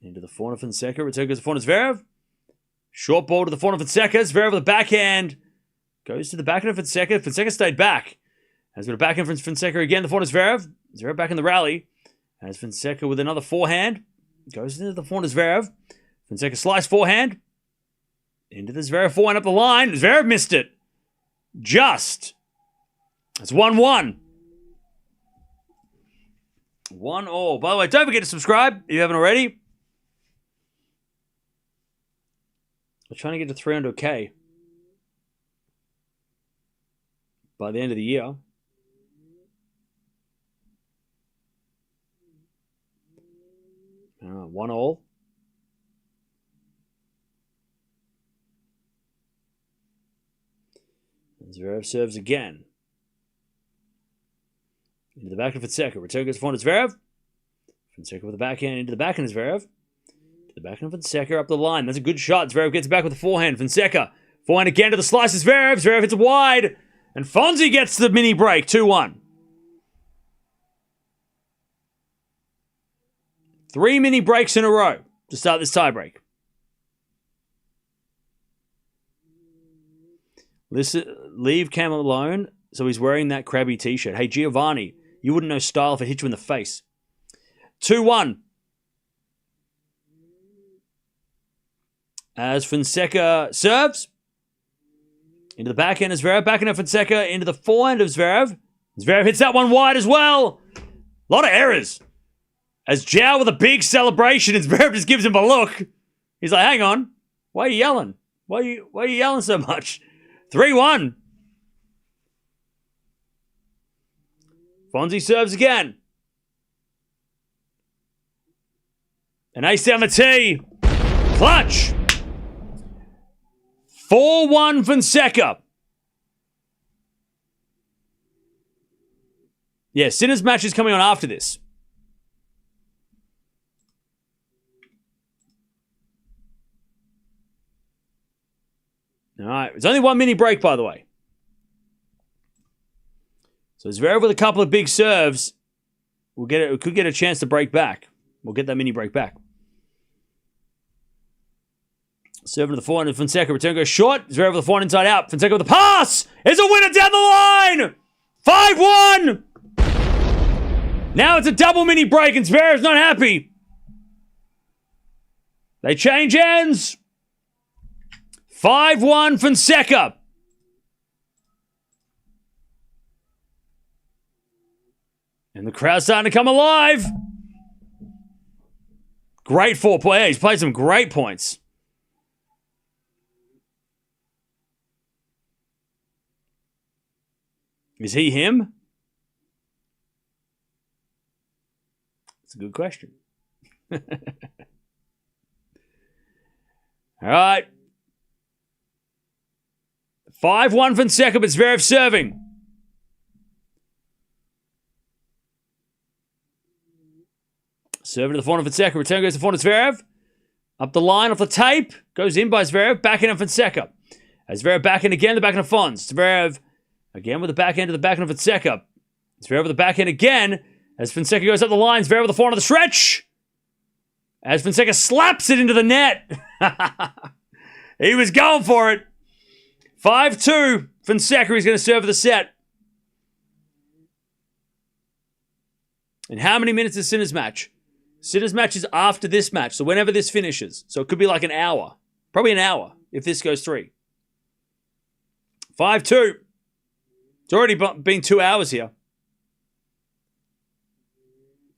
Speaker 1: Into the corner, Fonseca. Return goes to corner, Zverev. Short ball to the corner, Fonseca. Zverev with a backhand. Goes to the backhand of Fonseca. Fonseca stayed back. Has got a backhand from Fonseca again. The corner, Zverev. Zverev back in the rally. Has Fonseca with another forehand. Goes into the corner, Zverev. Fonseca slice forehand. Into the Zverev forehand up the line. Zverev missed it. Just. It's 1-1. 1-1. By the way, don't forget to subscribe if you haven't already. We're trying to get to 300K by the end of the year. 1-1. Zverev serves again. Into the back of Fonseca. Return goes forward to Zverev. Fonseca with the backhand into the backhand of Zverev. To the backhand of Fonseca up the line. That's a good shot. Zverev gets back with the forehand. Fonseca. Forehand again to the slice of Zverev. Zverev hits it wide. And Fonzie gets the mini break. 2-1. 3 mini breaks in a row to start this tiebreak. Listen, leave Cam alone. So he's wearing that crabby t-shirt. Hey, Giovanni, you wouldn't know style if it hit you in the face. 2-1. As Fonseca serves. Into the backhand of Zverev. Backhand of Fonseca. Into the forehand of Zverev. Zverev hits that one wide as well. A lot of errors. As Joao with a big celebration, and Zverev just gives him a look. He's like, hang on. Why are you yelling? Why are you yelling so much? 3-1. Fonzie serves again. An ace down the tee. Clutch. 4-1 Fonseca. Yeah, Sinner's match is coming on after this. All right, it's only 1 mini break, by the way. So Zverev with a couple of big serves. We could get a chance to break back. We'll get that mini break back. Serving to the forehand of Fonseca. Return goes short. Zverev with the forehand inside out. Fonseca with the pass. It's a winner down the line. 5-1. Now it's a double mini break and Zverev's not happy. They change ends. 5-1 Fonseca. And the crowd's starting to come alive. Great 4 play. He's played some great points. Is he him? That's a good question. All right. 5-1 Fonseca, but Zverev serving. Serving to the forehand of Fonseca. Return goes to the forehand of Zverev. Up the line, off the tape. Goes in by Zverev. Backhand of Fonseca. As Zverev backhand again, the backhand of Fons. Zverev again with the backhand to the backhand of Fonseca. Zverev with the backhand again. As Fonseca goes up the line. Zverev with the forehand of the stretch. As Fonseca slaps it into the net. He was going for it. 5-2. Fonseca is going to serve the set. And how many minutes is Sinner's match? Sinner's match is after this match, so whenever this finishes. So it could be like an hour. Probably an hour if this goes 3. 5-2. It's already been 2 hours here.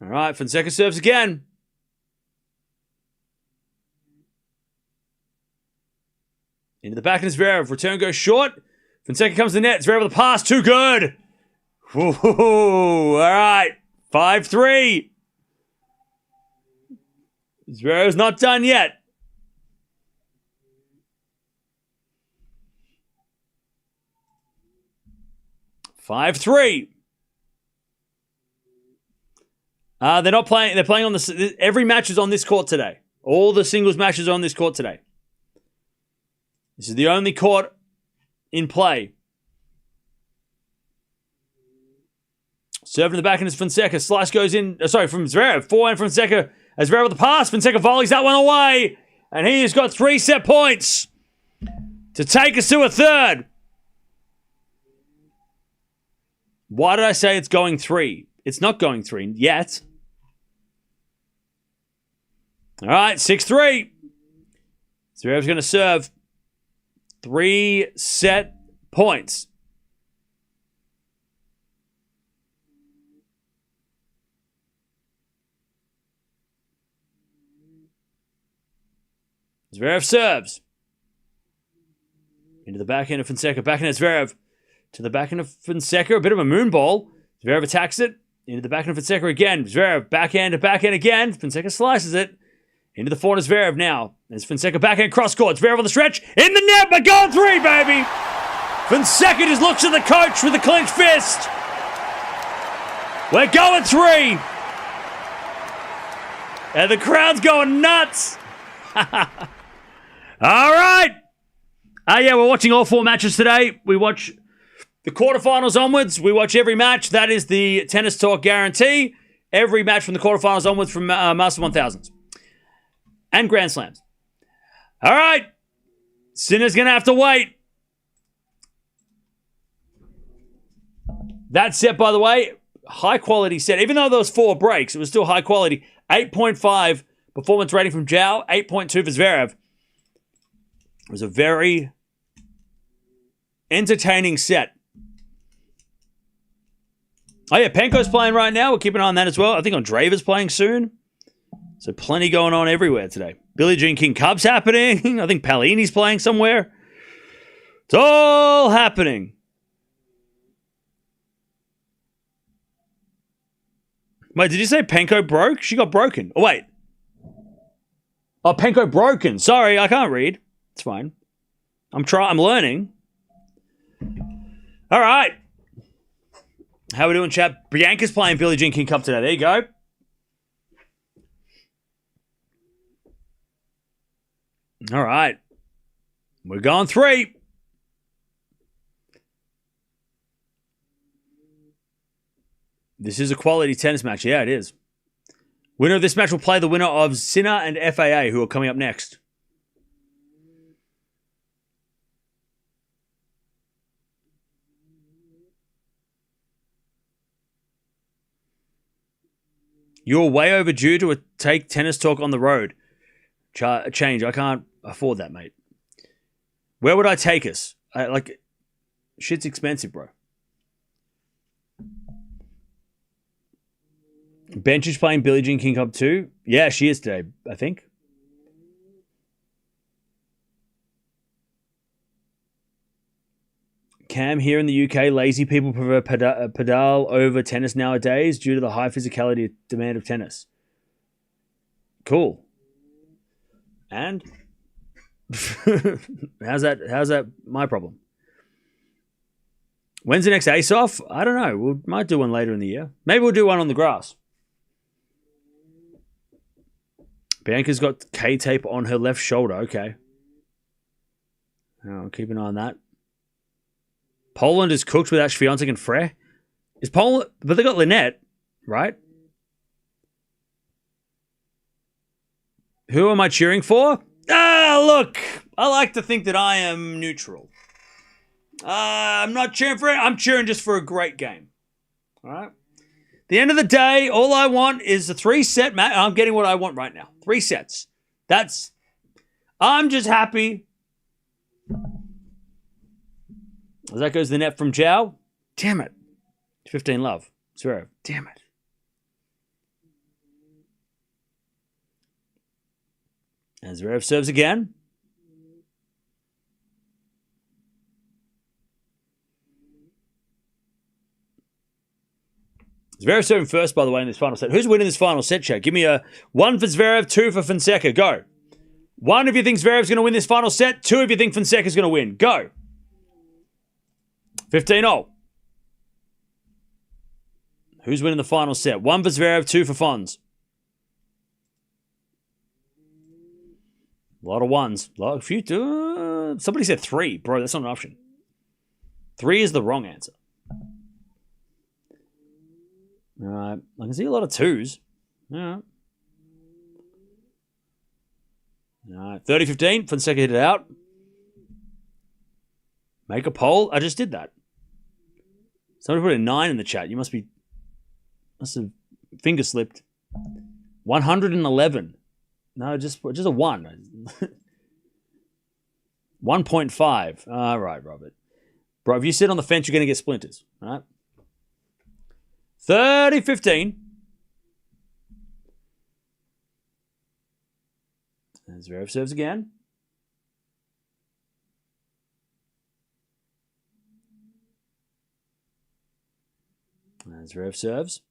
Speaker 1: All right, Fonseca serves again. Into the back of Zverev. Return goes short. Fonseca comes to the net. Zverev with the pass. Too good. All right. 5-3. Zverev's not done yet. They're not playing. They're playing on the. Every match is on this court today. All the singles matches are on this court today. This is the only court in play. Serving the back end is Fonseca. Slice goes in. From Zverev. Forehand from Fonseca. As Zverev with the pass. Fonseca volleys that one away. And he has got 3 set points to take us to a third. Why did I say it's going 3? It's not going 3 yet. All right, 6-3. Zverev's going to serve 3 set points. Zverev serves. Into the backhand of Fonseca. Backhand of Zverev. To the backhand of Fonseca. A bit of a moon ball. Zverev attacks it. Into the backhand of Fonseca again. Zverev backhand to backhand again. Fonseca slices it. Into the forehand of Zverev now. There's Fonseca backhand cross court. Zverev on the stretch. In the net. But going 3, baby. Fonseca just looks at the coach with a clenched fist. We're going 3. And the crowd's going nuts. All right. We're watching all 4 matches today. We watch the quarterfinals onwards. We watch every match. That is the Tennis Talk guarantee. Every match from the quarterfinals onwards from Master 1000s. And Grand Slams. All right. Sinner's going to have to wait. That set, by the way, high quality set. Even though there was 4 breaks, it was still high quality. 8.5 performance rating from Joao. 8.2 for Zverev. It was a very entertaining set. Oh yeah, Penko's playing right now. We'll keep an eye on that as well. I think Andreeva's playing soon. So plenty going on everywhere today. Billie Jean King Cup's happening. I think Palini's playing somewhere. It's all happening. Wait, did you say Penko broke? She got broken. Oh, wait. Oh, Penko broken. Sorry, I can't read. It's fine. I'm learning. All right. How we doing, chat? Bianca's playing Billie Jean King Cup today. There you go. All right. We're going 3. This is a quality tennis match. Yeah, it is. Winner of this match will play the winner of Sinner and FAA, who are coming up next. You're way overdue to take Tennis Talk on the road. Change. I can't afford that, mate. Where would I take us? Shit's expensive, bro. Bench is playing Billie Jean King Cup too. Yeah, she is today, I think. Cam, here in the UK, lazy people prefer padel over tennis nowadays due to the high physicality demand of tennis. Cool. And how's that my problem? When's the next Ace Off? I don't know. We might do one later in the year. Maybe we'll do one on the grass. Bianca's got K-tape on her left shoulder. Okay. I'll keep an eye on that. Poland is cooked without Swiatek and Frey. Is Poland... But they got Lynette, right? Who am I cheering for? Look. I like to think that I am neutral. I'm not cheering for it. I'm cheering just for a great game. All right? the end of the day, all I want is a 3-set match. I'm getting what I want right now. 3 sets. I'm just happy. As that goes to the net from Joao. Damn it. 15 love. Zverev. Damn it. And Zverev serves again. Zverev serving first, by the way, in this final set. Who's winning this final set, Chad? Give me a 1 for Zverev, 2 for Fonseca. Go. 1 if you think Zverev's going to win this final set. 2 if you think Fonseca's going to win. Go. 15-0. Who's winning the final set? 1 for Zverev, 2 for Fons. A lot of ones. A few. Somebody said 3. Bro, that's not an option. 3 is the wrong answer. All right. I can see a lot of 2s. All right. All right. 30-15. Fonseca hit it out. Make a poll. I just did that. Somebody put a 9 in the chat. You must have finger slipped. 111. No, just a 1. 1.5. All right, Robert. Bro, if you sit on the fence, you're going to get splinters. All right. 30-15. And Zverev serves again. And Zverev serves.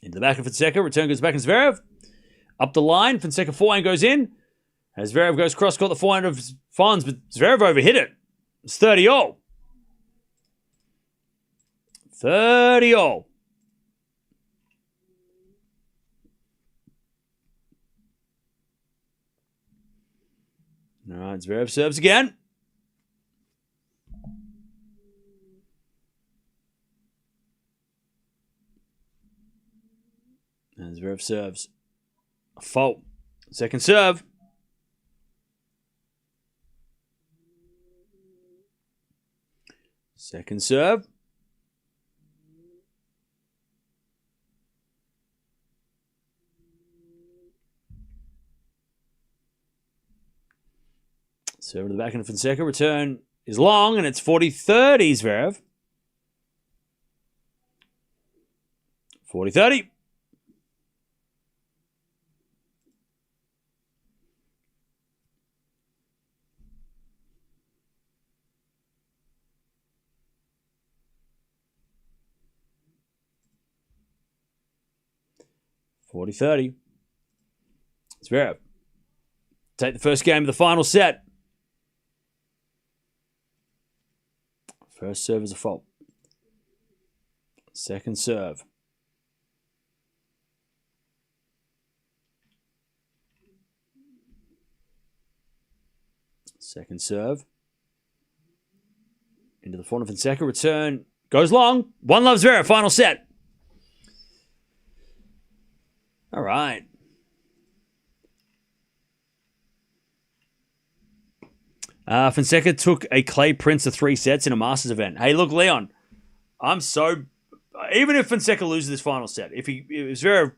Speaker 1: Into the back of Fonseca. Return goes back in Zverev. Up the line. Fonseca forehand goes in. As Zverev goes cross-court, the forehand of Fons, but Zverev overhit it. It's 30-all. 30-all. All right, Zverev serves again. And Zverev serves. A fault. Second serve. Second serve. Serve to the back end of Fonseca. Return is long, and it's 40-30, Zverev. 40-30. Zverev. Take the first game of the final set. First serve is a fault. Second serve. Second serve. Into the front of Fonseca. Return. Goes long. 1-love Zverev. Final set. All right. Fonseca took a Clay Prince to 3 sets in a Masters event. Hey, look, Leon, even if Fonseca loses this final set, if Zverev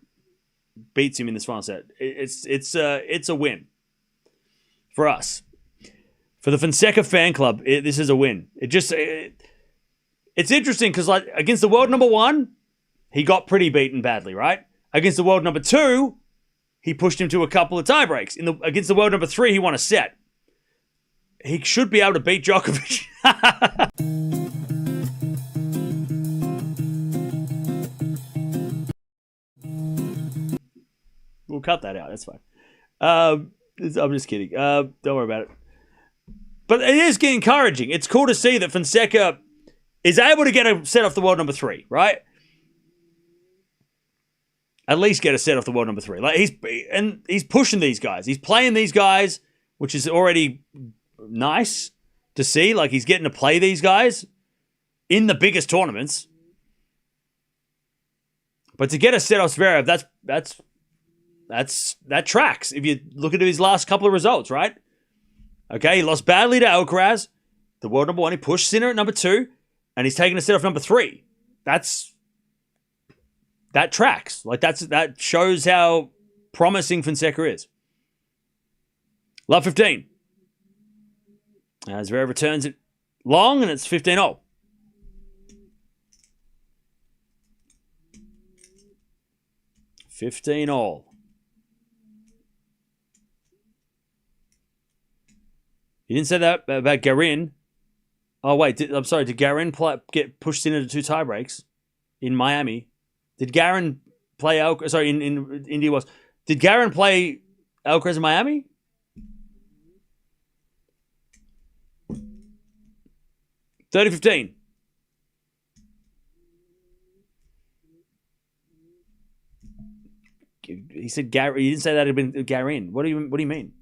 Speaker 1: beats him in this final set, it's a win for us. For the Fonseca fan club, this is a win. It's interesting because like against the world number 1, he got pretty beaten badly, right? Against the world number 2, he pushed him to a couple of tiebreaks. Against the world number 3, he won a set. He should be able to beat Djokovic. We'll cut that out. That's fine. I'm just kidding. Don't worry about it. But it is encouraging. It's cool to see that Fonseca is able to get a set off the world number 3, right? At least get a set off the world number 3. Like he's pushing these guys. He's playing these guys, which is already nice to see. Like he's getting to play these guys in the biggest tournaments. But to get a set off Zverev, that tracks. If you look at his last couple of results, right? Okay, he lost badly to Alcaraz, the world number 1. He pushed Sinner at number 2, and he's taking a set off number 3. That's that tracks. Like that shows how promising Fonseca is. Love 15. As Zverev returns it long, and it's 15-all. $15-all. You didn't say that about Garin. Oh, wait. I'm sorry. Did Garin get pushed into 2 tiebreaks in Miami? Did Garin play in India was. Did Garin play Alcaraz in Miami? $30-15. He said Gary. He didn't say that it had been Garin. What do you mean?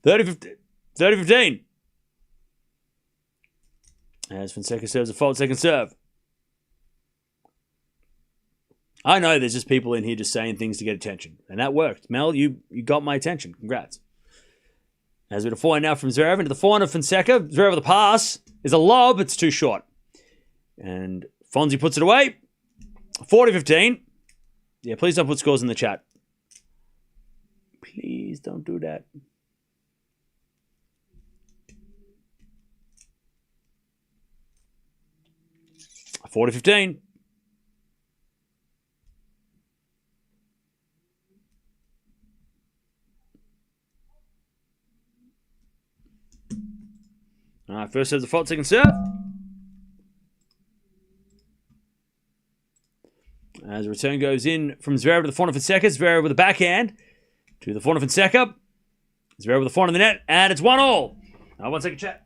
Speaker 1: $30-15. As Fonseca serves a fault second serve. I know there's just people in here just saying things to get attention. And that worked. Mel, you got my attention. Congrats. As we have a forehand now from Zverev into the forehand of Fonseca. Zverev with a pass is a lob. It's too short. And Fonzie puts it away. 40-15. Yeah, please don't put scores in the chat. Please don't do that. $40-15. All right, first serve the fault, second serve. As the return goes in from Zverev to the forehand of Fonseca. Zverev with a backhand to the forehand of Fonseca. Zverev with the forehand of the net, and it's 1-all. 1 second chat.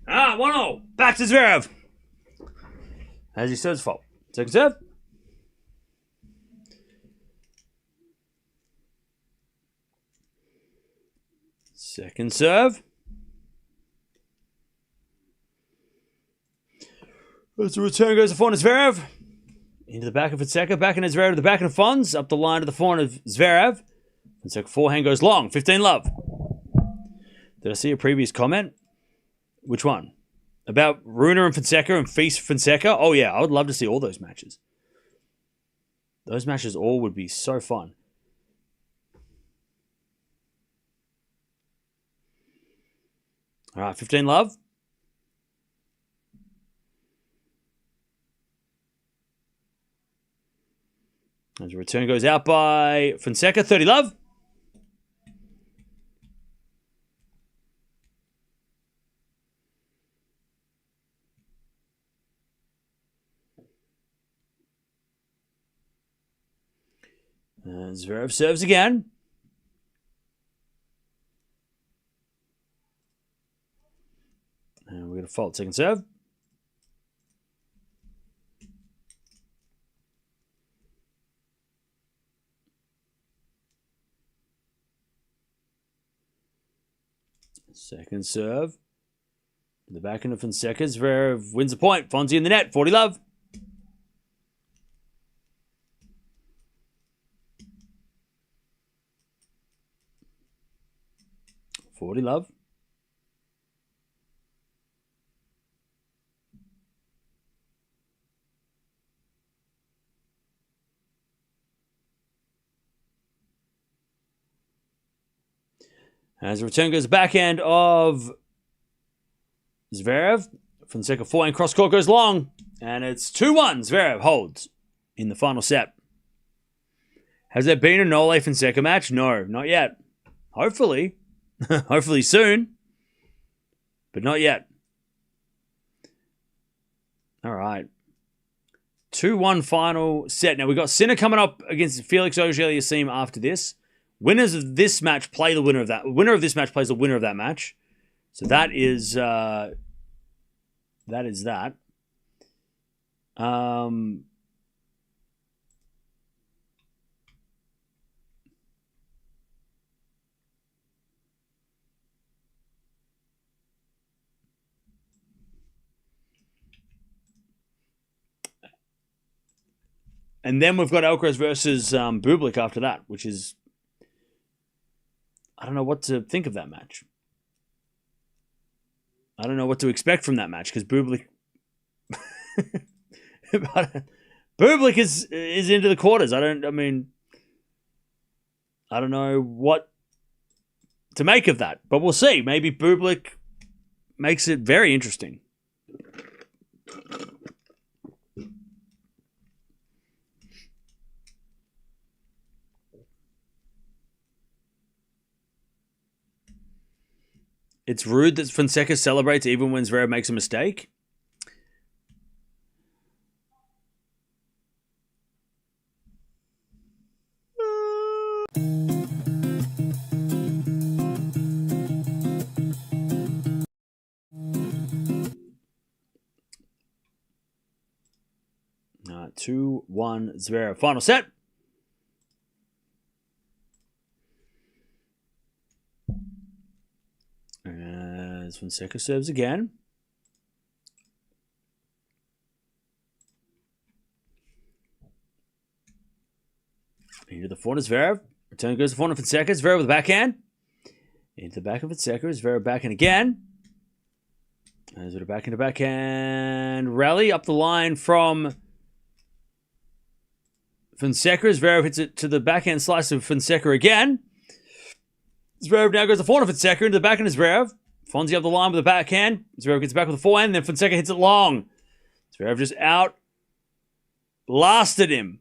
Speaker 1: Ah, 1-0. Back to Zverev. As he serves fault. Second serve. Second serve. As the return goes to forehand of Zverev. Into the back of Fonseca. Back in Zverev to the back of Fons. Up the line to the forehand of Zverev. Fonseca forehand goes long. 15-love. Did I see a previous comment? Which one? About Runa and Fonseca and Feast Fonseca? Oh, yeah. I would love to see all those matches. Those matches all would be so fun. All right, 15-love. As the return goes out by Fonseca, 30-love. And Zverev serves again. And we're going to fault second serve. Second serve. The back end of Fonseca. Zverev wins the point. Fonzie in the net. 40-love. Love. As the return goes backhand of Zverev. Fonseca forehand cross court goes long. And it's 2-1. Zverev holds in the final set. Has there been a Nole Fonseca match? No, not yet. Hopefully. Hopefully soon. But not yet. All right. 2-1 final set. Now, we've got Sinner coming up against Felix Auger-Aliassime after this. Winners of this match play the winner of that. Winner of this match plays the winner of that match. So that is that. And then we've got Alcaraz versus Bublik after that, which is... I don't know what to think of that match. I don't know what to expect from that match because Bublik... Bublik is into the quarters. I don't know what to make of that. But we'll see. Maybe Bublik makes it very interesting. It's rude that Fonseca celebrates even when Zverev makes a mistake. All right, 2-1 Zverev. Final set. As Fonseca serves again. Into the forehand, Zverev. Return goes to the forehand, Fonseca. Zverev with the backhand. Into the back of Fonseca. Zverev backhand again. As a backhand rally up the line from Fonseca. Zverev hits it to the backhand slice of Fonseca again. Zverev now goes to the forehand, Fonseca into the backhand of Zverev. Fonzie up the line with the backhand. Zverev gets back with the forehand, and then Fonseca hits it long. Zverev just out blasted him.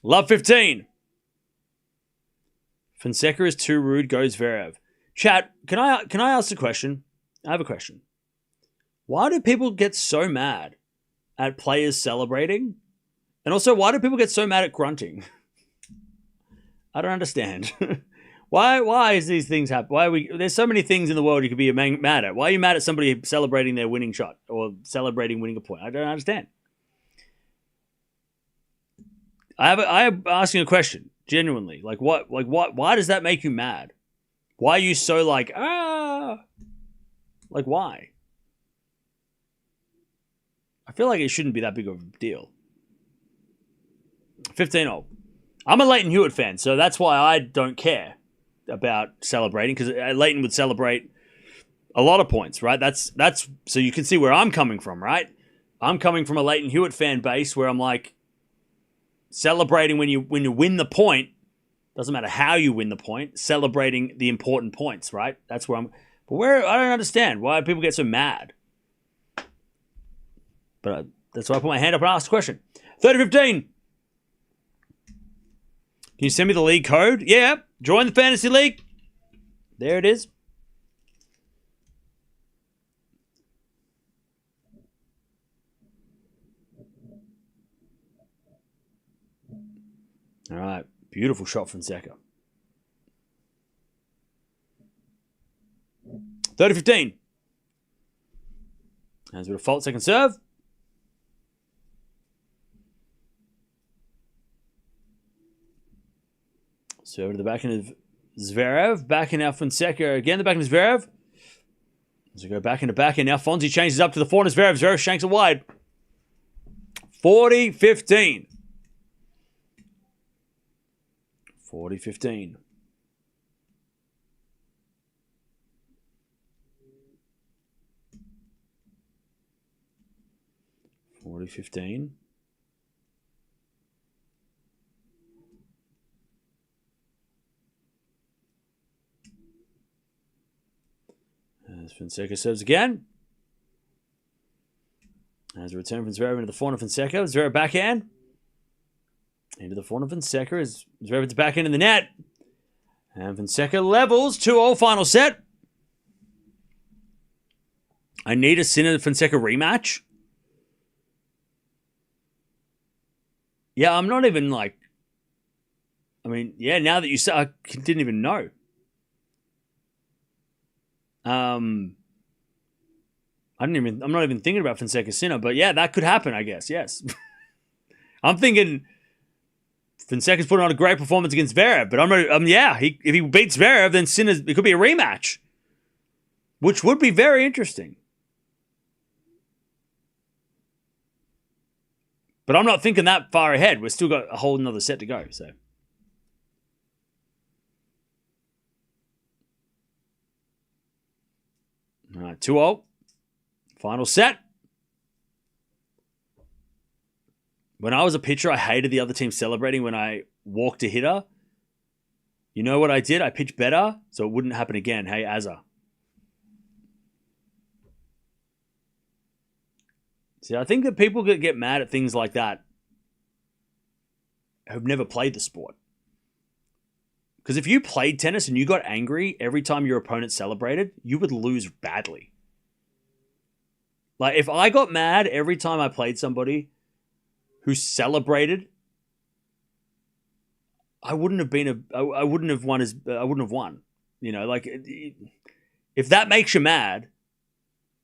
Speaker 1: Love 15. Fonseca is too rude, goes Zverev. Chat, can I ask a question? I have a question. Why do people get so mad at players celebrating? And also, why do people get so mad at grunting? I don't understand. Why is these things happen? There's so many things in the world you could be mad at. Why are you mad at somebody celebrating their winning shot or celebrating winning a point? I don't understand. I am asking a question, genuinely. Why does that make you mad? Why are you so why? 'Cause I feel like it shouldn't be that big of a deal. 15-0. I'm a Leighton Hewitt fan, so that's why I don't care about celebrating, because Leighton would celebrate a lot of points, right? That's so you can see where I'm coming from, right? I'm coming from a Leighton Hewitt fan base where I'm like, celebrating when you win the point, doesn't matter how you win the point, celebrating the important points, right? That's where I'm. But I don't understand why people get so mad. But that's why I put my hand up and asked the question. 30-15. Can you send me the league code? Yeah. Join the Fantasy League. There it is. All right. Beautiful shot from Fonseca. 30-15. As with a fault second serve. Serve to the backhand of Zverev. Backhand now Fonseca. Again, the backhand of Zverev. As we go backhand to backhand. Now Fonzie changes up to the forehand of Zverev. Zverev shanks it wide. 40-15. 40-15. As Fonseca serves again. As a return from Zverev into the forehand of Fonseca. Zverev backhand. Into the forehand of Fonseca as Zverev at the backhand in the net. And Fonseca levels 2-0 final set. I need a Sinner Fonseca rematch. Yeah, I'm not even like. I mean, yeah. Now that you say, I didn't even know. I'm not even thinking about Fonseca Sinner, but yeah, that could happen. I guess. Yes. I'm thinking Fonseca's putting on a great performance against Zverev, but if he beats Zverev, then Sinner's, it could be a rematch, which would be very interesting. But I'm not thinking that far ahead. We've still got a whole another set to go. So, all right, 2-0. Final set. When I was a pitcher, I hated the other team celebrating when I walked a hitter. You know what I did? I pitched better, so it wouldn't happen again. Hey, Azza. See, I think that people get mad at things like that who've never played the sport. Because if you played tennis and you got angry every time your opponent celebrated, you would lose badly. Like, if I got mad every time I played somebody who celebrated, I wouldn't have won. You know, like, if that makes you mad,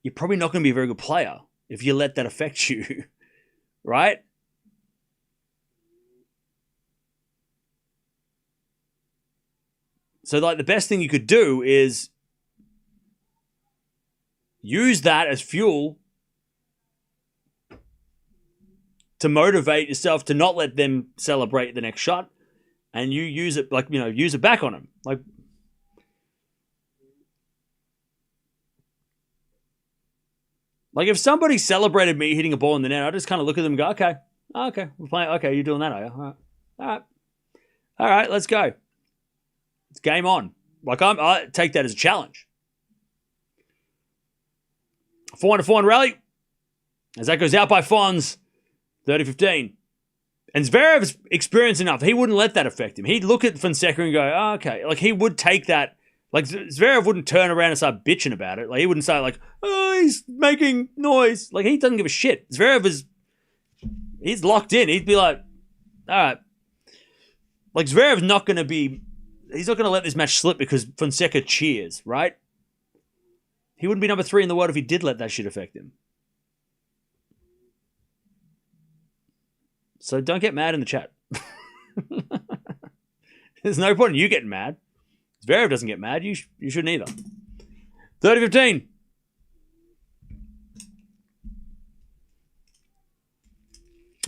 Speaker 1: you're probably not going to be a very good player if you let that affect you, right? So, like, the best thing you could do is use that as fuel to motivate yourself to not let them celebrate the next shot, and you use it, like, use it back on them. Like if somebody celebrated me hitting a ball in the net, I just kind of look at them and go, okay, we're playing. Okay, you're doing that, are you? All right, let's go. It's game on. Like I take that as a challenge. 4-4 rally. As that goes out by Fons, 30-15. And Zverev's experienced enough. He wouldn't let that affect him. He'd look at Fonseca and go, okay. Like he would take that. Like Zverev wouldn't turn around and start bitching about it. Like he wouldn't say like, oh, he's making noise. Like he doesn't give a shit. Zverev he's locked in. He'd be like, all right. Like Zverev's not going to he's not going to let this match slip because Fonseca cheers, right? He wouldn't be number 3 in the world if he did let that shit affect him. So don't get mad in the chat. There's no point in you getting mad. Zverev doesn't get mad. You shouldn't either. 30-15.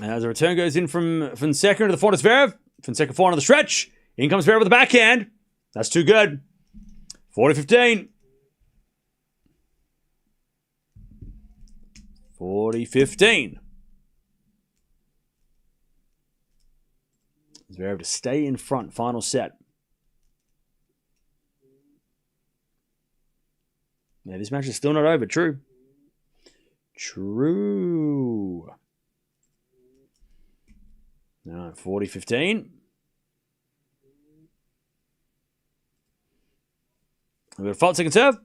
Speaker 1: As a return goes in from Fonseca into the forehand to Zverev. Fonseca forehand on the stretch. In comes Zverev with the backhand. That's too good. 40-15. 40-15. Zverev to stay in front. Final set. Yeah, this match is still not over. True. All right, 40-15. We've got a fault second serve.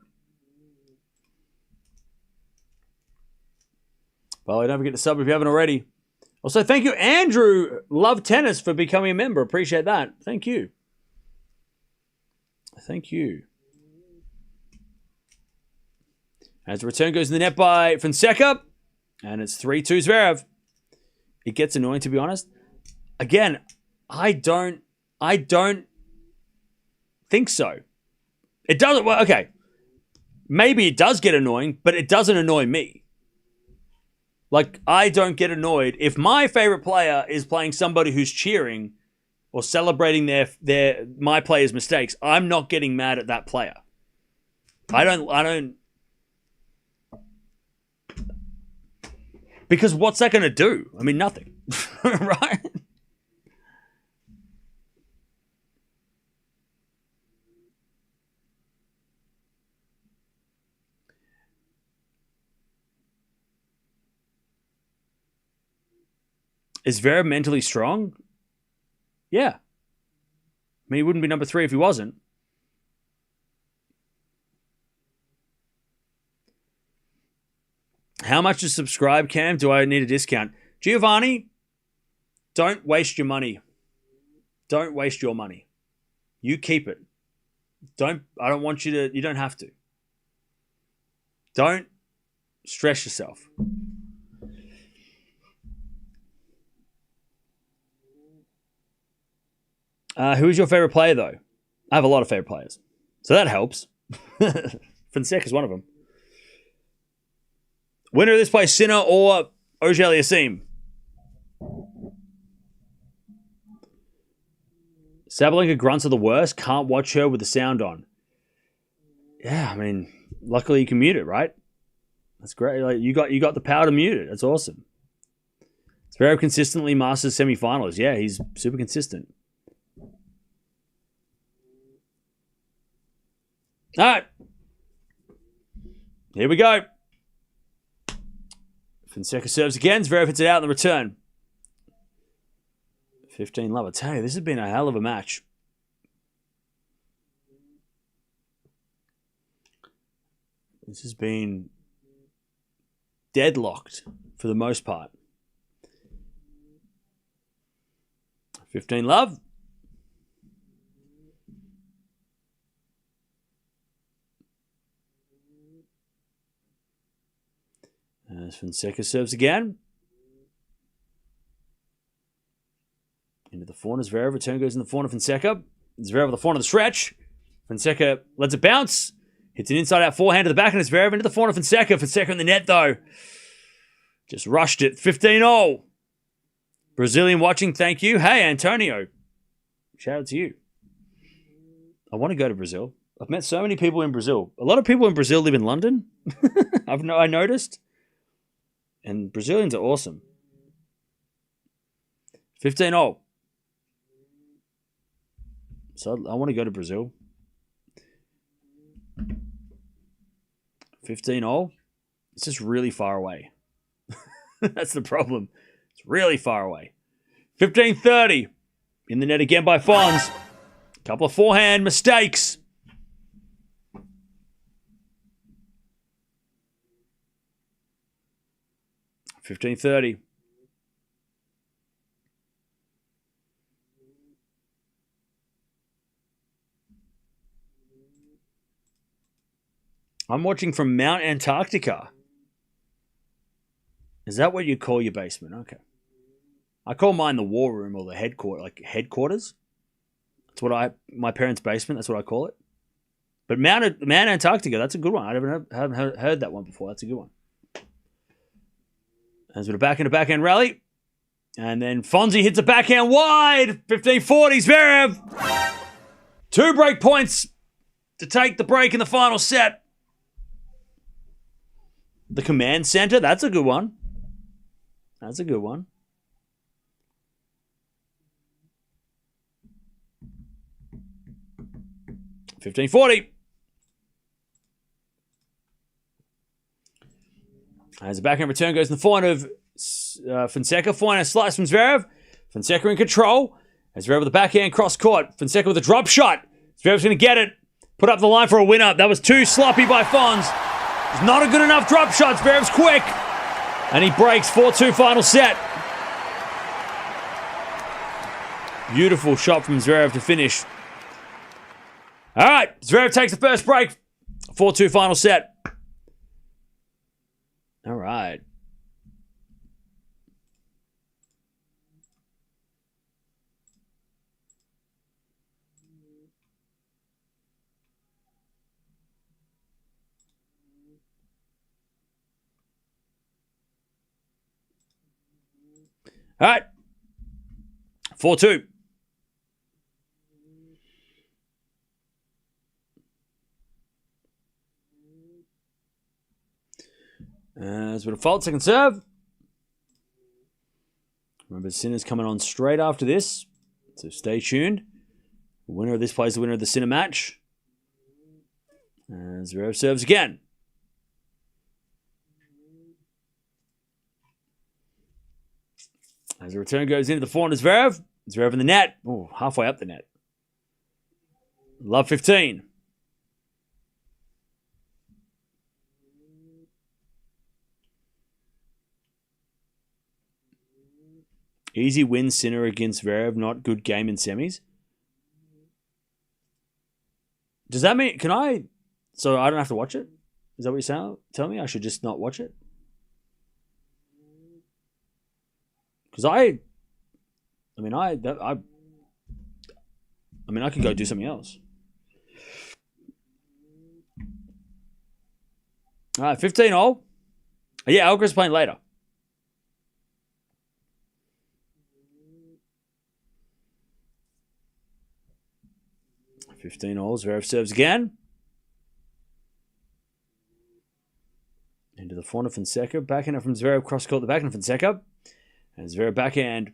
Speaker 1: By the way, don't forget to sub if you haven't already. Also, thank you, Andrew Love Tennis, for becoming a member. Appreciate that. Thank you. Thank you. As the return goes in the net by Fonseca, and it's 3-2 Zverev. It gets annoying, to be honest. Again, I don't think so. It doesn't. Well, okay, maybe it does get annoying, but it doesn't annoy me. Like, I don't get annoyed if my favorite player is playing somebody who's cheering or celebrating my player's mistakes. I'm not getting mad at that player. I don't. Because what's that going to do? I mean, nothing. Right? Is Zverev mentally strong? Yeah. I mean, he wouldn't be number 3 if he wasn't. How much to subscribe, Cam? Do I need a discount? Giovanni, don't waste your money. Don't waste your money. You keep it. I don't want you to, you don't have to. Don't stress yourself. Who is your favorite player, though? I have a lot of favorite players. So that helps. Fonseca is one of them. Winner of this play, Sinner or Auger-Aliassime? Sabalenka grunts are the worst. Can't watch her with the sound on. Yeah, I mean, luckily you can mute it, right? That's great. Like, you got the power to mute it. That's awesome. Zverev consistently Masters semifinals. Yeah, he's super consistent. All right. Here we go. Fonseca serves again. Zverev hits it out in the return. 15 love. I tell you, this has been a hell of a match. This has been deadlocked for the most part. 15 love. As Fonseca serves again. Into the corner. Zverev. Return goes in the corner. Fonseca. Zverev with the forehand of the stretch. Fonseca lets it bounce. Hits an inside-out forehand to the back, and it's Zverev into the forehand of Fonseca. Fonseca in the net, though. Just rushed it. 15-0. Brazilian watching, thank you. Hey, Antonio. Shout out to you. I want to go to Brazil. I've met so many people in Brazil. A lot of people in Brazil live in London. I noticed. And Brazilians are awesome. 15-0. So I want to go to Brazil. 15-0. It's just really far away. That's the problem. It's really far away. 15-30. In the net again by Fons. Couple of forehand mistakes. $15.30. I'm watching from Mount Antarctica. Is that what you call your basement? Okay. I call mine the war room or the headquarters. That's what my parents' basement, that's what I call it. But Mount Antarctica, that's a good one. I haven't heard that one before. That's a good one. As with a backhand rally. And then Fonzie hits a backhand wide. 15-40, Zverev. 2 break points to take the break in the final set. The command center, that's a good one. That's a good one. $15.40. As the backhand return goes in the forehand of Fonseca. Forehand slice from Zverev. Fonseca in control. As Zverev with the backhand cross court. Fonseca with a drop shot. Zverev's going to get it. Put up the line for a winner. That was too sloppy by Fons. It's not a good enough drop shot. Zverev's quick. And he breaks 4-2 final set. Beautiful shot from Zverev to finish. All right. Zverev takes the first break. 4-2 final set. All right. All right. 4-2. As with a fault, second serve. Remember, Sinner's coming on straight after this, so stay tuned. The winner of this plays the winner of the Sinner match. As Zverev serves again. As the return goes into the forehand of Zverev. Zverev in the net. Oh, halfway up the net. Love 15. Easy win, Sinner against Zverev. Not good game in semis. Does that mean... Can I... So I don't have to watch it? Is that what you're saying? Tell me I should just not watch it? Because I could go do something else. All right, 15-all. Yeah, Alcaraz playing later. $15. Zverev serves again. Into the forehand of Fonseca. Backhand from Zverev. Cross court the backhand of Fonseca. And Zverev backhand.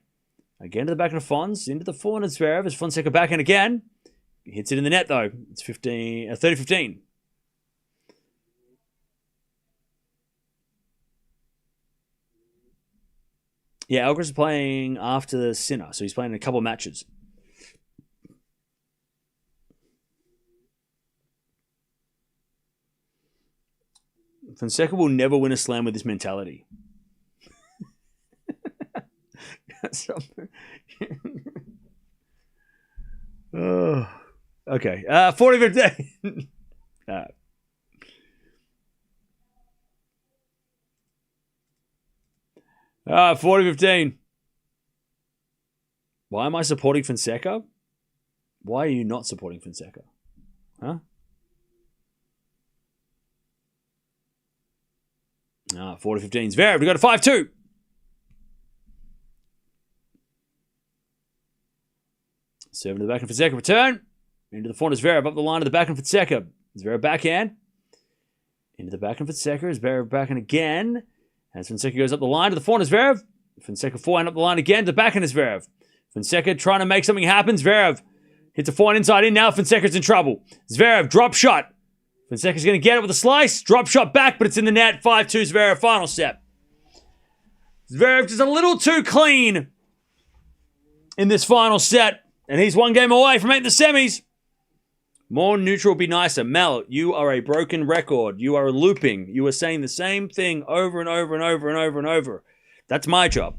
Speaker 1: Again to the backhand of Fons. Into the forehand of Zverev. As Fonseca backhand again. He hits it in the net though. It's 30-15. Yeah, Alcaraz is playing after the Sinner. So he's playing in a couple of matches. Fonseca will never win a slam with this mentality. Oh, okay. 40-15. 40-15. Why am I supporting Fonseca? Why are you not supporting Fonseca? Huh? 40-15. Zverev, we got a 5-2. Serving to the backhand Fonseca. Return. Into the forehand Zverev. Up the line to the backhand Fonseca. Zverev backhand. Into the backhand Fonseca. Zverev backhand again. As Fonseca goes up the line to the forehand Zverev. Fonseca forehand up the line again to the backhand Zverev. Fonseca trying to make something happen. Zverev hits a forehand inside in. Now Fonseca's in trouble. Zverev drop shot. Fonseca's going to get it with a slice. Drop shot back, but it's in the net. 5-2 Zverev. Final set. Zverev just a little too clean in this final set. And he's one game away from making the semis. More neutral would be nicer. Mel, you are a broken record. You are looping. You are saying the same thing over and over and over and over and over. That's my job.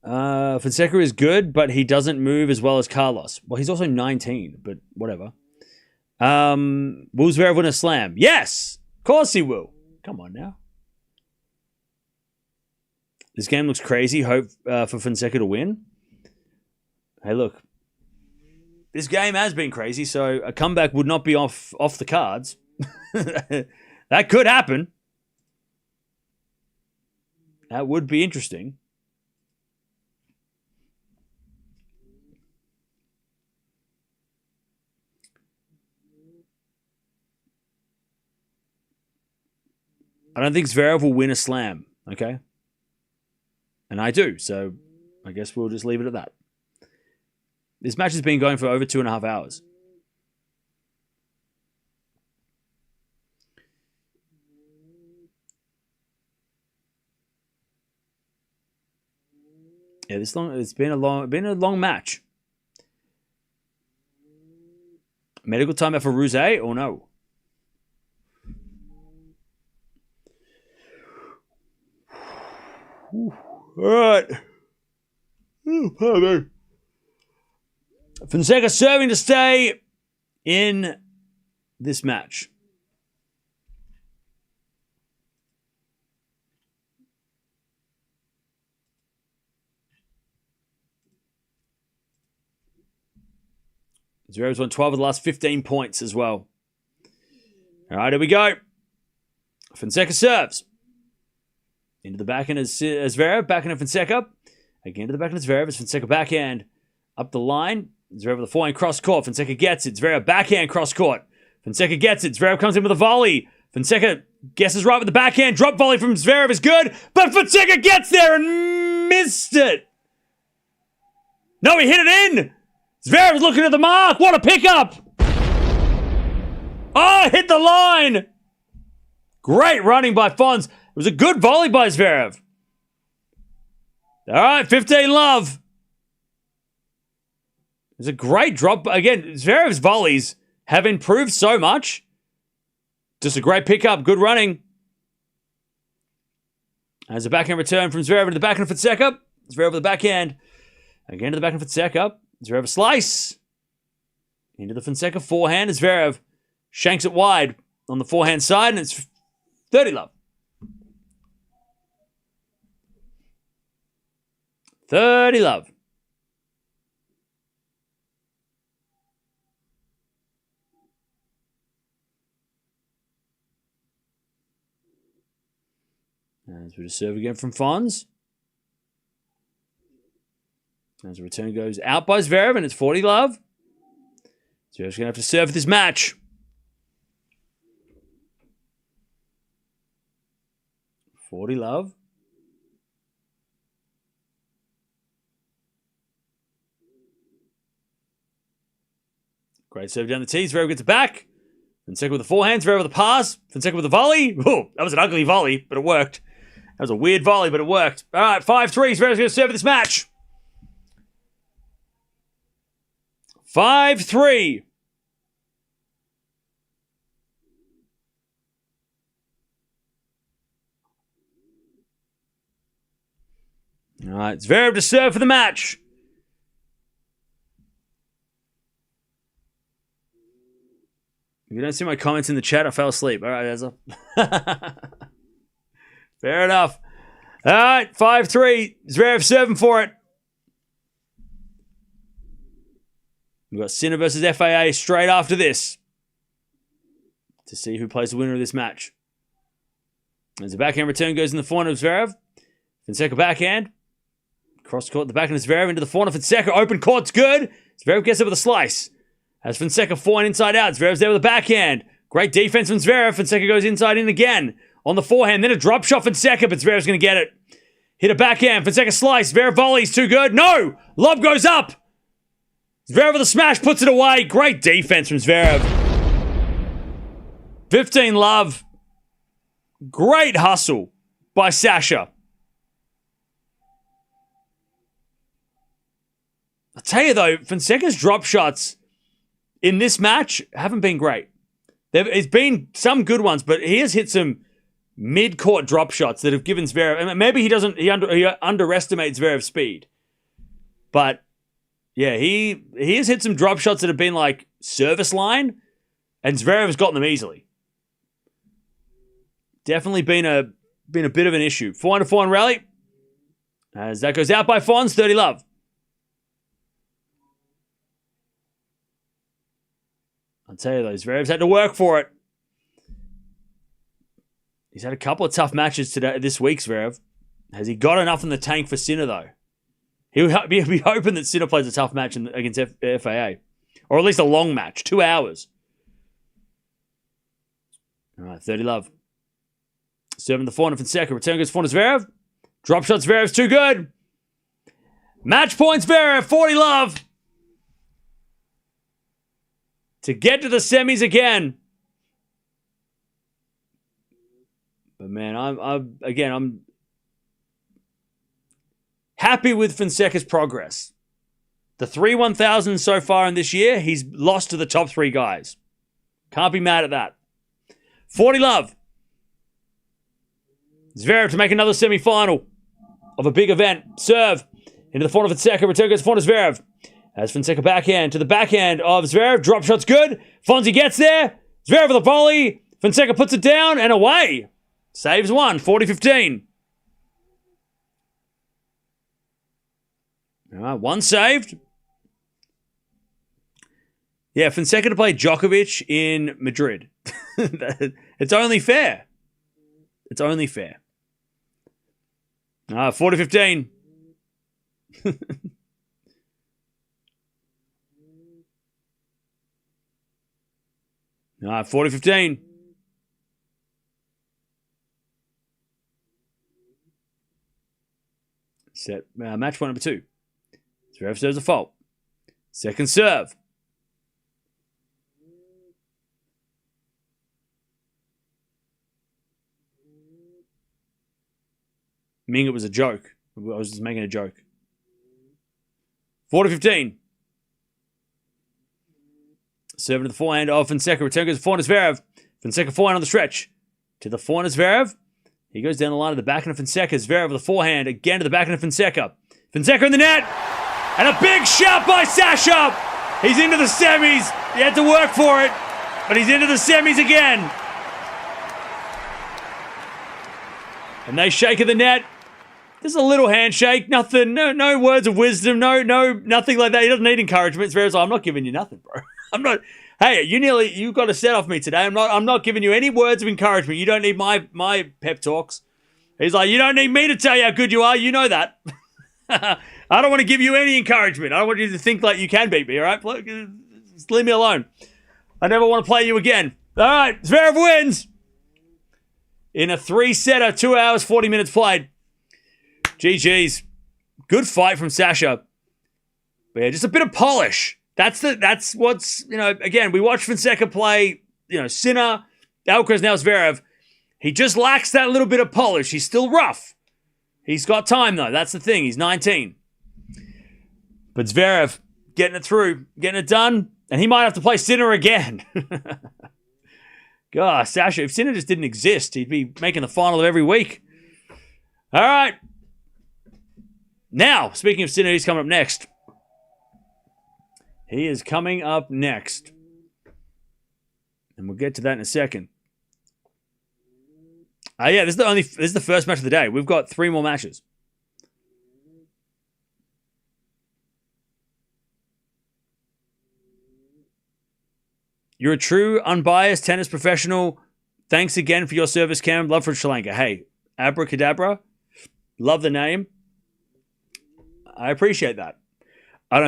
Speaker 1: Fonseca is good, but he doesn't move as well as Carlos. Well, he's also 19, but whatever. Will Zverev win a slam? Yes! Of course he will. Come on now. This game looks crazy. Hope for Fonseca to win. Hey, look. This game has been crazy, so a comeback would not be off the cards. That could happen. That would be interesting. I don't think Zverev will win a slam, okay? And I do, so I guess we'll just leave it at that. This match has been going for over 2.5 hours. Yeah, it's been a long match. Medical timeout for Ruse or no? All right. Pardon me. Fonseca serving to stay in this match. Zverev's won 12 of the last 15 points as well. All right, here we go. Fonseca serves. Into the backhand as Zverev. Backhand of Fonseca. Again to the backhand of Zverev as Fonseca backhand. Up the line. Zverev with a forehand cross court. Fonseca gets it. Zverev backhand cross court. Fonseca gets it. Zverev comes in with a volley. Fonseca guesses right with the backhand. Drop volley from Zverev is good. But Fonseca gets there and missed it. No, he hit it in. Zverev is looking at the mark. What a pickup. Oh, hit the line. Great running by Fons. It was a good volley by Zverev. All right, 15-love. It was a great drop. Again, Zverev's volleys have improved so much. Just a great pickup. Good running. As a backhand return from Zverev to the backhand of Fonseca. Zverev with the backhand. Again to the backhand of Fonseca. Zverev a slice. Into the Fonseca forehand. Zverev shanks it wide on the forehand side, and it's 30 love. 30 love. As we just serve again from Fons. As the return goes out by Zverev, and it's 40 love. Zverev's going to have to serve this match. 40 love. Great serve down the tee. Zverev gets it back. Fonseca with the forehand. Zverev with the pass. Fonseca with the volley. Ooh, that was an ugly volley, but it worked. That was a weird volley, but it worked. All right, 5-3. Zverev's going to serve this match. 5-3. All right, Zverev to serve for the match. If you don't see my comments in the chat, I fell asleep. All right, Ezra. Fair enough. All right, 5-3. Zverev serving for it. We've got Sinner versus FAA straight after this to see who plays the winner of this match. As the backhand return goes in the forehand of Zverev. Fonseca backhand. Cross court, the backhand of Zverev into the forehand of Fonseca. Open court's good. Zverev gets it with a slice. As Fonseca forehand inside out. Zverev's there with the backhand. Great defense from Zverev. Fonseca goes inside in again. On the forehand. Then a drop shot Fonseca, but Zverev's going to get it. Hit a backhand. Fonseca slice. Zverev volleys too good. No! Lob goes up. Zverev with a smash puts it away. Great defense from Zverev. 15 love. Great hustle by Sasha. I'll tell you though, Fonseca's drop shots in this match haven't been great. There's been some good ones, but he has hit some mid-court drop shots that have given Zverev, and maybe he underestimates Zverev's speed. But yeah, he has hit some drop shots that have been like service line, and Zverev has gotten them easily. Definitely been a bit of an issue. 4-4 rally. As that goes out by Fons, 30 love. I'll tell you though, Zverev's had to work for it. He's had a couple of tough matches this week, Zverev. Has he got enough in the tank for Sinner though? He'll be hoping that Sinner plays a tough match against FAA. Or at least a long match, 2 hours. All right, 30 love. Serving the forehand of Fonseca. Return goes forehand of Zverev. Drop shot Zverev's too good. Match points Zverev, 40 love. To get to the semis again. But man, I'm happy with Fonseca's progress. The 3-1000 so far in this year, he's lost to the top 3 guys. Can't be mad at that. 40 love. Zverev to make another semi-final of a big event. Serve into the forehand of Fonseca. Return goes forehand of Zverev. As Fonseca backhand to the backhand of Zverev. Drop shot's good. Fonzie gets there. Zverev with a volley. Fonseca puts it down and away. Saves one. 40-15. All right, one saved. Yeah, Fonseca to play Djokovic in Madrid. It's only fair. It's only fair. 40-15. All right, 40-15. Set match point number 2. Zverev serves a fault. Second serve. Ming, it was a joke. I was just making a joke. 40-15. Serving to the forehand of Fonseca. Return goes to forehand of Zverev. Fonseca forehand on the stretch. To the forehand of Zverev. He goes down the line to the backhand of Fonseca. Zverev with the forehand. Again to the backhand of Fonseca. Fonseca in the net. And a big shot by Sasha. He's into the semis. He had to work for it. But he's into the semis again. And they shake at the net. There's a little handshake. Nothing. No words of wisdom. Nothing like that. He doesn't need encouragement. Zverev's like, I'm not giving you nothing, bro. I'm not. Hey, you got a set off me today. I'm not giving you any words of encouragement. You don't need my pep talks. He's like, you don't need me to tell you how good you are. You know that. I don't want to give you any encouragement. I don't want you to think like you can beat me, all right? Just leave me alone. I never want to play you again. All right, Zverev wins in a 3-setter, 2 hours, 40 minutes played. GG's. Good fight from Sasha. But yeah, just a bit of polish. That's what's, again, we watched Fonseca play, Sinner, Alcaraz, now Zverev. He just lacks that little bit of polish. He's still rough. He's got time, though. That's the thing. He's 19. But Zverev, getting it through, getting it done, and he might have to play Sinner again. God, Sasha, if Sinner just didn't exist, he'd be making the final of every week. All right. Now, speaking of Sinner, he's coming up next. He is coming up next. And we'll get to that in a second. This is the first match of the day. We've got 3 more matches. You're a true, unbiased tennis professional. Thanks again for your service, Cam. Love from Sri Lanka. Hey, abracadabra. Love the name. I appreciate that. I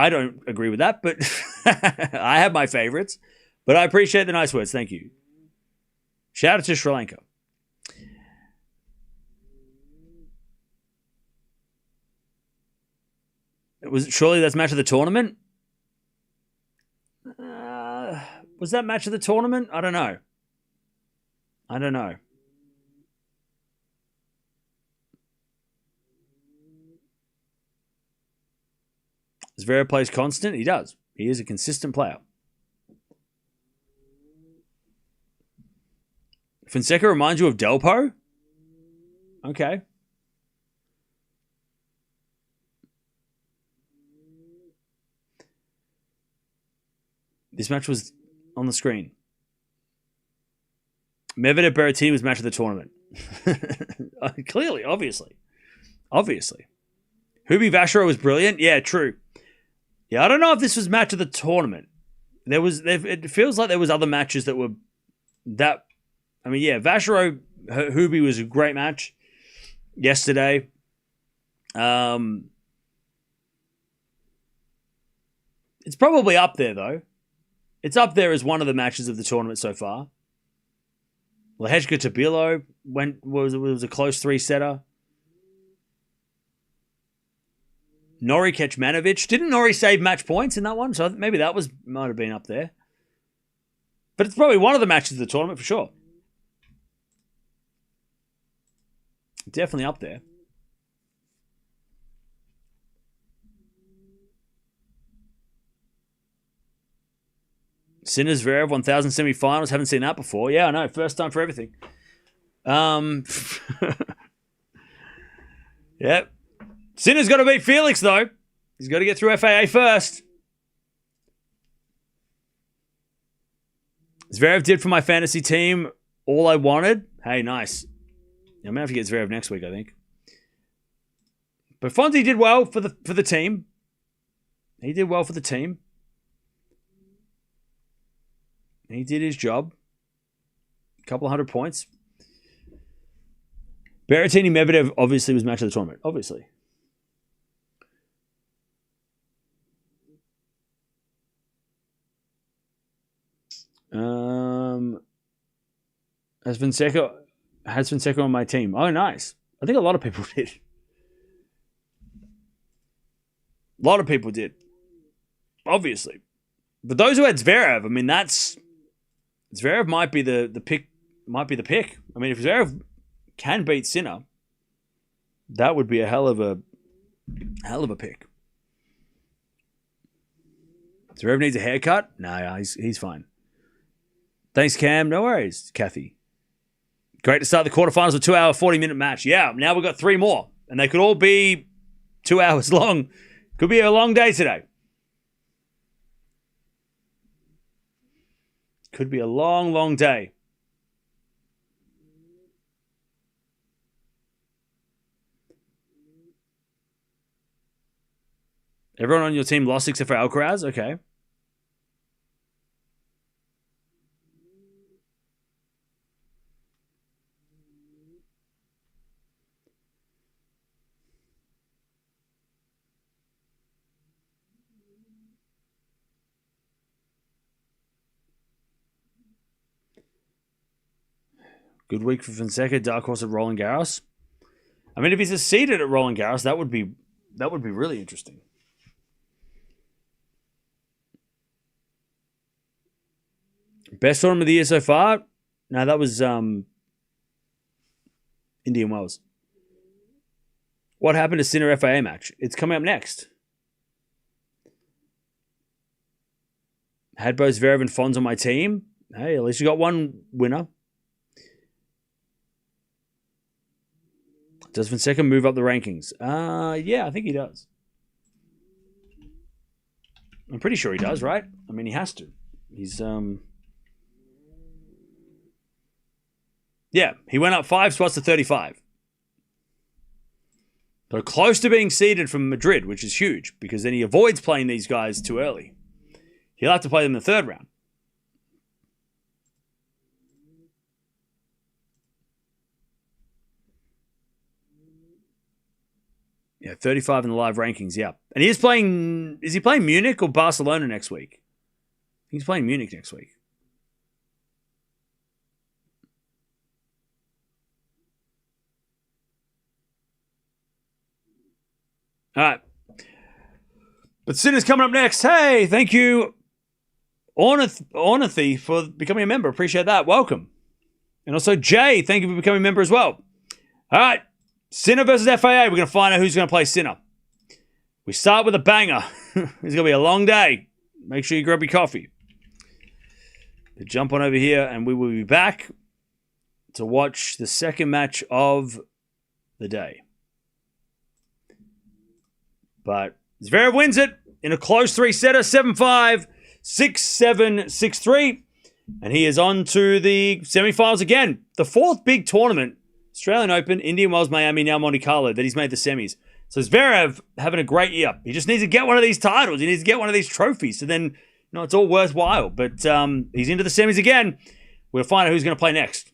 Speaker 1: don't agree with that, but I have my favorites. But I appreciate the nice words. Thank you. Shout out to Sri Lanka. Surely that's match of the tournament? Was that match of the tournament? I don't know. Zverev plays constant? He does. He is a consistent player. Fonseca reminds you of Delpo? Okay. This match was on the screen. Medvedev Berrettini was match of the tournament. Clearly, obviously. Hubie Vacheron was brilliant. Yeah, true. Yeah, I don't know if this was match of the tournament. It feels like there was other matches that were that. I mean, yeah, Vacheron Hubie was a great match yesterday. It's probably up there though. It's up there as one of the matches of the tournament so far. Lehečka Tabilo was a close 3-setter. Nori Kecmanovic. Didn't Nori save match points in that one? So maybe that might have been up there. But it's probably one of the matches of the tournament for sure. Definitely up there. Sinner Zverev 1000 semi-finals. Haven't seen that before. Yeah, I know. First time for everything. Yep. Sinner's got to beat Felix, though. He's got to get through FAA first. Zverev did for my fantasy team all I wanted. Hey, nice. I'm going to have to get Zverev next week, I think. But Fonzie did well for the team. He did well for the team. He did his job. A couple of 100 points. Berrettini Medvedev obviously was match of the tournament. Obviously. Has Fonseca on my team? Oh, nice. I think a lot of people did. A lot of people did. Obviously. But those who had Zverev, I mean, Zverev might be the pick. Might be the pick. I mean, if Zverev can beat Sinner, that would be a hell of a pick. Zverev needs a haircut? Nah, he's fine. Thanks, Cam. No worries, Kathy. Great to start the quarterfinals with a 2-hour, 40-minute match. Yeah, now we've got 3 more. And they could all be 2 hours long. Could be a long day today. Could be a long, long day. Everyone on your team lost except for Alcaraz? Okay. Good week for Fonseca, dark horse at Roland Garros. I mean, if he's a seeded at Roland Garros, that would be really interesting. Best tournament of the year so far? No, that was Indian Wells. What happened to Sinner FAA match? It's coming up next. Had both Zverev and Fons on my team. Hey, at least you got one winner. Does Fonseca move up the rankings? Yeah, I think he does. I'm pretty sure he does, right? I mean, he has to. He's yeah, he went up 5 spots to 35. So close to being seeded from Madrid, which is huge, because then he avoids playing these guys too early. He'll have to play them in the 3rd round. Yeah, 35 in the live rankings, yeah. And he is playing... Is he playing Munich or Barcelona next week? He's playing Munich next week. All right. But Sinner's coming up next. Hey, thank you, Ornathy, for becoming a member. Appreciate that. Welcome. And also, Jay, thank you for becoming a member as well. All right. Sinner versus FAA. We're going to find out who's going to play Sinner. We start with a banger. It's going to be a long day. Make sure you grab your coffee. Jump on over here, and we will be back to watch the second match of the day. But Zverev wins it in a close 3-setter, 7-5, 6-7, 6-3. And he is on to the semifinals again. The 4th big tournament, Australian Open, Indian Wells, Miami, now Monte Carlo, that he's made the semis. So Zverev having a great year. He just needs to get one of these titles. He needs to get one of these trophies. So then, it's all worthwhile. But he's into the semis again. We'll find out who's going to play next.